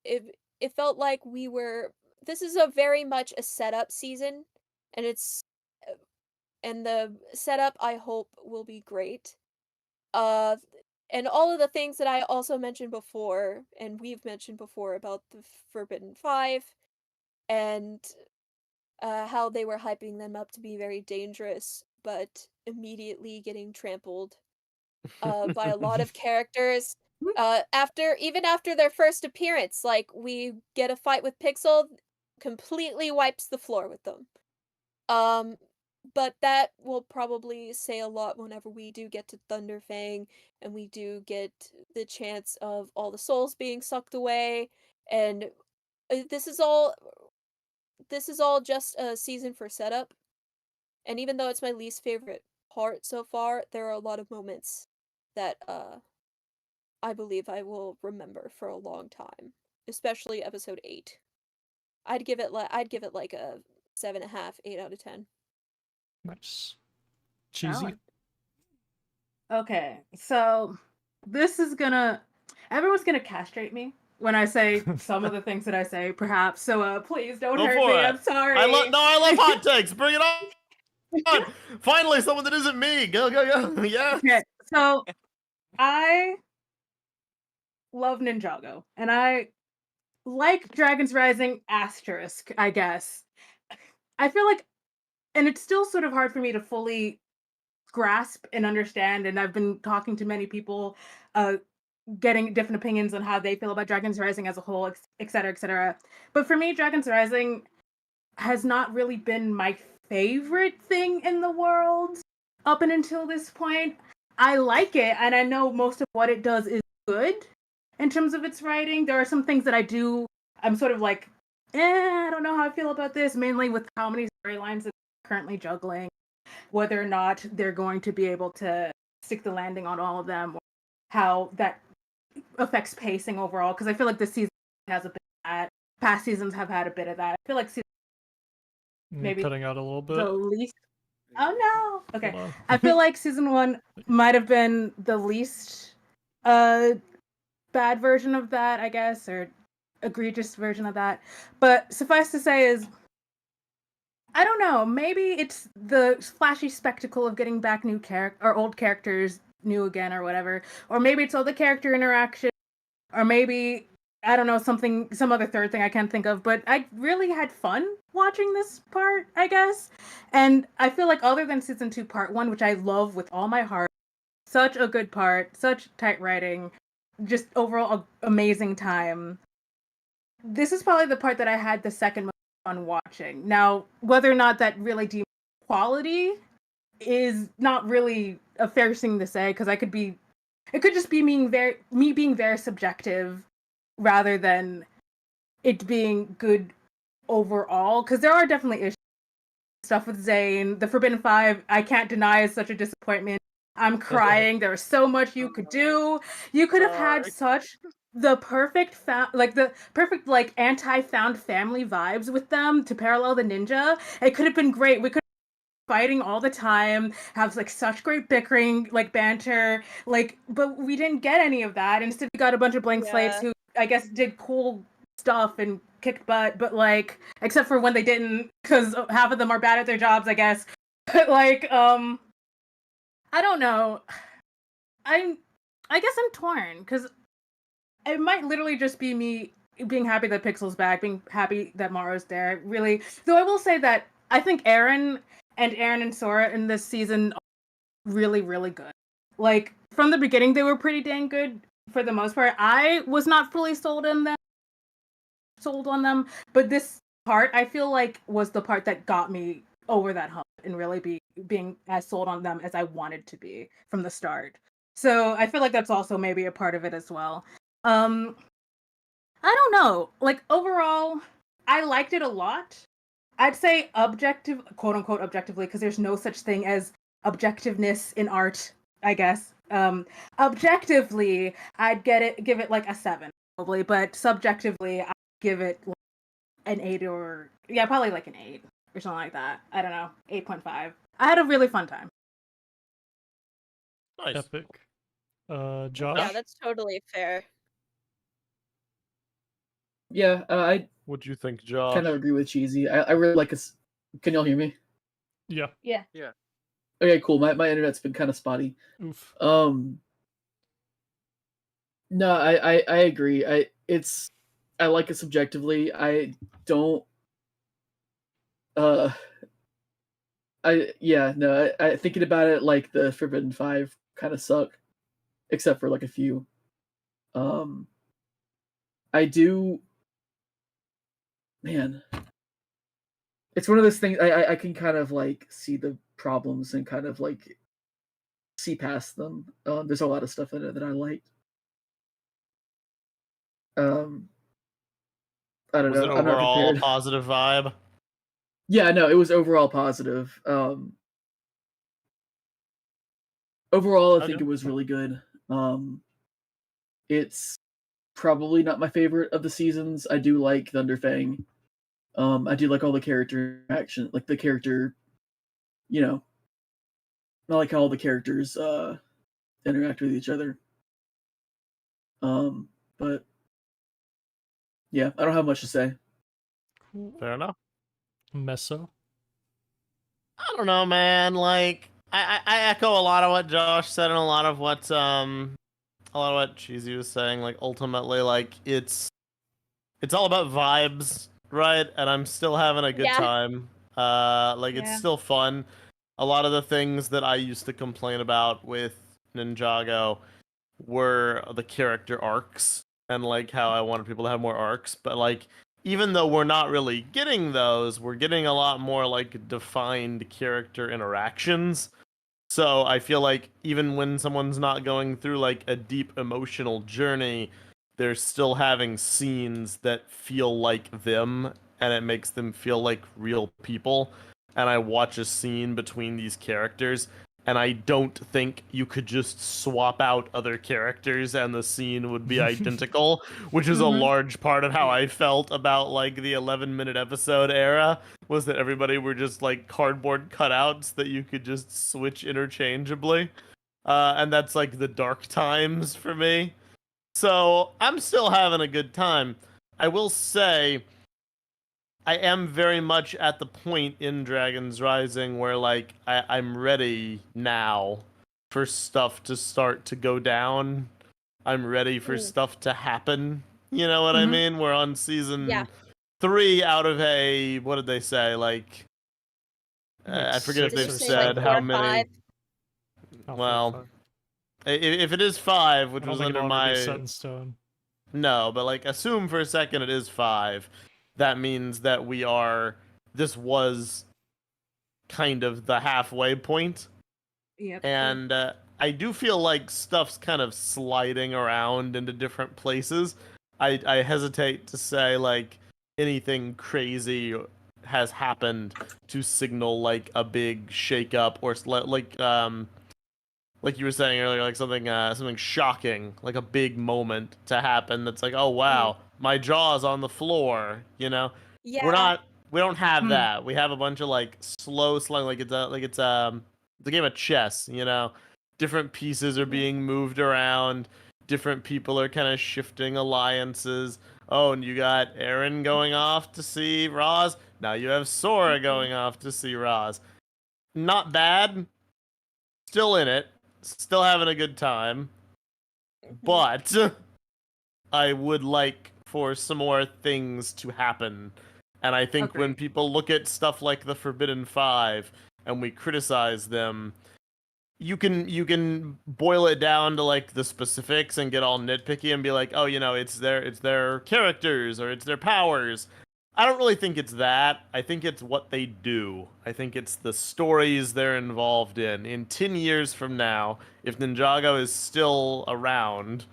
it felt like we were this is a very much a setup season, and uh, the setup I hope will be great. Uh and all of the things that I also mentioned before and we've mentioned before about the Forbidden Five and how they were hyping them up to be very dangerous, but immediately getting trampled by a lot of characters. After their first appearance, like we get a fight with Pixel, completely wipes the floor with them. But that will probably say a lot whenever we do get to Thunderfang and we do get the chance of all the souls being sucked away. And this is all just a season for setup. And even though it's my least favorite part so far, there are a lot of moments that I believe I will remember for a long time, especially episode 8. I'd give it like a 7.5, 8 out of 10. Nice. Cheesy. Valid. Okay, so this is everyone's gonna castrate me when I say some of the things that I say, perhaps. So please don't Go hurt for me. it. I'm sorry. I love hot takes. Bring it on. Finally, someone that isn't me. Go, go, go. Yeah. Okay, so I love Ninjago, and I like Dragon's Rising asterisk, I guess. I feel like, and it's still sort of hard for me to fully grasp and understand, and I've been talking to many people, getting different opinions on how they feel about Dragon's Rising as a whole, et cetera, et cetera. But for me, Dragon's Rising has not really been my favorite thing in the world up and until this point. I like it, and I know most of what it does is good in terms of its writing. There are some things that I'm sort of like, I don't know how I feel about this, mainly with how many storylines it's currently juggling, whether or not they're going to be able to stick the landing on all of them, or how that affects pacing overall, because I feel like this season has a bit of that. Past seasons have had a bit of that. I feel like season You're maybe cutting out a little bit. the least. Oh no. Okay. Hold on. I feel like season 1 might have been the least bad version of that, I guess, or egregious version of that. But suffice to say is I don't know, maybe it's the flashy spectacle of getting back new or old characters new again or whatever. Or maybe it's all the character interaction, or maybe I don't know, some other third thing I can't think of, but I really had fun watching this part, I guess. And I feel like other than season 2 part 1, which I love with all my heart, such a good part, such tight writing, just overall amazing time. This is probably the part that I had the second most fun watching. Now, whether or not that really deems quality is not really a fair thing to say, because it could just be me being very subjective rather than it being good overall, because there are definitely issues. Stuff with Zane, the Forbidden Five, I can't deny is such a disappointment. I'm crying. There was so much you could do. You could have had such the perfect anti-found family vibes with them to parallel the ninja. It could have been great. We could have fighting all the time, have like such great bickering, like banter, but we didn't get any of that. Instead, we got a bunch of blank slates who I guess did cool stuff and kicked butt, but except for when they didn't, because half of them are bad at their jobs, I guess. But I don't know. I guess I'm torn, because it might literally just be me being happy that Pixel's back, being happy that Morro's there. Really, though, I will say that I think Arin and Sora in this season are really, really good. From the beginning, they were pretty dang good for the most part. I was not fully sold on them, but this part I feel like was the part that got me over that hump and really being as sold on them as I wanted to be from the start. So I feel like that's also maybe a part of it as well. I don't know. Overall, I liked it a lot. I'd say quote unquote objectively, because there's no such thing as objectiveness in art, I guess. Objectively, I'd give it a 7 probably, but subjectively I'd give it an 8 probably an 8 or something like that. I don't know, 8.5. I had a really fun time. Nice. Epic. Josh? Yeah, that's totally fair. Yeah, I What'd you think, Josh? kind of agree with Cheesy. I really like us. Can y'all hear me? Yeah. Yeah. Okay, cool. My internet's been kind of spotty. Oof. No, I agree. I like it subjectively. I don't. I thinking about it, the Forbidden Five kind of suck, except for a few. I do. Man, it's one of those things. I can kind of see the problems and kind of see past them. There's a lot of stuff in it that I liked. I don't Was know. it I'm not overall a prepared. positive vibe? Yeah, no, it was overall positive. Overall, I think Okay. it was really good. It's probably not my favorite of the seasons. I do like Thunderfang. I do like all the character action, the character, I like how all the characters interact with each other. But yeah, I don't have much to say. Cool. Fair enough. Meso? I don't know, man. I echo a lot of what Josh said and a lot of what Cheesy was saying. Ultimately, it's all about vibes, right? And I'm still having a good time. It's still fun. A lot of the things that I used to complain about with Ninjago were the character arcs and how I wanted people to have more arcs, but even though we're not really getting those, we're getting a lot more defined character interactions. So I feel even when someone's not going through a deep emotional journey, they're still having scenes that feel like them, and it makes them feel like real people. And I watch a scene between these characters, and I don't think you could just swap out other characters and the scene would be identical, which is a Mhm. large part of how I felt about like the 11-minute episode era, was that everybody were just like cardboard cutouts that you could just switch interchangeably. And that's like the dark times for me. So I'm still having a good time. I will say I am very much at the point in Dragon's Rising where like I'm ready now for stuff to start to go down. I'm ready for stuff to happen. You know what I Mhm. mean? We're on season Yeah. 3 out of a, what did they say? Like Like I forget if six they've or said seven. how 4 or many. 5. Oh, 4 or Well, 5. if it is 5, I which don't was think under it'll ever be my set in stone. no, but like assume for a second it is 5. That means that this was kind of the halfway point. Yep. And I do feel like stuff's kind of sliding around into different places. I hesitate to say like anything crazy has happened to signal like a big shakeup or like you were saying earlier, like something shocking, like a big moment to happen. That's like, oh wow, my jaw's on the floor. You know, Yeah. we don't have Hmm. that. We have a bunch of like slow slung, like it's a game of chess. You know, different pieces are being moved around. Different people are kind of shifting alliances. Oh, and you got Arin going off to see Ras. Now you have Sora going off to see Ras. Not bad. Still in it. Still having a good time. But I would like for some more things to happen. And I think when Agreed. people look at stuff like the Forbidden Five and we criticize them, you can boil it down to like the specifics and get all nitpicky and be like, oh, it's their characters or it's their powers. I don't really think it's that. I think it's what they do. I think it's the stories they're involved in. In 10 years from now, if Ninjago is still around,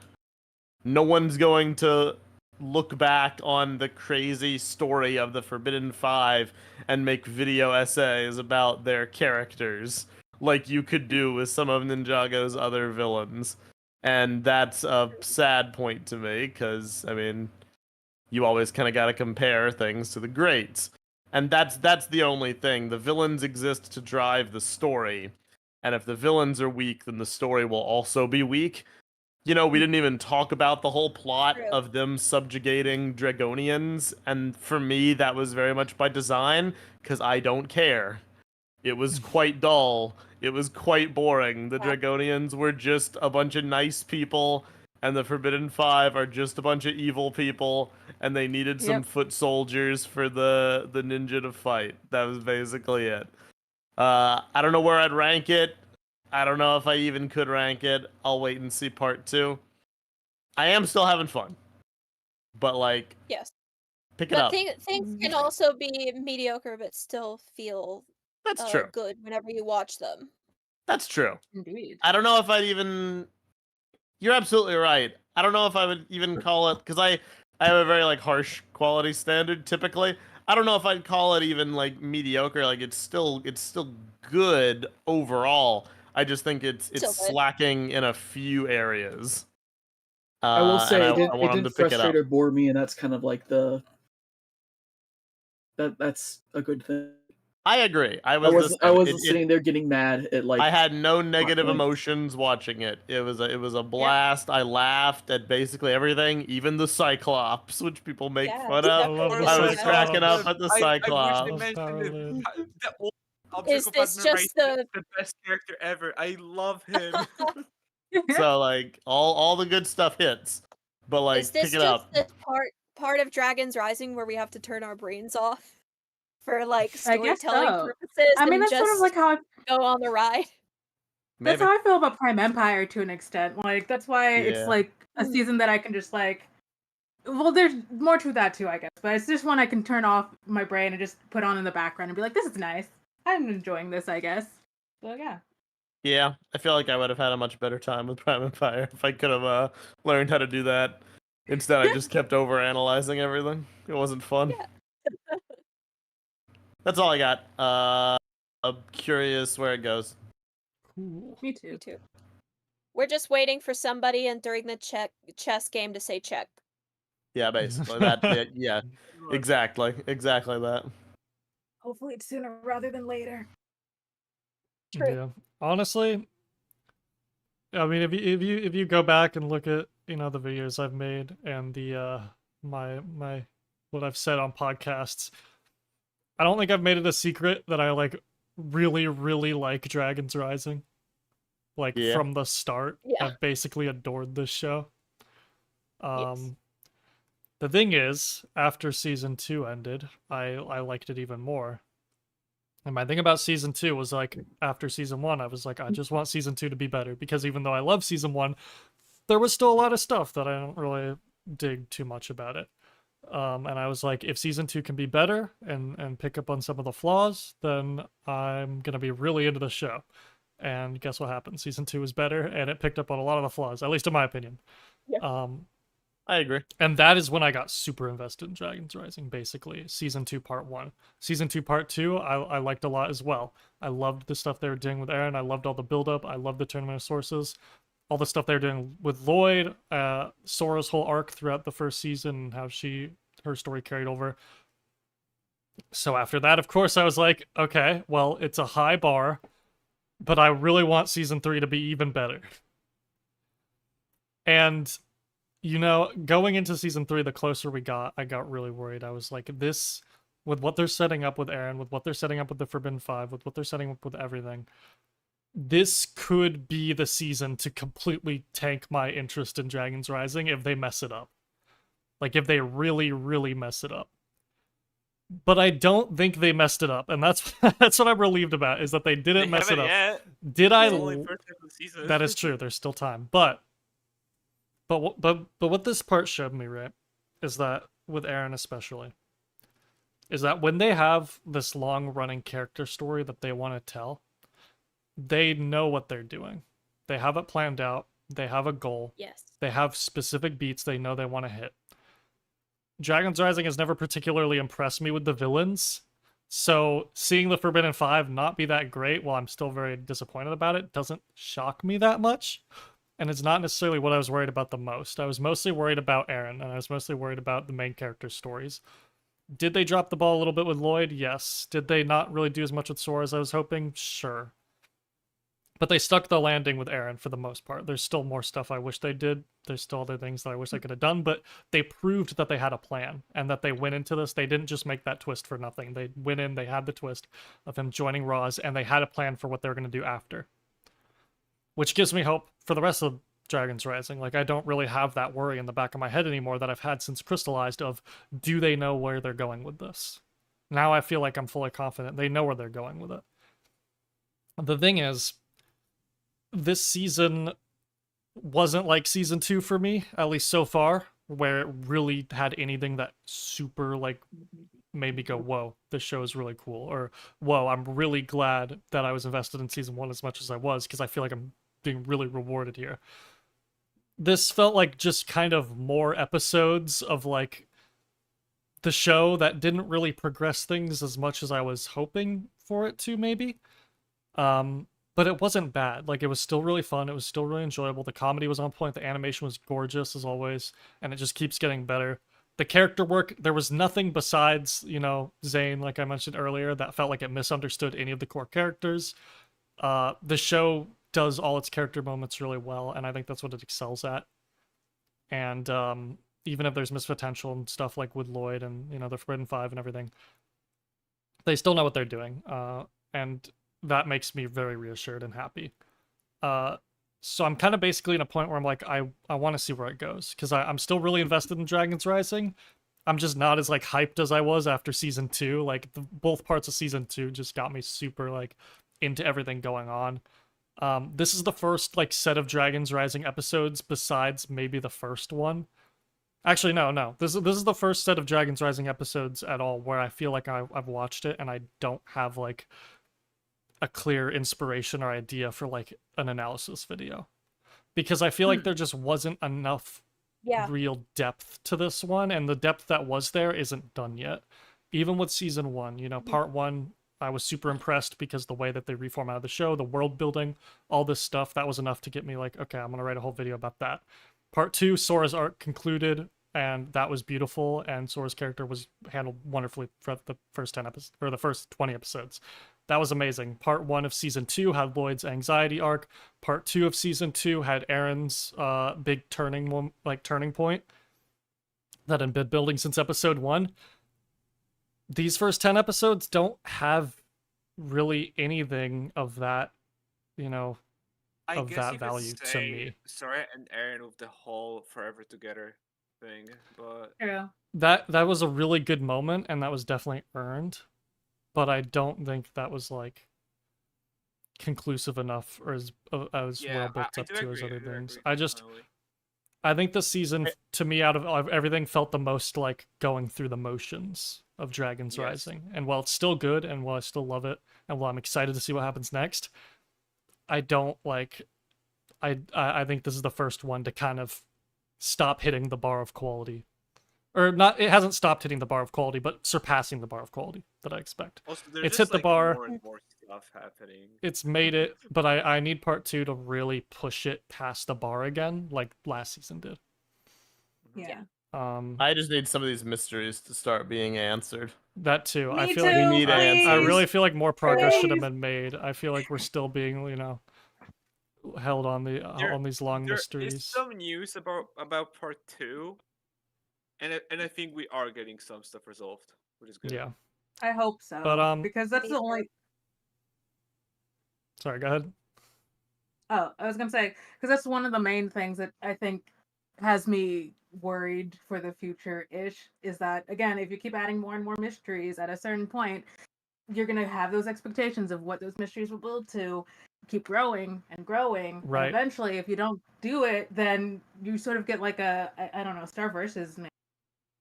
no one's going to look back on the crazy story of the Forbidden Five and make video essays about their characters like you could do with some of Ninjago's other villains. And that's a sad point to me, because, I mean, you always kind of got to compare things to the greats. And that's the only thing. The villains exist to drive the story. And if the villains are weak, then the story will also be weak. We didn't even talk about the whole plot True. of them subjugating Dragonians, and for me, that was very much by design, because I don't care. It was quite dull. It was quite boring. The Yeah. Dragonians were just a bunch of nice people, and the Forbidden Five are just a bunch of evil people, and they needed some Yep. foot soldiers for the ninja to fight. That was basically it. I don't know where I'd rank it. I don't know if I even could rank it. I'll wait and see part 2. I am still having fun. But like, Yes. pick it But up. things can also be mediocre but still feel That's true. good whenever you watch them. That's true. Indeed. I don't know if I'd even You're absolutely right. I don't know if I would even call it, because I have a very like harsh quality standard typically. I don't know if I'd call it even like mediocre. Like it's still good overall. I just think it's Still good. slacking in a few areas. I will And say I it want them didn't to pick it up. frustrate or bore me, and that's kind of like that's a good thing. I agree. I I was wasn't sitting there getting mad at like. I had no negative points. emotions watching it. It was a blast. I laughed at basically everything, even the Cyclops, which people make Yeah, fun I of. love the I was Cyclops. cracking up at the I wish Cyclops. they Love mentioned Power it. Lid. The old Is Psychopath this just narration is the best character ever. I love him. So like all the good stuff hits, but like Is this pick it just up. the part of Dragon's Rising where we have to turn our brains off for like I guess storytelling so. purposes I mean, and that's just sort of like how go on the ride? that's Maybe. how I feel about Prime Empire to an extent. Like that's why Yeah. it's like a season that I can just like. Well, there's more to that too, I guess. But it's just one I can turn off my brain and just put on in the background and be like, "This is nice. I'm enjoying this." I guess. So yeah. Yeah, I feel like I would have had a much better time with Prime Empire if I could have learned how to do that. Instead, I just kept over analyzing everything. It wasn't fun. Yeah. That's all I got. I'm curious where it goes. Cool. Me too. Me too. We're just waiting for somebody and during the chess game to say check. Yeah, basically that. Yeah, exactly that. Hopefully it's sooner rather than later. True. Yeah. Honestly, I mean, if you go back and look at the videos I've made and the my what I've said on podcasts, I don't think I've made it a secret that I like really like Dragon's Rising. Like Yeah. from the start, Yeah. I've basically adored this show. Yes. The thing is, after season 2 ended, I liked it even more. And my thing about season 2 was like, after season 1, I was like, I just want season 2 to be better, because even though I love season 1, there was still a lot of stuff that I don't really dig too much about it. And I was like, if season 2 can be better and pick up on some of the flaws, then I'm gonna be really into the show. And guess what happened? Season 2 was better, and it picked up on a lot of the flaws, at least in my opinion. Yeah. I agree. And that is when I got super invested in Dragon's Rising, basically. Season 2, Part 1. Season 2, Part 2, I liked a lot as well. I loved the stuff they were doing with Arin. I loved all the build-up. I loved the Tournament of Sources. All the stuff they were doing with Lloyd. Sora's whole arc throughout the first season, and how her story carried over. So after that, of course, I was like, okay, well, it's a high bar, but I really want Season 3 to be even better. And going into season 3, the closer we got, I got really worried. I was like, this, with what they're setting up with Arin, with what they're setting up with the Forbidden 5, with what they're setting up with everything, this could be the season to completely tank my interest in Dragon's Rising if they mess it up. Like, if they really mess it up. But I don't think they messed it up, and that's what I'm relieved about, is that they didn't mess it up. Yet. Did I? It's only first half of the season. That is true. There's still time, but what this part showed me, right, is that with Arin especially, is that when they have this long-running character story that they want to tell, they know what they're doing. They have it planned out. They have a goal. Yes. They have specific beats they know they want to hit. Dragon's Rising has never particularly impressed me with the villains, so seeing the Forbidden 5 not be that great, while I'm still very disappointed about it, doesn't shock me that much. And it's not necessarily what I was worried about the most. I was mostly worried about Arin, and I was mostly worried about the main character stories. Did they drop the ball a little bit with Lloyd? Yes. Did they not really do as much with Sora as I was hoping? Sure. But they stuck the landing with Arin for the most part. There's still more stuff I wish they did. There's still other things that I wish they could have done, but they proved that they had a plan, and that they went into this. They didn't just make that twist for nothing. They went in, they had the twist of him joining Ras, and they had a plan for what they were going to do after. Which gives me hope for the rest of Dragon's Rising. Like, I don't really have that worry in the back of my head anymore that I've had since Crystallized of, do they know where they're going with this? Now I feel like I'm fully confident they know where they're going with it. The thing is, this season wasn't like season 2 for me, at least so far, where it really had anything that super, like, made me go, whoa, this show is really cool, or whoa, I'm really glad that I was invested in season 1 as much as I was, because I feel like I'm being really rewarded here. This felt like just kind of more episodes of, like, the show that didn't really progress things as much as I was hoping for it to, maybe. But it wasn't bad. Like, it was still really fun. It was still really enjoyable. The comedy was on point. The animation was gorgeous, as always. And it just keeps getting better. The character work, there was nothing besides, Zane, like I mentioned earlier, that felt like it misunderstood any of the core characters. The show does all its character moments really well, and I think that's what it excels at. And even if there's missed potential and stuff like with Lloyd and, the Forbidden 5 and everything, they still know what they're doing. And that makes me very reassured and happy. So I'm kind of basically in a point where I'm like, I want to see where it goes, because I'm still really invested in Dragon's Rising. I'm just not as, like, hyped as I was after season 2. Like, both parts of season 2 just got me super, like, into everything going on. This is the first, like, set of Dragon's Rising episodes besides maybe the first one. Actually, no. This is the first set of Dragon's Rising episodes at all where I feel like I've watched it and I don't have, like, a clear inspiration or idea for, like, an analysis video. Because I feel like there just wasn't enough real depth to this one, and the depth that was there isn't done yet. Even with season 1, part 1, I was super impressed because the way that they reformatted the show, the world building, all this stuff, that was enough to get me like, okay, I'm gonna write a whole video about that. Part 2, Sora's arc concluded, and that was beautiful, and Sora's character was handled wonderfully for the first 10 episodes, or the first 20 episodes. That was amazing. Part 1 of season 2 had Lloyd's anxiety arc. Part 2 of season 2 had Arin's big turning point that had been building since episode 1. These first 10 episodes don't have really anything of that, I of guess that you could value to say me. Sora and Aaron with the whole forever together thing, but True. That was a really good moment, and that was definitely earned, but I don't think that was like conclusive enough or as well built I up do to as agree, other I do things. agree, definitely. I think this season, to me, out of everything, felt the most like going through the motions of Dragon's Yes. Rising. And while it's still good, and while I still love it, and while I'm excited to see what happens next, I don't like. I think this is the first one to kind of stop hitting the bar of quality, or not. It hasn't stopped hitting the bar of quality, but surpassing the bar of quality that I expect. Also, there's It's just, hit the bar. more and more stuff happening. It's made it, but I need part 2 to really push it past the bar again, like last season did. Yeah. I just need some of these mysteries to start being answered. That too. I Me feel too, like We need I answers. really feel like more progress should have Please. been made. I feel like we're still being, held on these long There mysteries. is some news about part 2, and I think we are getting some stuff resolved, which is good. Yeah. I hope so. But, because that's Me the too. only. Sorry, go ahead. Oh, I was gonna say because that's one of the main things that I think has me worried for the future-ish is that again, if you keep adding more and more mysteries, at a certain point, you're gonna have those expectations of what those mysteries will build to, keep growing and growing. Right. And eventually, if you don't do it, then you sort of get like I don't know, Star Versus an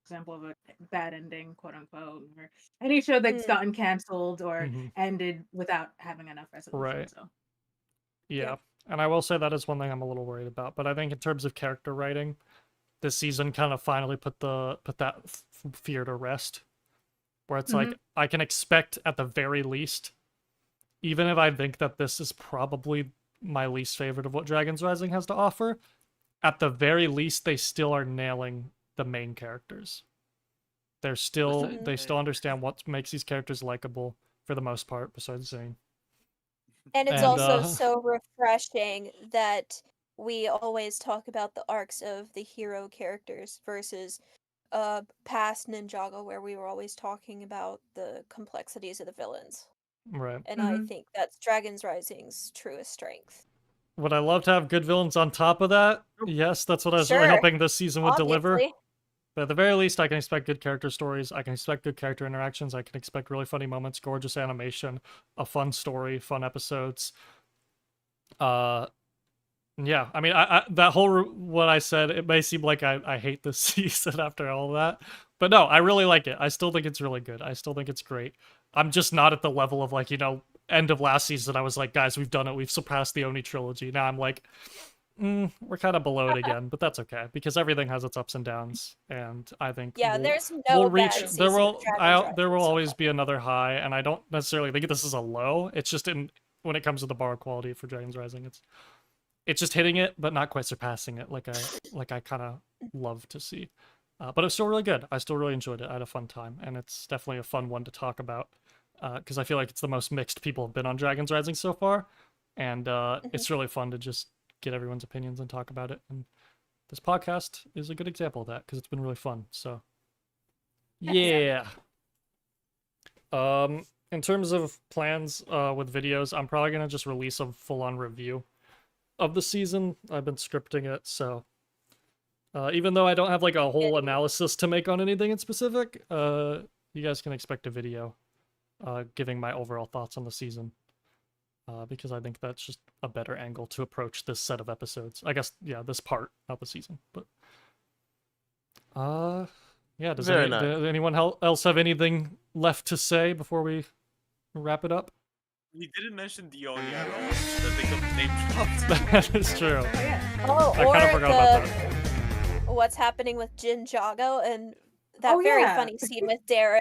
example of a bad ending, quote unquote, or any show that's gotten canceled or Mhm. ended without having enough resolution. Right. So Yeah. And I will say that is one thing I'm a little worried about. But I think in terms of character writing, this season kind of finally put that fear to rest. Where it's like, I can expect at the very least, even if I think that this is probably my least favorite of what Dragon's Rising has to offer, at the very least they still are nailing the main characters. They still understand what makes these characters likable for the most part, besides Zane. And it's And, also so refreshing that we always talk about the arcs of the hero characters versus past Ninjago, where we were always talking about the complexities of the villains. Right. And I think that's Dragon's Rising's truest strength. Would I love to have good villains on top of that? Yes, that's what I was really Sure, hoping this season would deliver. Obviously. But at the very least, I can expect good character stories. I can expect good character interactions. I can expect really funny moments, gorgeous animation, a fun story, fun episodes. Yeah, I mean, I that whole what I said, it may seem like I hate this season after all of that, but no, I really like it. I still think it's really good. I still think it's great. I'm just not at the level of like, end of last season. I was like, guys, we've done it. We've surpassed the Oni trilogy. Now I'm like, we're kind of below it again, but that's okay because everything has its ups and downs, and I think there's no we'll reach. bad season of Dragon's Rising There will so always far. be another high, and I don't necessarily think this is a low. It's just when it comes to the bar quality for Dragon's Rising, it's just hitting it, but not quite surpassing it like I kind of love to see. But it's still really good. I still really enjoyed it. I had a fun time, and it's definitely a fun one to talk about because I feel like it's the most mixed people have been on Dragon's Rising so far, and it's really fun to just get everyone's opinions and talk about it. And this podcast is a good example of that because it's been really fun. So, yeah. In terms of plans with videos, I'm probably gonna just release a full-on review of the season. I've been scripting it, so even though I don't have like a whole analysis to make on anything in specific, you guys can expect a video giving my overall thoughts on the season because I think that's just a better angle to approach this set of episodes. I guess, yeah, this part, not the season, but yeah. Does anyone else have anything left to say before we wrap it up? We didn't mention Dion at all. That they got name dropped. That is true. Oh, I or kind of forgot about that. what's happening with Ninjago and that Oh, very yeah. funny scene with Dareth.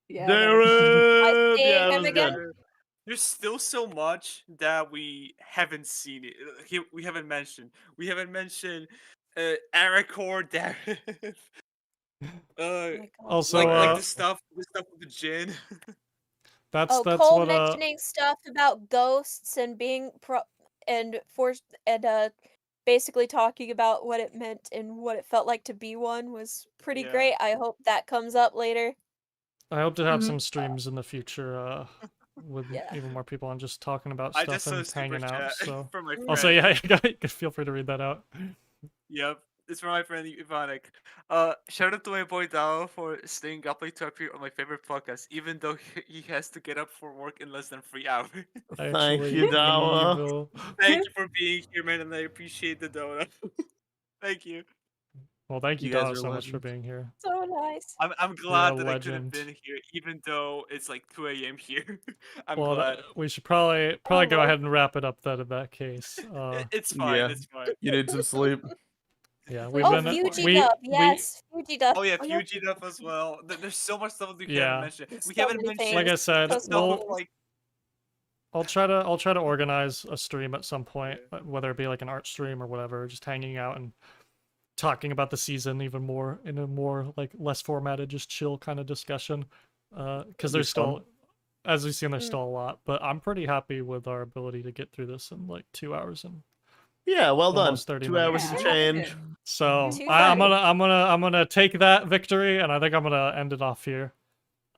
Yeah. Darren! seeing Yeah, that him was again. good. There's still so much that we haven't seen. We haven't mentioned. We haven't mentioned Aracor, Dareth. Oh my God. Also, Like the stuff with the Jin. Oh, that's Cole what mentioning stuff about ghosts and being basically talking about what it meant and what it felt like to be one was pretty Yeah. great. I hope that comes up later. I hope to have Mhm. some streams in the future with Yeah. even more people and just talking about I stuff just saw a and super hanging out. chat So from my friend. also, yeah, you can feel free to read that out. Yep. It's from my friend Ivanic. Shout out to my boy Dao for staying up late to appear on my favorite podcast, even though he has to get up for work in less than 3 hours. I Thank actually you, Dawa. will. Thank you for being here, man, and I appreciate the donut. Thank you. Well, thank you, You guys Donna, are so much for legends. being here. So nice. I'm You're a glad that I could have legend. been here, even though it's like 2 a.m. here. I'm Well, glad. we should probably Oh, go well. ahead and wrap it up then. In that case, It's fine. Yeah. It's fine. You need some sleep. yeah, Oh, we've Oh, been Fuji Dub. Yes, Fuji Dub. Oh yeah, Oh, yeah. Fuji stuff as well. There's so much stuff that we Yeah. haven't mentioned. There's We so haven't many mentioned like I things. said, Post the whole notes. like I'll try to organize a stream at some point, whether it be like an art stream or whatever, just hanging out and talking about the season even more in a more like less formatted, just chill kind of discussion. Because there's still, as we've seen, there's still a lot, but I'm pretty happy with our ability to get through this in like 2 hours and Yeah, well done. almost 30 2 hours minutes. to change. So Too I'm funny. gonna take that victory, and I think I'm gonna end it off here.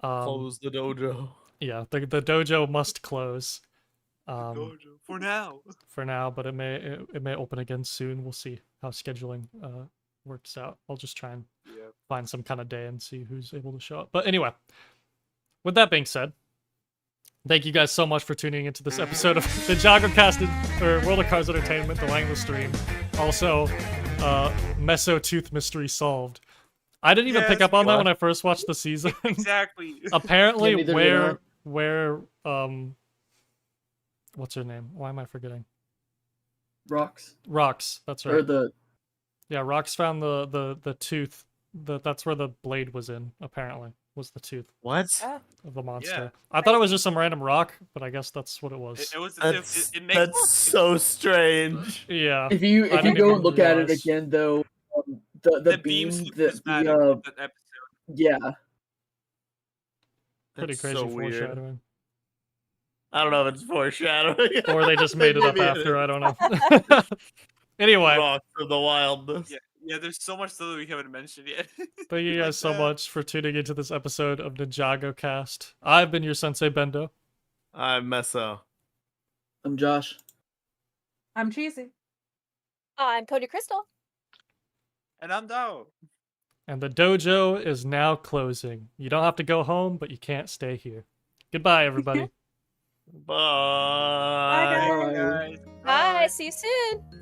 Close the dojo. Yeah, the dojo must close. dojo for now. For now, but it may open again soon. We'll see how scheduling works out. I'll just try and find some kind of day and see who's able to show up. But anyway, with that being said, thank you guys so much for tuning into this episode of NINJAGOcast or World of Cards Entertainment, delaying the stream. Also, Meso Tooth mystery solved. I didn't even pick Yes, up on that what? when I first watched the season. Exactly. Apparently, Yeah, neither did where what's her name? Why am I forgetting? Rocks. Rox, that's right. Or the Yeah, Rox found the tooth. That's where the blade was in, apparently, was the tooth What? Ah, of the monster. Yeah. I thought it was just some random rock, but I guess that's what it was. It was. That's, It makes that's so strange. Yeah. if you didn't go even and look at it realize. again though, the beams beam, look the prismatic in that episode. yeah, Pretty That's crazy so weird. foreshadowing. I don't know if it's foreshadowing. Or they just made it up Maybe after, I is. don't know. Anyway, Rock for the wildness. Yeah, there's so much stuff that we haven't mentioned yet. thank you Like guys so that. much for tuning into this episode of NINJAGOcast. I've been your Sensei Bendo. I'm Meso. I'm Josh. I'm cheesy. I'm Cody Crystal. And I'm Dao. And the dojo is now closing. You don't have to go home, but you can't stay here. Goodbye, everybody. Bye. guys. Bye. Guys. Bye. See you soon.